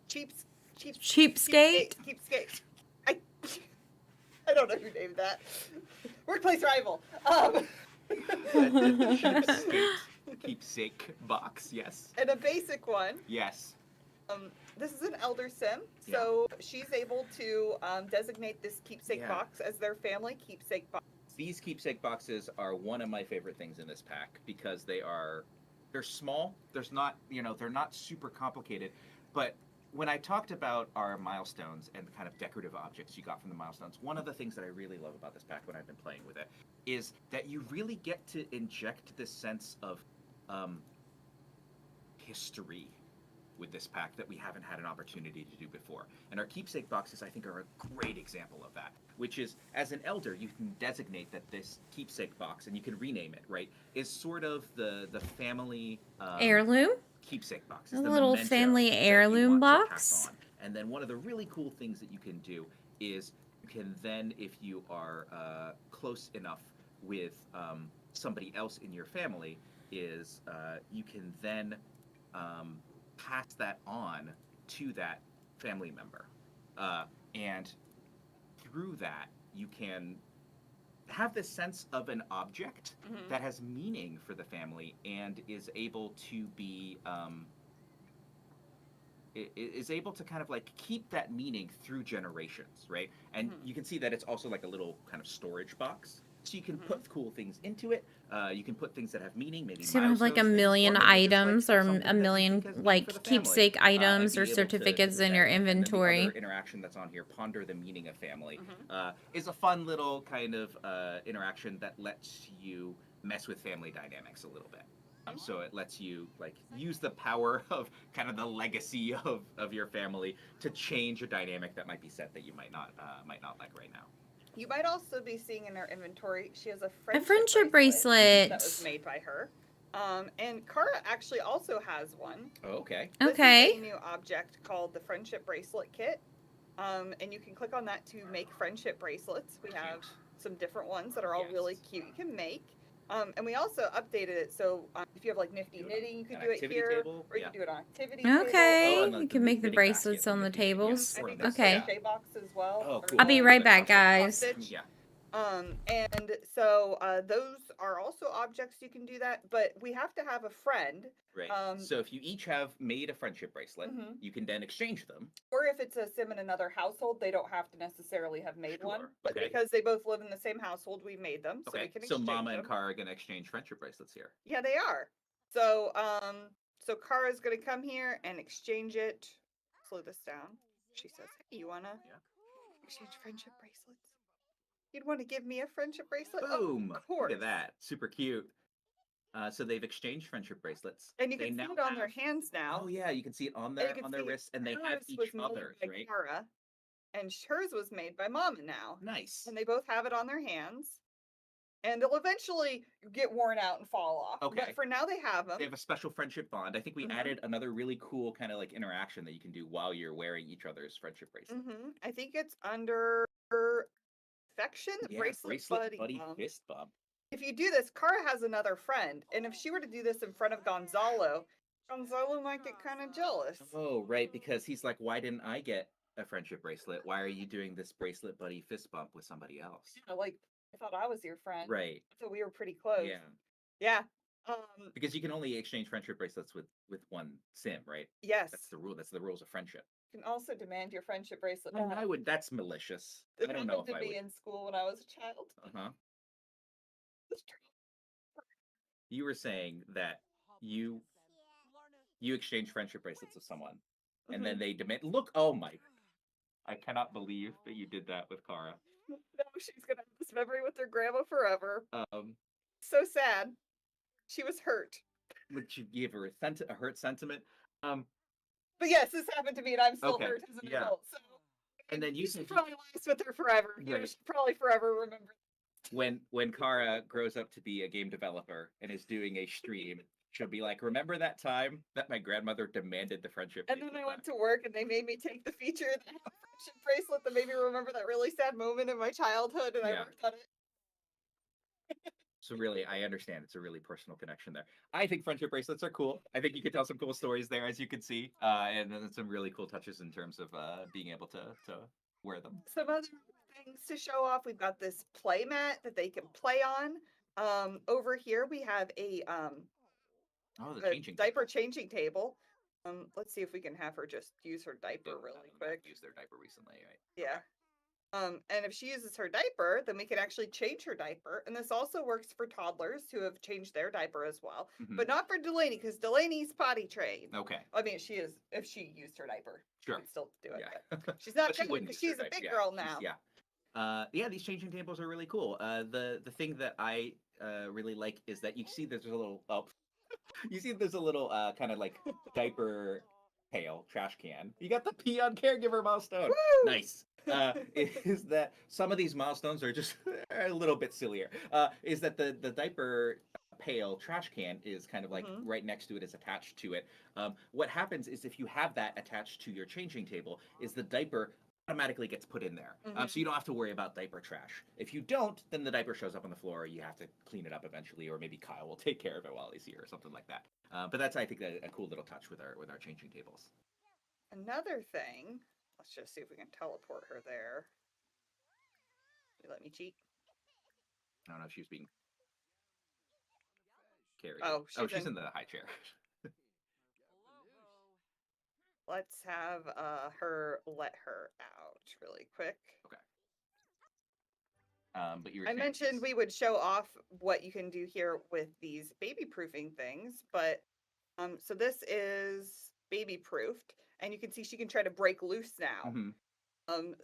Cheapskate. Cheapskate. I don't know who named that. Workplace rival. Keepsake box. Yes. And a basic one. Yes. This is an elder sim, so she's able to designate this keepsake box as their family keepsake box. These keepsake boxes are one of my favorite things in this pack because they're small. They're not super complicated, but when I talked about our milestones and the kind of decorative objects you got from the milestones, one of the things that I really love about this pack when I've been playing with it is that you really get to inject this sense of history with this pack that we haven't had an opportunity to do before. And our keepsake boxes, I think, are a great example of that, which is, as an elder, you can designate that this keepsake box, and you can rename it, right, is sort of the family... heirloom? Keepsake box. A little family heirloom box. And then one of the really cool things that you can do is you can then, if you are close enough with somebody else in your family, is you can then pass that on to that family member. And through that, you can have this sense of an object that has meaning for the family and is able to be is able to kind of like keep that meaning through generations, right? And you can see that it's also like a little kind of storage box. So you can put cool things into it. You can put things that have meaning, maybe So you don't have like a milestones, million or maybe just, items or something a that's million because like for the family, keepsake and items be or able to certificates do in that. your And then the inventory. other interaction that's on here, ponder the meaning of family, is a fun little kind of interaction that lets you mess with family dynamics a little bit. So it lets you like use the power of kind of the legacy of your family to change a dynamic that might be set that you might not like right now. You might also be seeing in her inventory, she has a friendship, friendship bracelet. that was made by her. And Kara actually also has one. Oh, okay. Okay. This is a new object called the Friendship Bracelet Kit. And you can click on that to make friendship bracelets. We have some different ones that are all really cute you can make. And we also updated it, so if you have like nifty knitting, you could do it here, or you can do it on activity table. Okay. You can make the bracelets on the tables. I think there's Okay. a crochet box as well. Oh, cool. I'll be right back, guys. Yeah. And so those are also objects you can do that, but we have to have a friend. Right. So if you each have made a friendship bracelet, you can then exchange them. Or if it's a sim in another household, they don't have to necessarily have made one. But Okay. because they both live in the same household, we made them. So we Okay. can So exchange Mama them. and Kara are gonna exchange friendship bracelets here. Yeah, they are. So so Kara's gonna come here and exchange it. Slow this down. She says, "Hey, you wanna exchange friendship bracelets? You'd want to give me a friendship bracelet?" Boom! Of course. Look at that. Super cute. So they've exchanged friendship bracelets. And you They can see now it on their have- hands now. Oh yeah, you can see it on And their you can see wrists, and they have hers each was made other's, by right? Kara, and hers was made by Mama now. Nice. And they both have it on their hands. And they'll eventually get worn out and fall off. Okay. But for now, they have them. They have a special friendship bond. I think we added another really cool kind of like interaction that you can do while you're wearing each other's friendship bracelet. I think it's under affection, Yeah, bracelet buddy fist bump. If you do this, Kara has another friend, and if she were to do this in front of Gonzalo might get kind of jealous. Oh, right, because he's like, why didn't I get a friendship bracelet? Why are you doing this bracelet buddy fist bump with somebody else? Like, I thought I was your friend. Right. So we were pretty close. Yeah. Yeah. Because you can only exchange friendship bracelets with one sim, right? Yes. That's the rule. That's the rules of friendship. You can also demand your friendship bracelet. Oh, I would. That's malicious. It I don't know happened if I to me would. in school when I was a child. Uh-huh. You were saying that you exchange friendship bracelets with someone, and then they demand. Look, oh my! I cannot believe that you did that with Kara. No, she's gonna have this memory with her grandma forever. Um, So sad. She was hurt. would you give her a hurt sentiment? But yes, this happened to me, and I'm still Okay, hurt as an yeah. adult. So And then you should probably last with her forever. You know, Right. she'll probably forever remember. when Kara grows up to be a game developer and is doing a stream, she'll be like, "Remember that time that my grandmother demanded the friendship?" And then I bracelet went back?" to work and they made me take the feature that had a friendship bracelet that made me remember that really sad moment in my childhood, and I Yeah. worked on it. So really, I understand it's a really personal connection there. I think friendship bracelets are cool. I think you could tell some cool stories there, as you can see, and then some really cool touches in terms of being able to wear them. Some other things to show off. We've got this play mat that they can play on. Over here we have a Oh, the a changing diaper table. changing table. Let's see if we can have her just use her diaper Don't really have them quick. use their diaper recently, right? Yeah. And if she uses her diaper, then we can actually change her diaper. And this also works for toddlers who have changed their diaper as well, Mhm. but not for Delaney because Delaney's potty trained. Okay. I mean, she is. If she used her diaper, she Sure. could still do it. Yeah. But she's not But she trained wouldn't because use she's their a diaper. big Yeah, girl she's- now. Yeah, these changing tables are really cool. The thing that I really like is that you see there's a little you see there's a little kind of like diaper pail trash can. You got the pee on caregiver milestone. Woo! Nice. Is that some of these milestones are just a little bit sillier? Is that the diaper pail trash can is kind of like Mhm. right next to it, is attached to it. What happens is if you have that attached to your changing table, is the diaper automatically gets put in there. Mhm. So you don't have to worry about diaper trash. If you don't, then the diaper shows up on the floor. You have to clean it up eventually, or maybe Kyle will take care of it while he's here, or something like that. But that's, I think, a cool little touch with our changing tables. Another thing. Let's just see if we can teleport her there. You let me cheat. I don't know if she was being carried. Oh, She's in the high chair. Let's have her let her out really quick. Okay. But you were I saying mentioned these- we would show off what you can do here with these baby proofing things, but so this is baby proofed, and you can see she can try to break loose now. Mhm.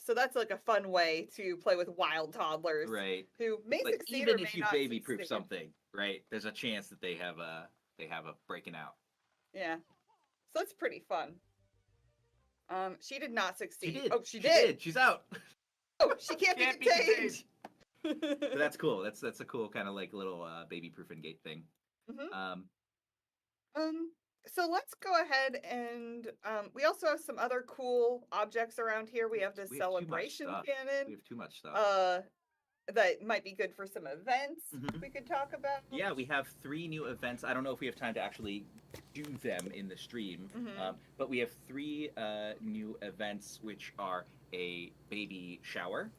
So that's like a fun way to play with wild toddlers Right. who may Like, succeed even or if may you not baby proof succeed. something, right? There's a chance that they have a breaking out. Yeah, so that's pretty fun. She did not She succeed. did. Oh, she did. She's out. Oh, she can't, Can't be be contained. But that's cool. That's a cool kind of like little baby proof and gate thing. Mhm. So let's go ahead and we also have some other cool objects around here. We have this we have too much celebration stuff. cannon. We have too much stuff. That might be good for some events Mhm. we could talk about. Yeah, we have 3 new events. I don't know if we have time to actually do them in the stream, Mhm. but we have 3 new events, which are a baby shower,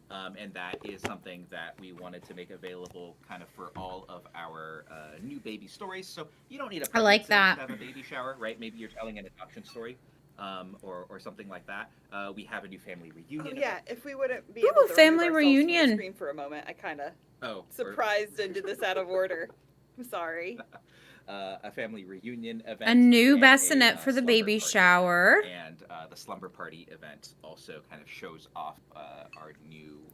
and that is something that we wanted to make available kind of for all of our new baby stories. So you don't need a I like pregnancy that. to have a baby shower, right? Maybe you're telling an adoption story. Or something like that. We have a new family reunion. Oh yeah, event. if we wouldn't be Ooh, able to family remove ourselves from the reunion. screen for a moment, I kind of Oh, or- surprised and did this out of order. I'm sorry. A family reunion event. A new and bassinet for the slumber baby party. shower. And the slumber party event also kind of shows off our new.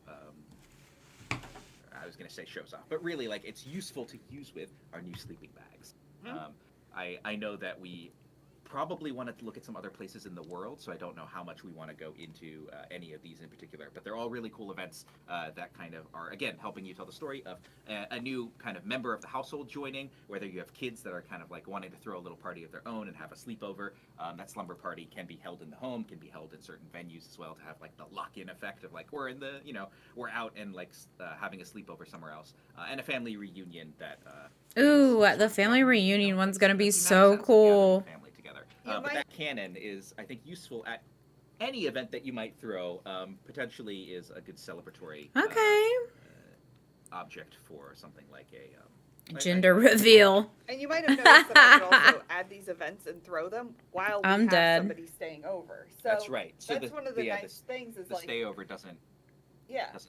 I was going to say shows off, but really, like, it's useful to use with our new sleeping bags. I know that we probably want to look at some other places in the world, so I don't know how much we want to go into any of these in particular, but they're all really cool events that kind of are, again, helping you tell the story of a new kind of member of the household joining, whether you have kids that are kind of like wanting to throw a little party of their own and have a sleepover. That slumber party can be held in the home, can be held in certain venues as well, to have like the lock-in effect of like we're in the, we're out and like having a sleepover somewhere else, and a family reunion that Ooh, is sort the of, family reunion one's gonna be makes the so amount of sense of gathering cool. the family together. You But might- that cannon is, I think, useful at any event that you might throw. Potentially is a good celebratory Okay. object for something like a Gender reveal. And you might have noticed that I could also add these events and throw them while we I'm have dead. somebody staying over. So That's right. So that's one of the yeah, nice things is the like, stayover doesn't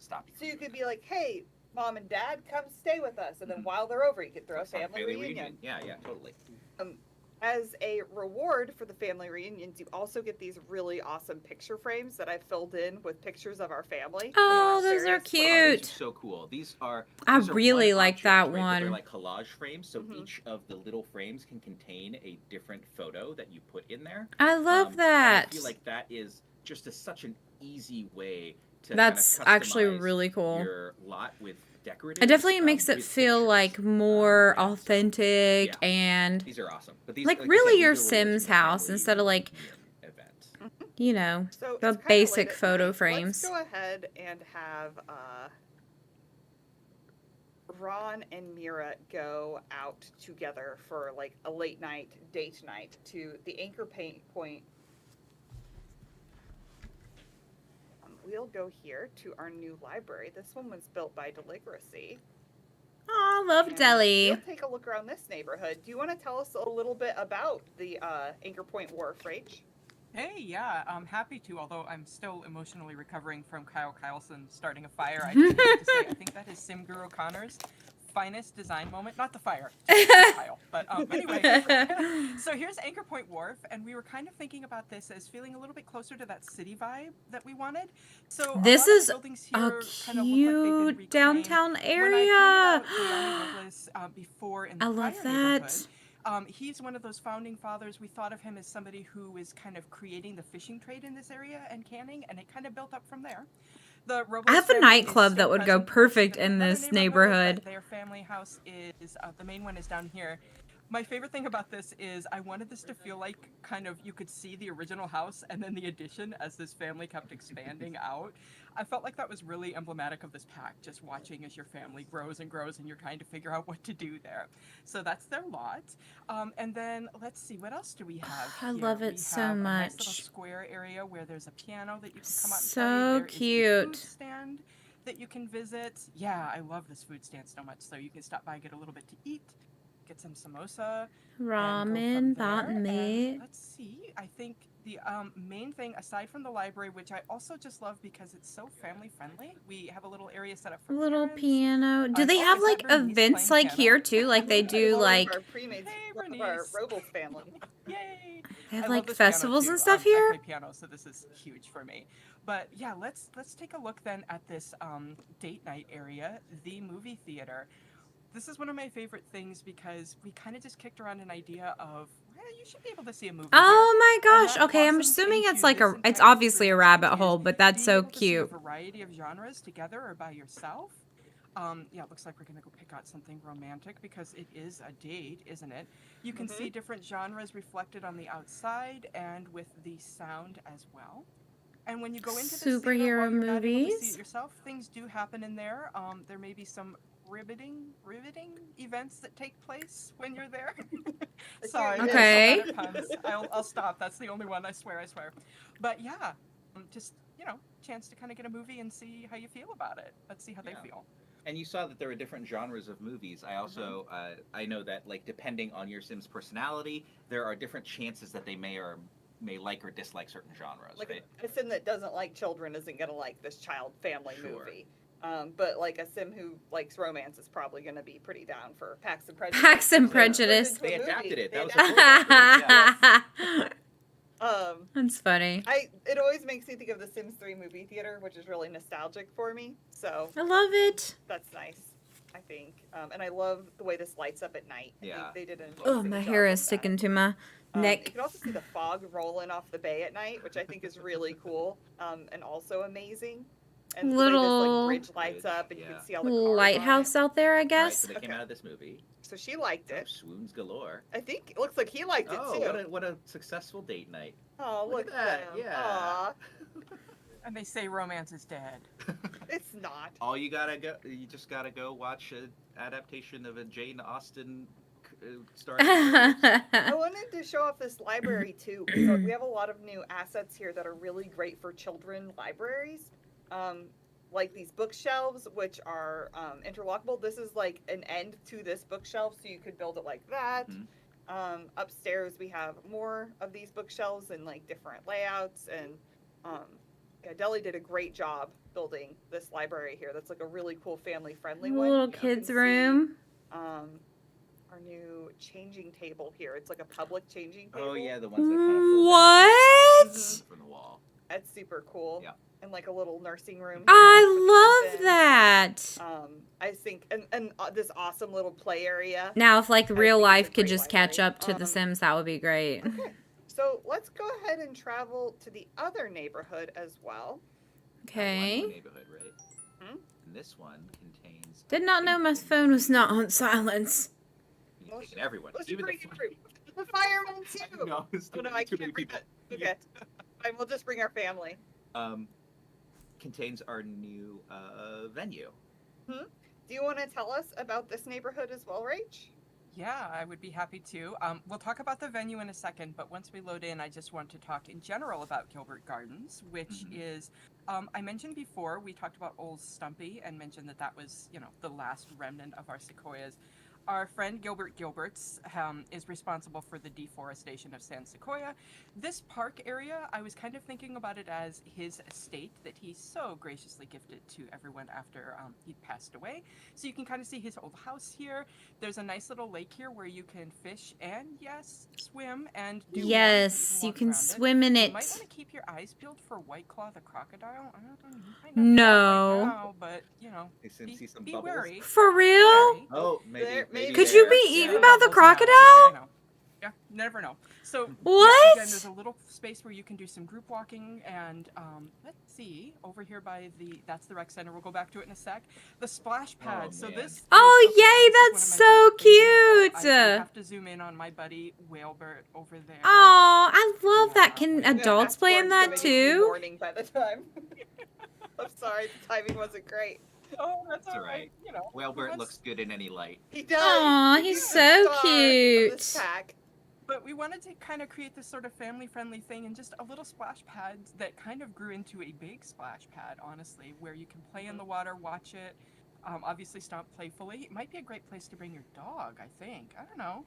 stop you. So you could be like, hey, mom and dad, come stay with us. And then Mhm. while they're over, you could throw a It's like family reunion. Yeah, totally. As a reward for the family reunions, you also get these really awesome picture frames that I filled in with pictures of our family. Oh, from our those are various- Wow, these cute. are so cool. These are. I these are really one like object, that right, but one. They're like collage frames, so Mhm. each of the little frames can contain a different photo that you put in there. I love And that. I feel like that is just such an easy way to That's kind of actually customize really cool. your lot with decorative. It definitely makes it with feel pictures. like more Yeah, so, authentic yeah. and These are awesome. But these, like I really said, your these are rewards Sims from the house family instead of like, event. you know, So the it's kinda basic late at photo night. frames. Let's go ahead and have Ron and Mira go out together for like a late night date night to the anchor point. We'll go here to our new library. This one was built by Deligracy. Oh, love And Deli. we'll take a look around this neighborhood. Do you want to tell us a little bit about the Anchor Point Wharf, Rach? Hey, yeah, I'm happy to, although I'm still emotionally recovering from Kyle Kyleson starting a fire. I just wanted to say, I think that is Sim Guru O'Connor's finest design moment. Not the fire, just Kyle. But anyway, so here's Anchor Point Wharf, and we were kind of thinking about this as feeling a little bit closer to that city vibe that we wanted. So This a lot of is the buildings a here kind of look like they've been cute reclaimed. downtown When I area. pointed out Gianni Douglas before in the I love prior neighborhood, that. he's one of those founding fathers. We thought of him as somebody who is kind of creating the fishing trade in this area and canning, and it kind of built up from there. The I have a family is nightclub still that would go present, of course, perfect in in another this but neighborhood. their family house is the main one is down here. My favorite thing about this is I wanted this to feel like kind of you could see the original house and then the addition as this family kept expanding out. I felt like that was really emblematic of this pack, just watching as your family grows and grows and you're trying to figure out what to do there. So that's their lot. And then let's see, what else do we have I here? love it We so have a nice little much. square area where there's a piano that you can come out and So play. There is a food cute. stand that you can visit. Yeah, I love this food stand so much. So you can stop by, get a little bit to eat, get some samosa, and go Ramen, from that there. me. And let's see, I think the main thing, aside from the library, which I also just love because it's so family friendly, we have a little area set up for Little parents. piano. Do I've they have always like had Bernice events playing like piano. here too? Like they do One like of our premates, Hey, one of our Bernice. Robles family. Yay! they have I love like this piano, festivals too. and stuff I here? play piano, so this is huge for me. But yeah, let's take a look then at this date night area, the movie theater. This is one of my favorite things because we kind of just kicked around an idea of, well, you should be able to see a movie here. Oh my And gosh. that Okay, I'm blossoms assuming it's into like this it's entire obviously a experience, rabbit which hole, is but that's being so able to see cute. a variety of genres together or by yourself. Yeah, it looks like we're gonna go pick out something romantic because it is a date, isn't it? You can see different genres reflected on the outside and with the sound as well. And when you go into this theater, Superhero while you're not able to see movies. it yourself, things do happen in there. There may be some riveting events that take place when you're there. Sorry, Okay. there's a lot of puns. I'll stop. That's the only one. I swear. But yeah, just chance to kind of get a movie and see how you feel about it. Let's see how they feel. And you saw that there are different genres of movies. I also I know that like depending on your Sim's personality, there are different chances that they may like or dislike certain genres. Like right? a sim that doesn't like children isn't going to like this child family Sure. movie. But like a sim who likes romance is probably going to be pretty down for Pax and Prejudice. Pax and So it turns Prejudice. into a They movie. adapted it. They That was adapted the cool part. That's funny. It always makes me think of the Sims 3 movie theater, which is really nostalgic for me. So I love it. that's nice, I think. And I love the way this lights up at night. I Yeah. think they did an Oh, amazing my job hair with is that. sticking to my You neck. can also see the fog rolling off the bay at night, which I think is really cool and also amazing. And the way Little this like bridge lights up, and you Yeah. can see all the cars on it. Lighthouse out there, I Right, guess. so they came Okay. out of this movie. So she liked Oh, it. swoons galore. I think it looks like he liked it Oh, too. what a successful date night. Oh, Look look at that, them. yeah. Aw, And they say romance is dead. it's not. All you just gotta go watch an adaptation of a Jane Austen starring. I wanted to show off this library too. So we have a lot of new assets here that are really great for children libraries. Like these bookshelves, which are interlockable. This is like an end to this bookshelf, so you could build it like that. Upstairs, we have more of these bookshelves in like different layouts. And yeah, Deli did a great job building this library here. That's like a really cool family-friendly one. Little You can kids' see, room. our new changing table here. It's like a public changing table. Oh yeah, the ones that kind of fold What? down from the wall. That's super cool. Yeah. And like a little nursing room. here I for the love infants. that. I think, and this awesome little play area. Now, if like I real think it's a life could great just catch library. up to The Sims, that would be great. Okay. So let's let's go ahead and travel to the other neighborhood as well. Okay. One neighborhood, right? Hmm? And this one contains. Did not know my phone was not on silence. You're taking everyone. Let's Even bring the the firemen too. No, it's Oh no, I too can't many bring people. that. Okay, fine. We'll just bring our family. Contains our new venue. Do you want to tell us about this neighborhood as well, Rach? Yeah, I would be happy to. We'll talk about the venue in a second, but once we load in, I just want to talk in general about Gilbert Gardens, which is, I mentioned before, we talked about Old Stumpy and mentioned that that was, the last remnant of our sequoias. Our friend Gilbert Gilberts is responsible for the deforestation of San Sequoia. This park area, I was kind of thinking about it as his estate that he so graciously gifted to everyone after he passed away. So you can kind of see his old house here. There's a nice little lake here where you can fish and, yes, swim and do more. Yes, you walk can around swim in You it. might want to keep your eyes peeled for White Claw the crocodile. I don't know, you might not No. right now, but, Hey, Sim, see some be bubbles? wary. For Be real? wary. Oh, maybe. There- maybe maybe Could you there. be Yeah, eaten by the bubbles now, crocodile? Yeah, never know. So What? again, there's a little space where you can do some group walking, and let's see, over here by that's the rec center. We'll go back to it in a sec. The splash pad. Oh, so man. this. Oh, is, okay, yay, this is that's one of my so favorite things in the world. cute. I have to zoom in on my buddy Whalebert over there. Oh, I love that. Yeah, Can wait. adults play in that too? Morning by the time. I'm sorry, the timing wasn't great. Oh, that's It's all all right. right. Whalebert looks good in any light. He does. Aw, he's the so star of cute. this pack. But we wanted to kind of create this sort of family-friendly thing and just a little splash pad that kind of grew into a big splash pad, honestly, where you can play in the water, watch it, obviously stomp playfully. It might be a great place to bring your dog, I think. I don't know,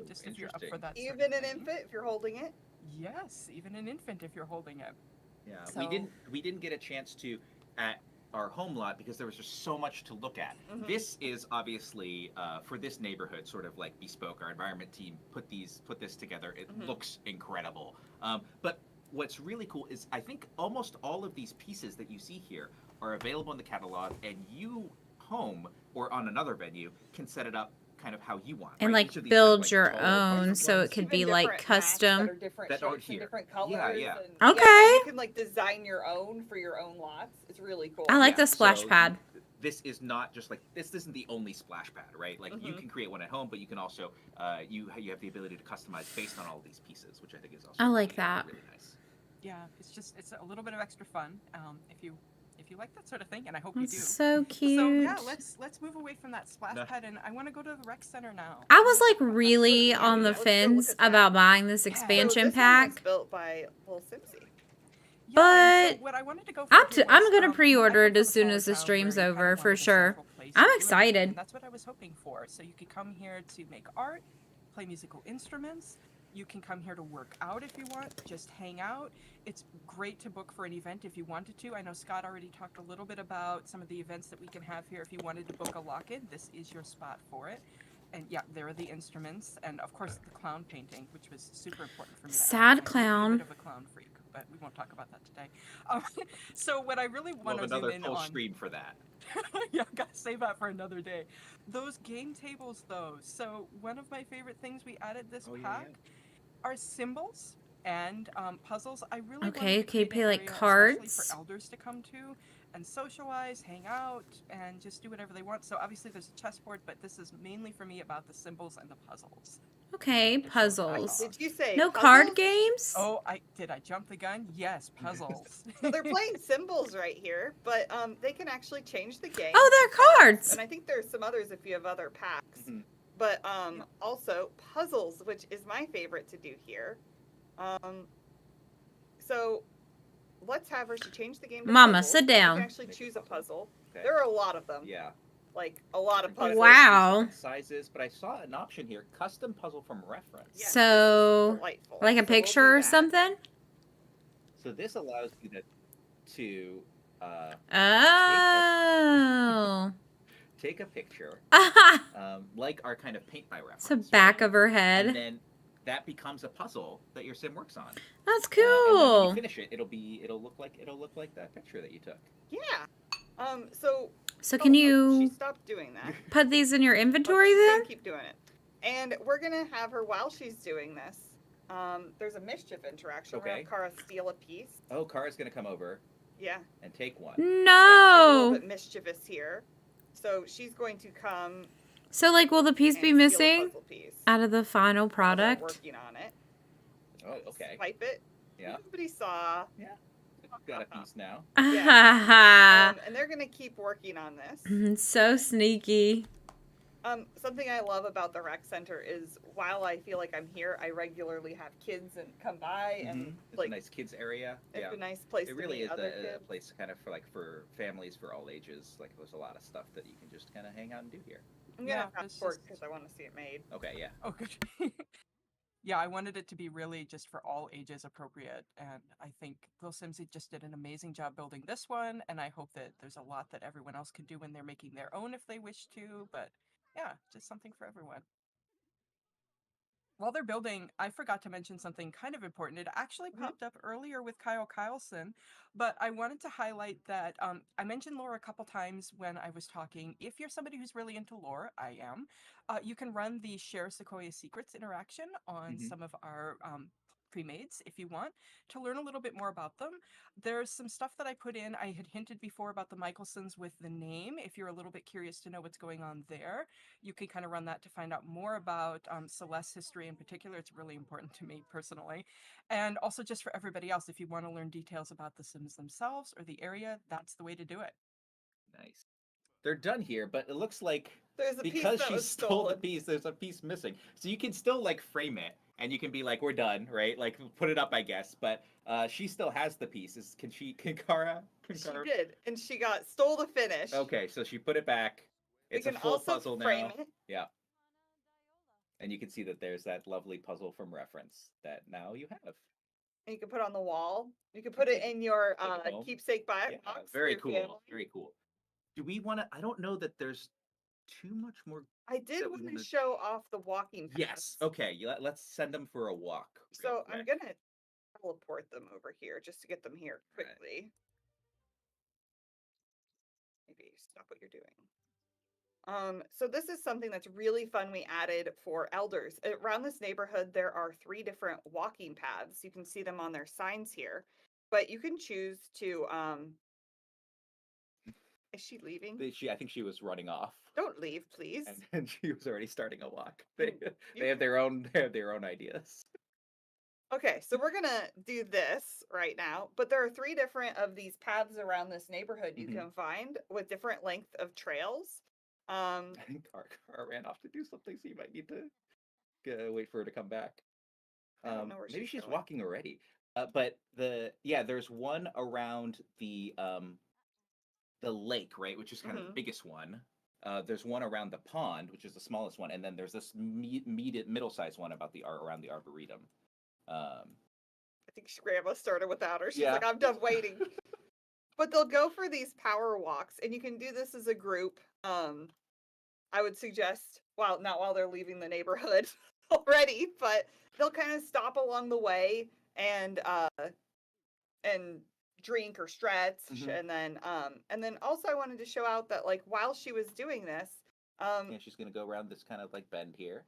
just if you're up for that. sort of Even an thing. infant, if you're holding it. Yes, even an infant if you're holding it. Yeah, So- we didn't get a chance to at our home lot because there was just so much to look at. This is obviously for this neighborhood sort of like bespoke. Our environment team put this together. It looks incredible. But what's really cool is I think almost all of these pieces that you see here are available in the catalog, and you home or on another venue can set it up kind of how you want. And right? like Each of these build have, your taller own, ones so it could be Even like different mats custom. that are different That aren't shapes and here. different colors. Yeah. And, Okay. you can like design your own for your own lots. It's really cool. I like Yeah, the splash so pad. This is not just like this isn't the only splash pad, right? Like you can create one at home, but you can also you have the ability to customize based on all of these pieces, which I think is also I like really, that. really nice. Yeah, it's a little bit of extra fun if you like that sort of thing, and I hope you That's do. so cute. So yeah, let's move away from that splash pad, and I want to go to the rec center now. I was like really on the Let's go look fence at that. about buying this So expansion this one was pack. built by Lil Simpsy. Yeah, and But so what I wanted to go for I'm here I'm was, gonna we pre-order come it as from a soon smaller as the town stream's where you kind over of for wanted a sure. central place I'm to do excited. everything, and that's what I was hoping for. So you could come here to make art, play musical instruments. You can come here to work out if you want, just hang out. It's great to book for an event if you wanted to. I know Scott already talked a little bit about some of the events that we can have here. If you wanted to book a lock-in, this is your spot for it. And yeah, there are the instruments, and of course the clown painting, which was super important for me. Sad I'm a clown. bit of a clown freak, but we won't talk about that today. So what I really We'll want have to zoom another in full on. stream for that. Yeah, gotta save that for another day. Those game tables, though. So one of my favorite things we added this pack are symbols and puzzles. I really wanted Okay, to can you create pay an like area especially cards? for elders to come to and socialize, hang out, and just do whatever they want. So obviously there's a chessboard, but this is mainly for me about the symbols and the puzzles. Okay, puzzles. Did you say No puzzles? card games? Oh, did I jump the gun? Yes, puzzles. So they're playing symbols right here, but they can actually change the game. Oh, to they're cards. And I think there's some others if you have other packs. Mhm. But also puzzles, which is my favorite to do here. So let's have her. She changed the game to Mama, puzzles. sit You down. can actually choose a puzzle. Okay. There are a lot of them. Yeah. Like a lot of puzzles. Wow. Different sizes, but I saw an option here: custom puzzle from reference. Yes, So, delightful. like So a we'll picture do or that. something? So this allows you to Oh. take a picture, like our kind of paint by reference. It's the back right? of her And head. then that becomes a puzzle that your sim works on. That's And then when cool. you finish it, it'll look like that picture that you took. Yeah. So. So can She you stopped doing that. put these in your But inventory she's then? gonna keep doing it. And we're gonna have her while she's doing this. there's a mischief interaction. We're Okay. gonna have Kara steal a piece. Oh, Kara's gonna come over Yeah. and take one. Yeah, she's a little No. bit mischievous here. So she's going to come So, like, will the piece and be steal a missing puzzle piece. out of the final While they're product? working on it. Oh, okay. Swipe it. Yeah. Nobody saw. Yeah. Got a piece now. And they're gonna keep working on this. So sneaky. Something I love about the rec center is while I feel like I'm here, I regularly have kids and come by and It's like a nice kids area. it's Yeah. a nice place It to really meet is other a kids. place kind of for families for all ages. Like there's a lot of stuff that you can just kind of hang out and do here. I'm Yeah, gonna have it's pork just- because I want to see it made. Okay, yeah. Oh, good. Yeah, I wanted it to be really just for all ages appropriate, and I think Little Sims just did an amazing job building this one, and I hope that there's a lot that everyone else can do when they're making their own if they wish to, but yeah, just something for everyone. While they're building, I forgot to mention something kind of important. It actually popped up earlier with Kyle Kyleson, but I wanted to highlight that I mentioned lore a couple times when I was talking. If you're somebody who's really into lore, I am, you can run the Share Sequoia Secrets interaction on some of our pre-mades if you want to learn a little bit more about them. There's some stuff that I put in. I had hinted before about the Michelsons with the name. If you're a little bit curious to know what's going on there, you can kind of run that to find out more about Celeste's history in particular. It's really important to me personally. And also just for everybody else, if you want to learn details about the Sims themselves or the area, that's the way to do it. Nice. They're done here, but it looks like There's a piece because that she was stole the stolen. piece, there's a piece missing. So you can still like frame it and you can be like, we're done, right? Like put it up, I guess. But she still has the pieces. Can Kara? She did, and she stole the finish. Okay, so she put it back. We It's a can full also puzzle frame now. it. Yeah. And you can see that there's that lovely puzzle from reference that now you have. And you can put it on the wall. You can put it in your Take it home. keepsake box. Yeah, for very your cool. family. Very cool. Do we want to? I don't know that there's too much more. I did that we want to wanna- show off the walking paths. Yes. Okay. Let's send them for a walk. real So I'm quick. gonna teleport them over here just to get them here Right. quickly. Maybe stop what you're doing. So this is something that's really fun we added for elders. Around this neighborhood, there are 3 different walking paths. You can see them on their signs here. But you can choose to is she leaving? I think she was running off, Don't leave, please. and she was already starting a walk. They You have their own ideas. Okay, so we're gonna do this right now, but there are 3 different of these paths around this neighborhood you can find with different length of trails. I think Kara ran off to do something, so you might need to wait for her to come back. I don't know where Maybe she's going. walking already. But there's one around the lake, right, which is kind of the biggest one. There's one around the pond, which is the smallest one, and then there's this middle-sized one around the arboretum. I think Grandma started without her. She's Yeah. like, I'm done waiting. But they'll go for these power walks, and you can do this as a group. I would suggest, not while they're leaving the neighborhood already, but they'll kind of stop along the way and drink or stretch, and then also I wanted to show out that like while she was doing this, she's gonna go around this kind of like bend here.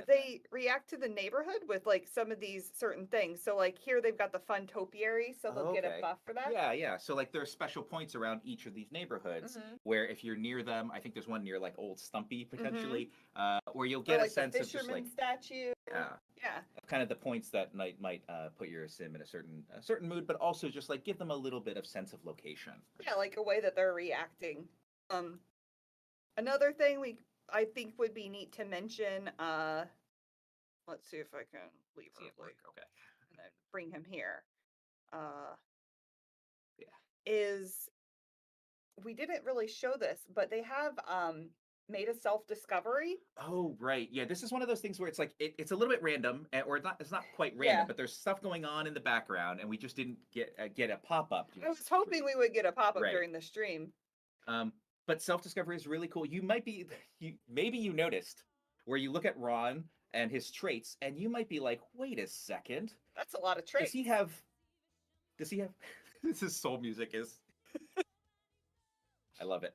they react to the neighborhood with like some of these certain things. So like here they've got the fun topiary, so they'll get a Okay. buff for that. Yeah. So like there are special points around each of these neighborhoods where if you're near them, I think there's one near like Old Stumpy potentially, where you'll Or get like a sense the of just fisherman like statue. Yeah. kind of the points that might put your sim in a certain mood, but also just like give them a little bit of sense of location. Yeah, like a way that they're reacting. Another thing I think would be neat to mention, let's see if I can leave See it early work. Okay. and then bring him here. Yeah. Is we didn't really show this, but they have made a self-discovery. Oh, right. Yeah, this is one of those things where it's like it's a little bit random, or it's not quite random, Yeah. but there's stuff going on in the background, and we just didn't get a pop up. I was hoping we would get a pop-up Right. during the stream. But self-discovery is really cool. You might be, maybe you noticed where you look at Ron and his traits, and you might be like, wait a second, That's a lot of traits. does he have? This is soul music is. I love it.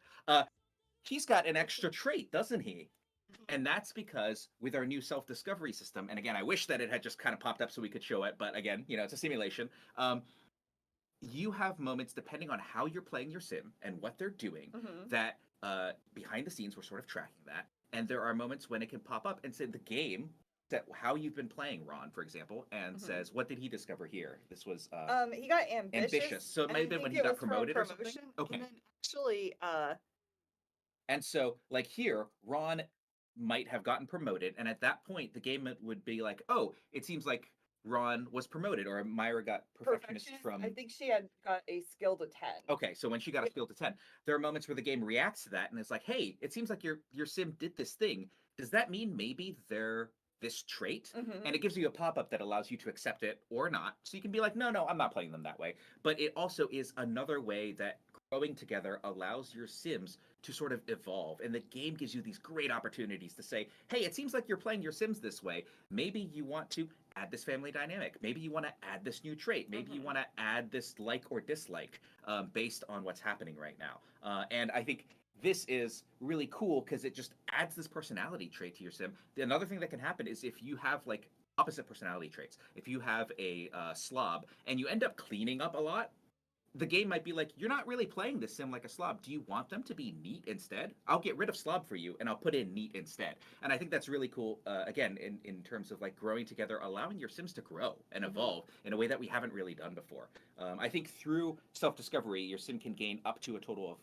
He's got an extra trait, doesn't he? And that's because with our new self-discovery system, and again, I wish that it had just kind of popped up so we could show it, but again, you know, it's a simulation. You have moments depending on how you're playing your sim and what they're doing that behind the scenes we're sort of tracking that. And there are moments when it can pop up and say the game that how you've been playing Ron, for example, and says, what did he discover here? This was he got ambitious. So it and might I have been when think he it got was for a promoted or something. promotion, Okay. And then actually, And so, like here, Ron might have gotten promoted, and at that point, the game would be like, oh, it seems like Ron was promoted, or Myra got perfectionist from. I think she had got a skill to 10. Okay, so when she got a skill to 10, there are moments where the game reacts to that, and it's like, hey, it seems like your sim did this thing. Does that mean maybe they're this trait? And it gives you a pop-up that allows you to accept it or not. So you can be like, no, I'm not playing them that way. But it also is another way that growing together allows your sims to sort of evolve, and the game gives you these great opportunities to say, hey, it seems like you're playing your sims this way. Maybe you want to add this family dynamic. Maybe you want to add this new trait. Maybe you want to add this like or dislike based on what's happening right now. And I think this is really cool because it just adds this personality trait to your sim. Another thing that can happen is if you have like opposite personality traits, if you have a slob and you end up cleaning up a lot, the game might be like, you're not really playing this sim like a slob. Do you want them to be neat instead? I'll get rid of slob for you and I'll put in neat instead. And I think that's really cool, again, in terms of like growing together, allowing your sims to grow and evolve in a way that we haven't really done before. I think through self-discovery, your sim can gain up to a total of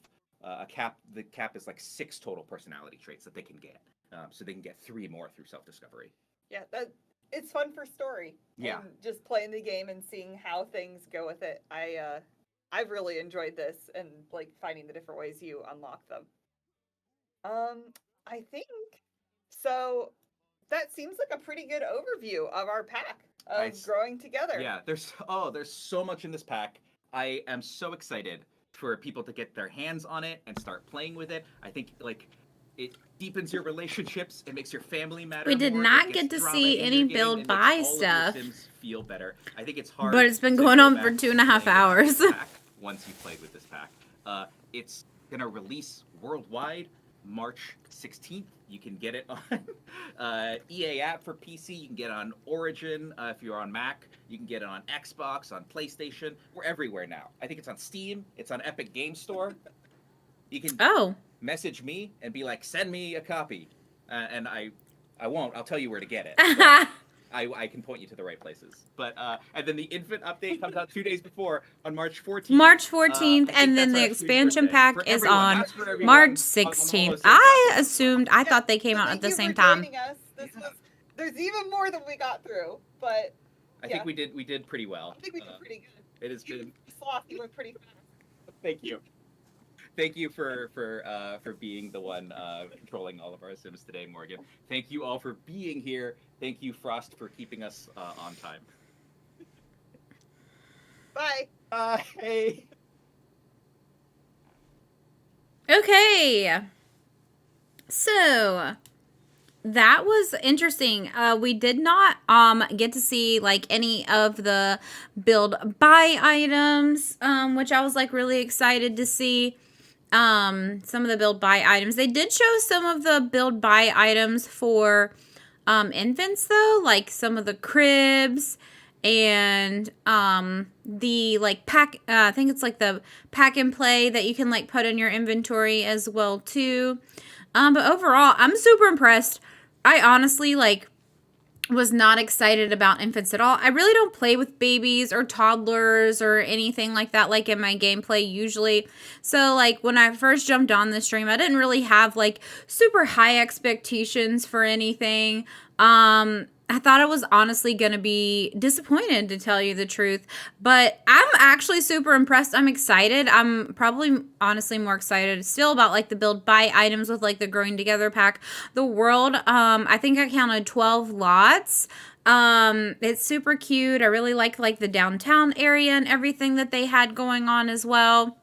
a cap. The cap is like 6 total personality traits that they can get. So they can get 3 more through self-discovery. Yeah, it's fun for story. Yeah. And just playing the game and seeing how things go with it. I've really enjoyed this and like finding the different ways you unlock them. I think so. That seems like a pretty good overview of our pack of growing together. Yeah, there's so much in this pack. I am so excited for people to get their hands on it and start playing with it. I think like it deepens your relationships. It makes your family matter. We did more. not get to see any build buy stuff. Sims feel better. I think it's hard. But it's been going on for 2.5 hours. Once you've played with this pack, it's gonna release worldwide March 16th. You can get it on EA app for PC. You can get it on Origin if you're on Mac. You can get it on Xbox, on PlayStation. We're everywhere now. I think it's on Steam. It's on Epic Game Store. You can message me and be like, send me a copy. And I won't. I'll tell you where to get it. I can point you to the right places. But and then the infant update comes out 2 days before on March 14th. March 14th, and then the expansion pack is on March 16th. I thought they came out at the same time. There's even more than we got through, but I think we did pretty well. I think we did pretty good. It has been sloth. You went pretty fast. Thank you. Thank you for being the one controlling all of our sims today, Morgan. Thank you all for being here. Thank you, Frost, for keeping us on time. Bye. Bye. Okay. So that was interesting. We did not get to see like any of the build buy items, which I was like really excited to see. Some of the build buy items. They did show some of the build buy items for infants though, like some of the cribs and the like pack I think it's like the pack and play that you can like put in your inventory as well too. But overall, I'm super impressed. I honestly like was not excited about infants at all. I really don't play with babies or toddlers or anything like that like in my gameplay usually. So like when I first jumped on the stream, I didn't really have like super high expectations for anything. I thought I was honestly going to be disappointed, to tell you the truth. But I'm actually super impressed. I'm excited. I'm probably honestly more excited still about like the build buy items with like the growing together pack. The world, I think I counted 12 lots. It's super cute. I really like the downtown area and everything that they had going on as well.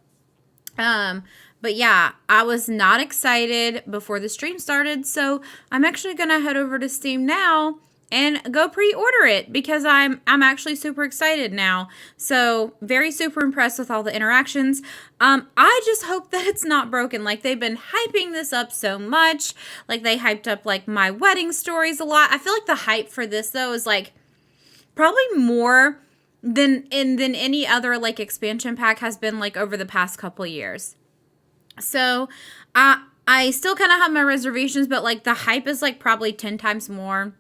But yeah, I was not excited before the stream started. So I'm actually going to head over to Steam now and go pre-order it because I'm actually super excited now. So very super impressed with all the interactions. I just hope that it's not broken. Like they've been hyping this up so much. Like they hyped up like my wedding stories a lot. I feel like the hype for this though is like probably more than any other like expansion pack has been like over the past couple years. So I still kind of have my reservations, but like the hype is like probably 10 times more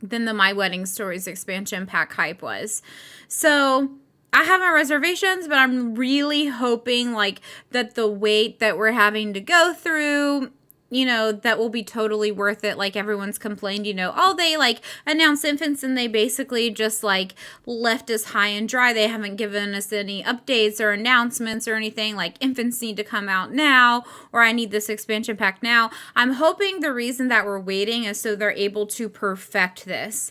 than the My Wedding Stories expansion pack hype was. So I have my reservations, but I'm really hoping like that the wait that we're having to go through, you know, that will be totally worth it. Like everyone's complained, you know, oh, they like announced infants and they basically just like left us high and dry. They haven't given us any updates or announcements or anything like infants need to come out now, or I need this expansion pack now. I'm hoping the reason that we're waiting is so they're able to perfect this.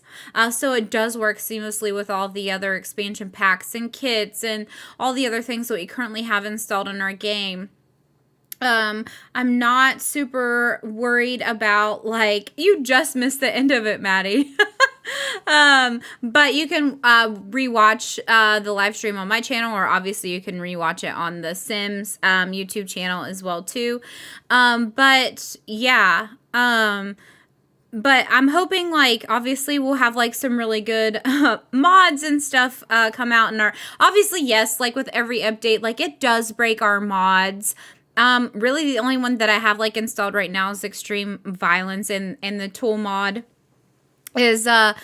So it does work seamlessly with all the other expansion packs and kits and all the other things that we currently have installed in our game. I'm not super worried about like, you just missed the end of it, Maddie. But you can rewatch the live stream on my channel, or obviously you can rewatch it on the Sims YouTube channel as well too. But yeah, but I'm hoping like obviously we'll have like some really good mods and stuff come out in our, obviously yes, like with every update, like it does break our mods. Really the only one that I have like installed right now is Extreme Violence, and the tool mod is the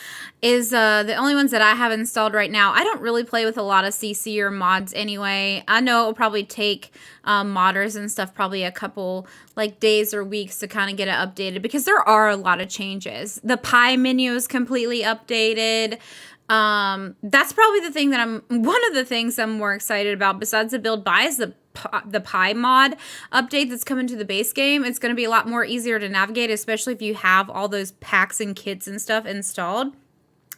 only ones that I have installed right now. I don't really play with a lot of CC or mods anyway. I know it will probably take modders and stuff probably a couple like days or weeks to kind of get it updated because there are a lot of changes. The pie menu is completely updated. That's probably the thing that one of the things I'm more excited about besides the build buy is the pie mod update that's coming to the base game. It's going to be a lot more easier to navigate, especially if you have all those packs and kits and stuff installed.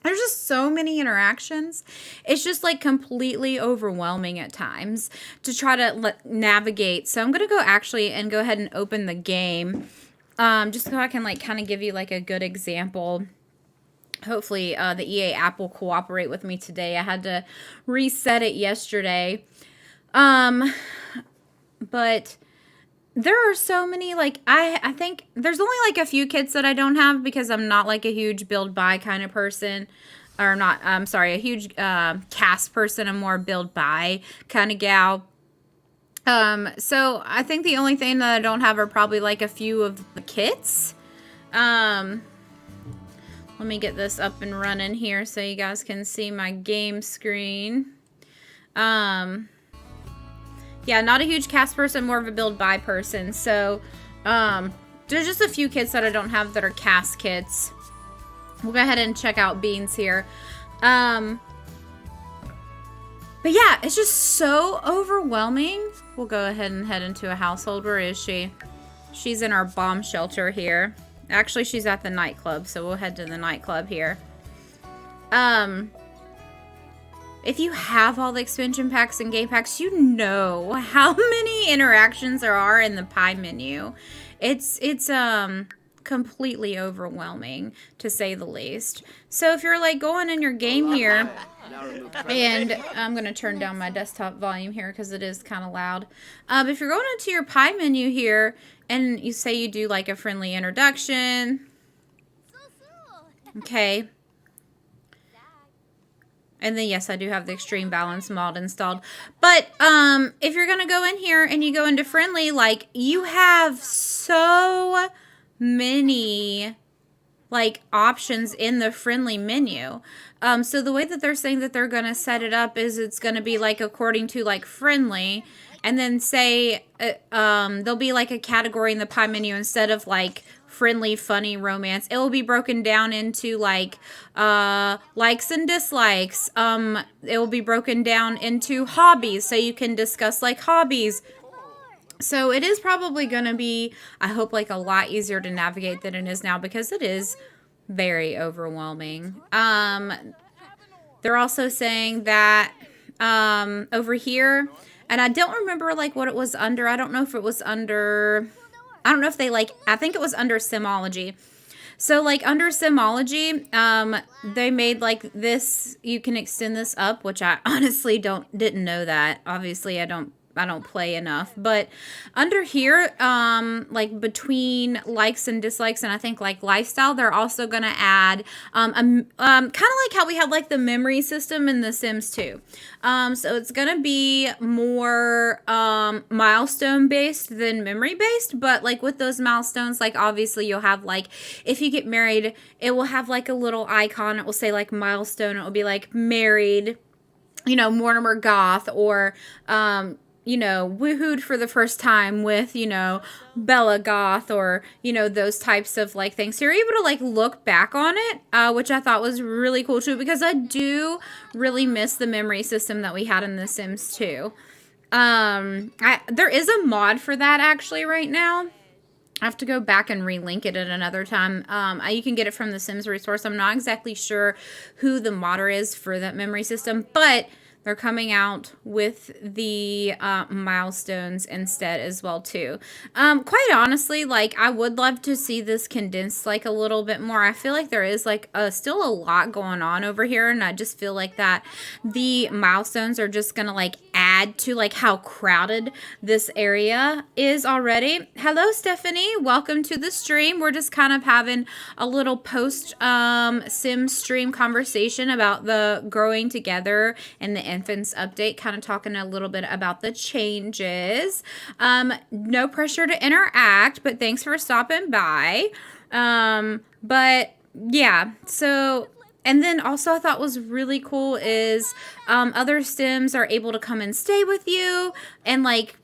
There's just so many interactions. It's just like completely overwhelming at times to try to navigate. So I'm going to go actually and go ahead and open the game just so I can like kind of give you like a good example. Hopefully the EA app will cooperate with me today. I had to reset it yesterday. But there are so many, like, I think there's only like a few kits that I don't have because I'm not like a huge build buy kind of person, or not, I'm sorry, a huge cast person. I'm more build buy kind of gal. So I think the only thing that I don't have are probably like a few of the kits. Let me get this up and running here so you guys can see my game screen. Yeah, not a huge cast person, more of a build buy person. So, there's just a few kits that I don't have that are cast kits. We'll go ahead and check out Beans here. But yeah, it's just so overwhelming. We'll go ahead and head into a household. Where is she? She's in our bomb shelter here. Actually, she's at the nightclub, so we'll head to the nightclub here. If you have all the expansion packs and game packs, you know how many interactions there are in the pie menu. It's completely overwhelming, to say the least. So if you're like going in your game here, and I'm going to turn down my desktop volume here because it is kind of loud. If you're going into your pie menu here, and you say you do like a friendly introduction, okay. And then, yes, I do have the Extreme Balance mod installed. But if you're going to go in here and you go into friendly, like, you have so many, like, options in the friendly menu. So the way that they're saying that they're going to set it up is it's going to be, like, according to, like, friendly. And then say there'll be, like, a category in the pie menu instead of, like, friendly, funny, romance. It will be broken down into like likes and dislikes. It will be broken down into hobbies, so you can discuss like hobbies. So it is probably going to be, I hope, like a lot easier to navigate than it is now because it is very overwhelming. They're also saying that over here, and I don't remember like what it was under. I don't know if it was under, I don't know if they like, I think it was under Simology. So like under Simology, they made like this, you can extend this up, which I honestly didn't know that. Obviously I don't play enough, but under here, like between likes and dislikes, and I think like lifestyle, they're also gonna add kind of like how we have like the memory system in The Sims 2. So it's gonna be more milestone based than memory based, but like with those milestones, like obviously you'll have like if you get married, it will have like a little icon. It will say like milestone. It will be like married, Mortimer Goth, or woohooed for the first time with, Bella Goth, or, those types of like things. So you're able to like look back on it, which I thought was really cool too, because I do really miss the memory system that we had in The Sims 2. There is a mod for that actually right now. I have to go back and relink it at another time. You can get it from the Sims resource. I'm not exactly sure who the modder is for that memory system, but they're coming out with the milestones instead as well too. Quite honestly, like I would love to see this condensed like a little bit more. I feel like there is like still a lot going on over here, and I just feel like that the milestones are just gonna like add to like how crowded this area is already. Hello Stephanie, welcome to the stream. We're just kind of having a little post Sim stream conversation about the growing together and the infants update, kind of talking a little bit about the changes. No pressure to interact, but thanks for stopping by. But yeah, so and then also I thought was really cool is other Sims are able to come and stay with you, and like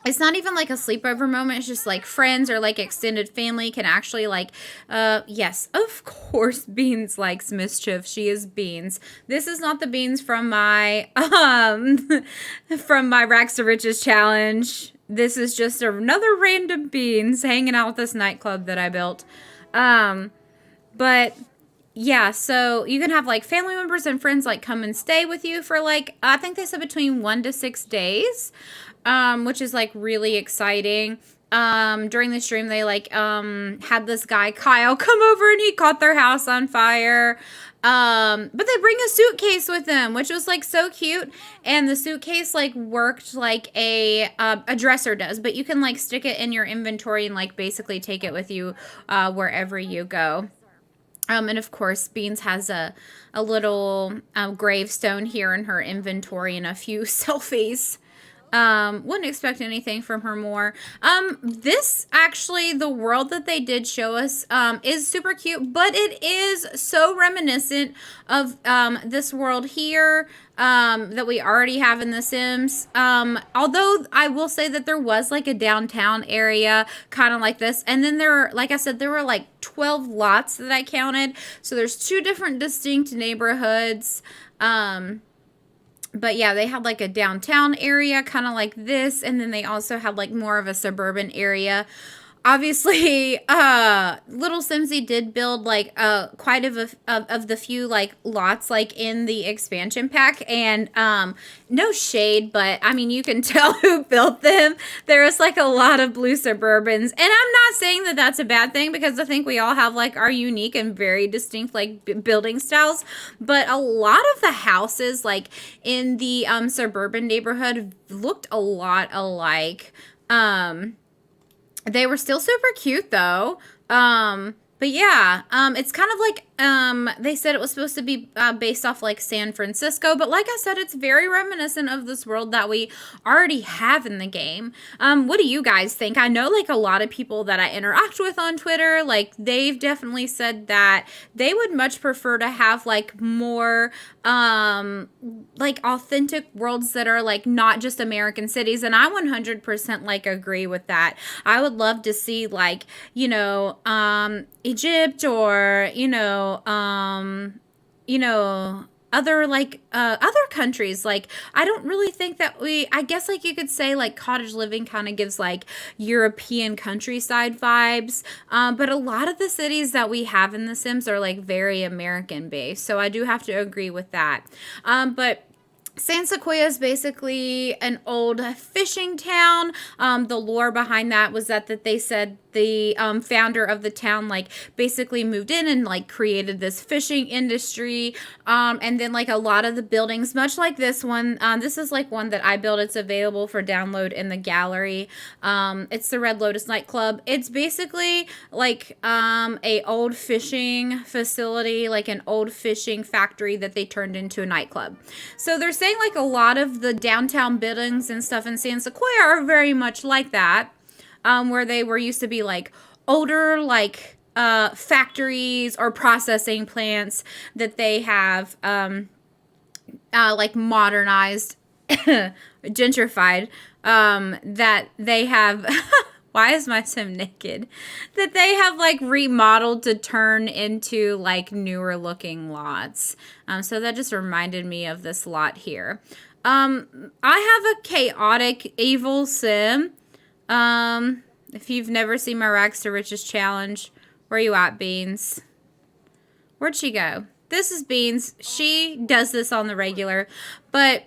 it's not even like a sleepover moment. It's just like friends or like extended family can actually like, yes, of course, Beans likes mischief. She is Beans. This is not the Beans from my, from my Racks to Riches challenge. This is just another random Beans hanging out with this nightclub that I built. But yeah, so you can have like family members and friends like come and stay with you for like, I think they said between 1 to 6 days. Which is like really exciting. During the stream, they like had this guy Kyle come over and he caught their house on fire. But they bring a suitcase with them, which was like so cute. And the suitcase like worked like a dresser does, but you can like stick it in your inventory and like basically take it with you wherever you go. And of course, Beans has a little gravestone here in her inventory and a few selfies. Wouldn't expect anything from her more. This actually, the world that they did show us, is super cute, but it is so reminiscent of, this world here, that we already have in The Sims. Although I will say that there was like a downtown area kind of like this. And then there, like I said, there were like 12 lots that I counted. So there's 2 different distinct neighborhoods. But yeah, they had like a downtown area kind of like this, and then they also had like more of a suburban area. Obviously, Little Simsy did build like quite of the few like lots like in the expansion pack, and no shade, but I mean you can tell who built them. There was like a lot of blue Suburbans, and I'm not saying that that's a bad thing because I think we all have like our unique and very distinct like building styles, but a lot of the houses like in the suburban neighborhood looked a lot alike. They were still super cute though. But yeah, it's kind of like, they said it was supposed to be based off like San Francisco, but like I said, it's very reminiscent of this world that we already have in the game. What do you guys think? I know like a lot of people that I interact with on Twitter, like they've definitely said that they would much prefer to have like more, like authentic worlds that are like not just American cities, and I 100% like agree with that. I would love to see like, Egypt, or other like other countries. Like I don't really think that I guess like you could say like cottage living kind of gives like European countryside vibes, but a lot of the cities that we have in The Sims are like very American based, so I do have to agree with that. But San Sequoia is basically an old fishing town. The lore behind that was that they said the founder of the town like basically moved in and like created this fishing industry. And then like a lot of the buildings, much like this one, this is like one that I built. It's available for download in the gallery. It's the Red Lotus nightclub. It's basically like a old fishing facility, like an old fishing factory that they turned into a nightclub. So they're saying like a lot of the downtown buildings and stuff in San Sequoia are very much like that, where they were used to be like older like factories or processing plants that they have like modernized, gentrified, that they have. Why is my sim naked? That they have like remodeled to turn into like newer looking lots. So that just reminded me of this lot here. I have a chaotic evil sim. If you've never seen my Rags to Riches challenge, where you at, Beans? Where'd she go? This is Beans. She does this on the regular, but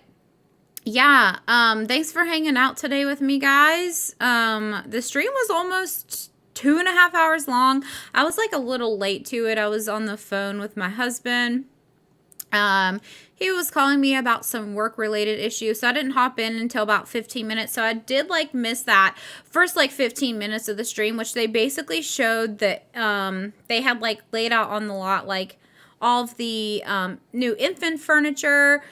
yeah, thanks for hanging out today with me, guys. The stream was almost 2.5 hours long. I was like a little late to it. I was on the phone with my husband. He was calling me about some work-related issues, so I didn't hop in until about 15 minutes. So I did like miss that first like 15 minutes of the stream, which they basically showed that they had like laid out on the lot like all of the new infant furniture.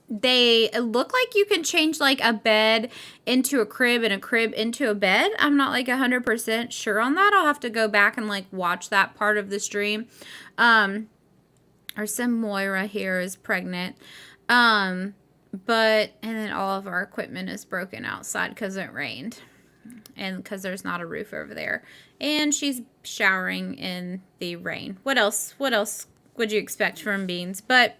They look like you can change like a bed into a crib and a crib into a bed. I'm not like 100% sure on that. I'll have to go back and like watch that part of the stream. Our sim Moira here is pregnant. And then all of our equipment is broken outside because it rained. And because there's not a roof over there. And she's showering in the rain. What else? What else would you expect from Beans? But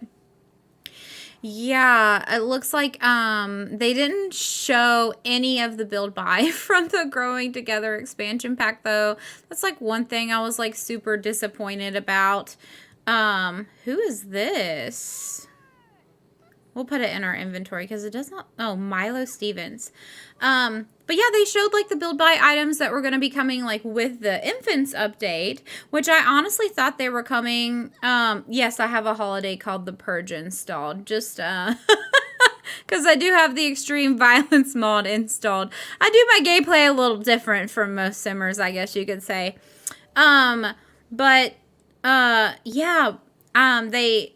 yeah, it looks like they didn't show any of the build buy from the Growing Together expansion pack though. That's like one thing I was like super disappointed about. Who is this? We'll put it in our inventory because it does not. Oh, Milo Stevens. But yeah, they showed like the build buy items that were going to be coming like with the infants update, which I honestly thought they were coming. Yes, I have a holiday called The Purge installed. Just because I do have the extreme violence mod installed. I do my gameplay a little different from most simmers, I guess you could say. Yeah. They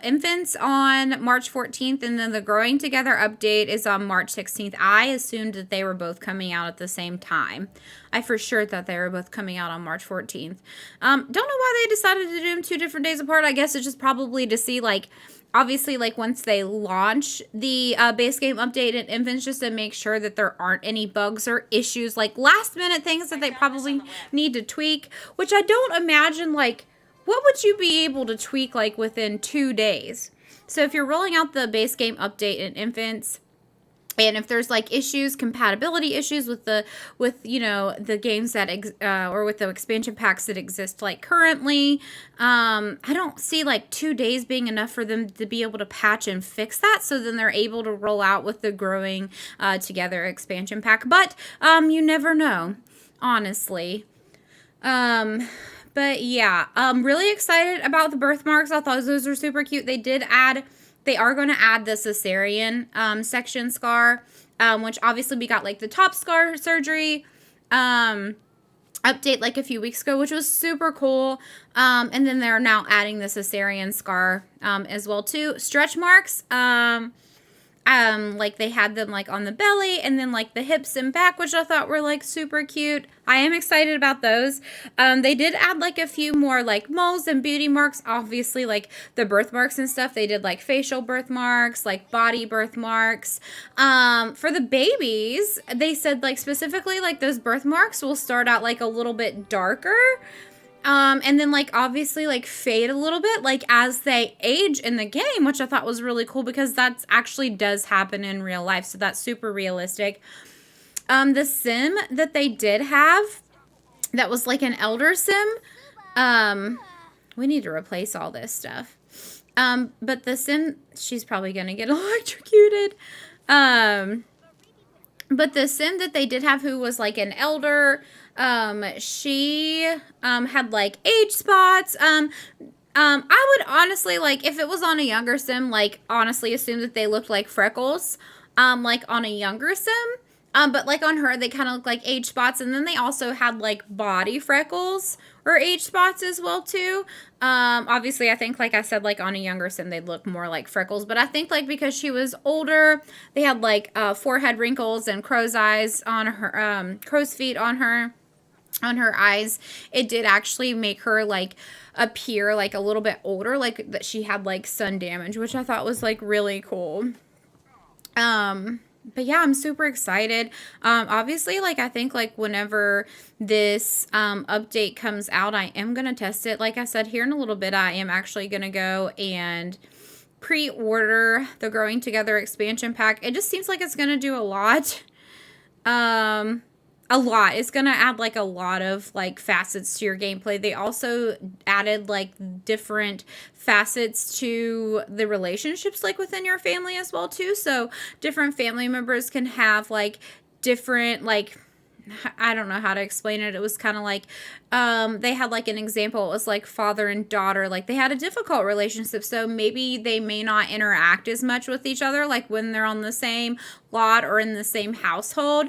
infants on March 14th, and then the Growing Together update is on March 16th. I assumed that they were both coming out at the same time. I for sure thought they were both coming out on March 14th. Don't know why they decided to do them 2 different days apart. I guess it's just probably to see like, obviously like once they launch the base game update in infants, just to make sure that there aren't any bugs or issues, like last minute things that they probably need to tweak, which I don't imagine like, what would you be able to tweak like within 2 days? So if you're rolling out the base game update in infants, and if there's like issues, compatibility issues with you know the games that or with the expansion packs that exist like currently, I don't see like 2 days being enough for them to be able to patch and fix that. So then they're able to roll out with the Growing Together expansion pack. But you never know, honestly. But yeah, I'm really excited about the birthmarks. I thought those were super cute. They are going to add the cesarean section scar, which obviously we got like the top scar surgery update like a few weeks ago, which was super cool. And then they're now adding the cesarean scar as well too. Stretch marks, like they had them like on the belly and then like the hips and back, which I thought were like super cute. I am excited about those. They did add like a few more like moles and beauty marks, obviously like the birthmarks and stuff. They did like facial birthmarks, like body birthmarks. For the babies, they said like specifically like those birthmarks will start out like a little bit darker. And then like obviously like fade a little bit like as they age in the game, which I thought was really cool because that's actually does happen in real life. So that's super realistic. The sim that they did have that was like an elder sim. We need to replace all this stuff. But the sim, she's probably gonna get electrocuted. But the sim that they did have, who was like an elder, she had like age spots. I would honestly, like, if it was on a younger sim, like, honestly assume that they looked like freckles, like on a younger sim. But like on her, they kind of look like age spots, and then they also had like body freckles or age spots as well too. Obviously, I think, like I said, like on a younger sim, they'd look more like freckles. But I think, like, because she was older, they had like forehead wrinkles and crow's eyes on her, crow's feet on her eyes. It did actually make her like appear like a little bit older, like that she had like sun damage, which I thought was like really cool. But yeah, I'm super excited. Obviously, like, I think, like, whenever this update comes out, I am gonna test it. Like I said, here in a little bit, I am actually gonna go and pre-order the Growing Together expansion pack. It just seems like it's gonna do a lot. It's gonna add like a lot of like facets to your gameplay. They also added like different facets to the relationships like within your family as well too. So different family members can have like different, like, I don't know how to explain it. It was kind of like they had like an example. It was like father and daughter, like they had a difficult relationship, so maybe they may not interact as much with each other like when they're on the same lot or in the same household.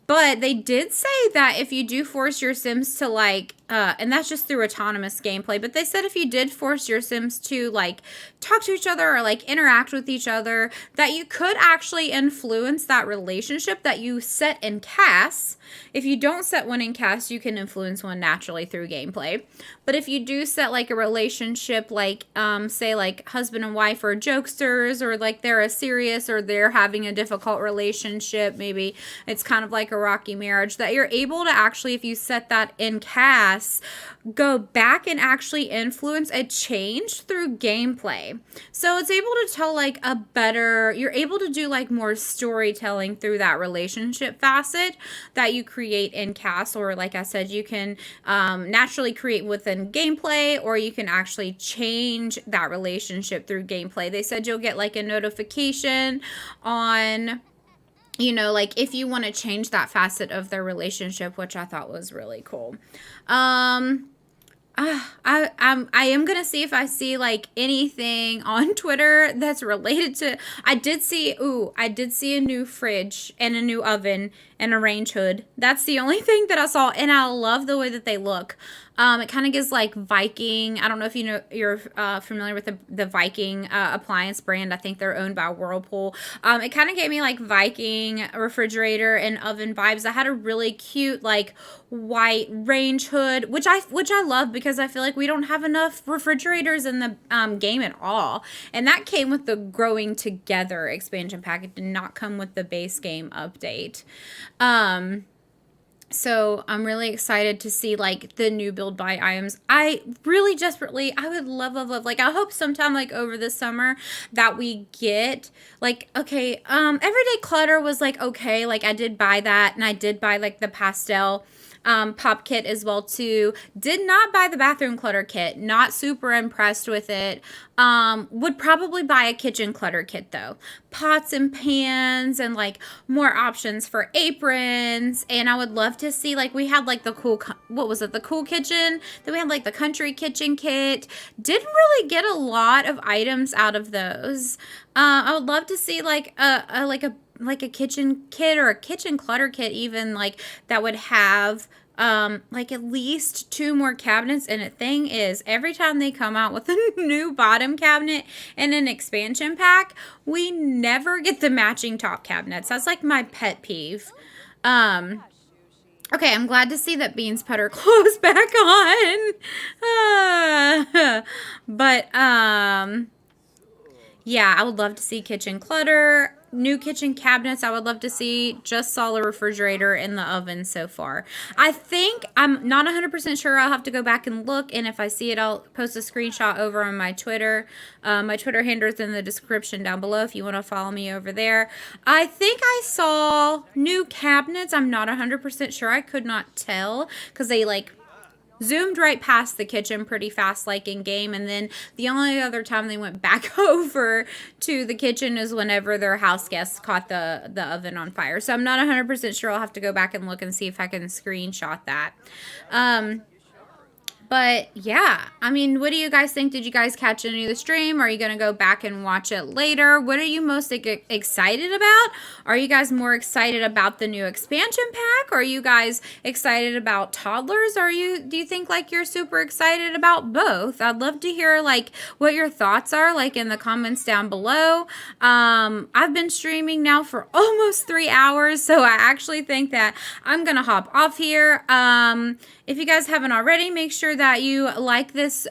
But they did say that if you do force your Sims to like, and that's just through autonomous gameplay, but they said if you did force your Sims to like talk to each other or like interact with each other, that you could actually influence that relationship that you set in casts. If you don't set one in casts, you can influence one naturally through gameplay. But if you do set like a relationship, like say like husband and wife are jokesters, or like they're a serious, or they're having a difficult relationship, maybe it's kind of like a rocky marriage, that you're able to actually, if you set that in casts, go back and actually influence a change through gameplay. So it's able to tell like a better, you're able to do like more storytelling through that relationship facet that you create in cast, or like I said, you can naturally create within gameplay, or you can actually change that relationship through gameplay. They said you'll get like a notification on, you know, like if you want to change that facet of their relationship, which I thought was really cool. I am gonna see if I see like anything on Twitter that's related to. I did see a new fridge and a new oven and a range hood. That's the only thing that I saw, and I love the way that they look. It kind of gives like Viking. I don't know if you know, you're familiar with the Viking appliance brand. I think they're owned by Whirlpool. It kind of gave me like Viking refrigerator and oven vibes. I had a really cute like white range hood, which I love, because I feel like we don't have enough refrigerators in the game at all. And that came with the Growing Together expansion pack. It did not come with the base game update. So I'm really excited to see like the new build buy items. I really desperately, I would love, like, I hope sometime like over the summer that we get like, okay, everyday clutter was like, okay, like I did buy that, and I did buy like the pastel pop kit as well too. Did not buy the bathroom clutter kit. Not super impressed with it. Would probably buy a kitchen clutter kit though. Pots and pans, and like more options for aprons. And I would love to see, like, we had like the cool, what was it? The cool kitchen. Then we had like the country kitchen kit. Didn't really get a lot of items out of those. I would love to see like a kitchen kit, or a kitchen clutter kit even, like that would have like at least 2 more cabinets. And the thing is, every time they come out with a new bottom cabinet and an expansion pack, we never get the matching top cabinets. That's like my pet peeve. Okay, I'm glad to see that Beans put her clothes back on. But yeah, I would love to see kitchen clutter, new kitchen cabinets. I would love to see. Just saw the refrigerator and the oven so far. I think, I'm not 100% sure. I'll have to go back and look, and if I see it, I'll post a screenshot over on my Twitter. My Twitter handle is in the description down below if you want to follow me over there. I think I saw new cabinets. I'm not 100% sure. I could not tell because they like zoomed right past the kitchen pretty fast, like in game. And then the only other time they went back over to the kitchen is whenever their house guests caught the oven on fire. So I'm not 100% sure. I'll have to go back and look and see if I can screenshot that. But yeah, I mean, what do you guys think? Did you guys catch any of the stream? Are you going to go back and watch it later? What are you most excited about? Are you guys more excited about the new expansion pack? Are you guys excited about toddlers? Do you think like you're super excited about both? I'd love to hear like what your thoughts are, like in the comments down below. I've been streaming now for almost 3 hours, so I actually think that I'm going to hop off here. If you guys haven't already, make sure that you like this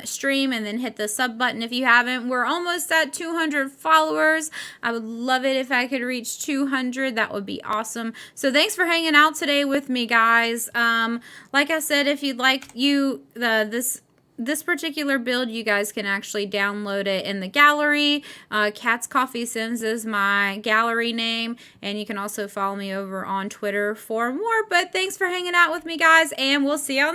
stream and then hit the sub button if you haven't. We're almost at 200 followers. I would love it if I could reach 200. That would be awesome. So thanks for hanging out today with me, guys. Like I said, if you'd like this particular build, you guys can actually download it in the gallery. Cat's Coffee Sims is my gallery name, and you can also follow me over on Twitter for more. But thanks for hanging out with me, guys, and we'll see you on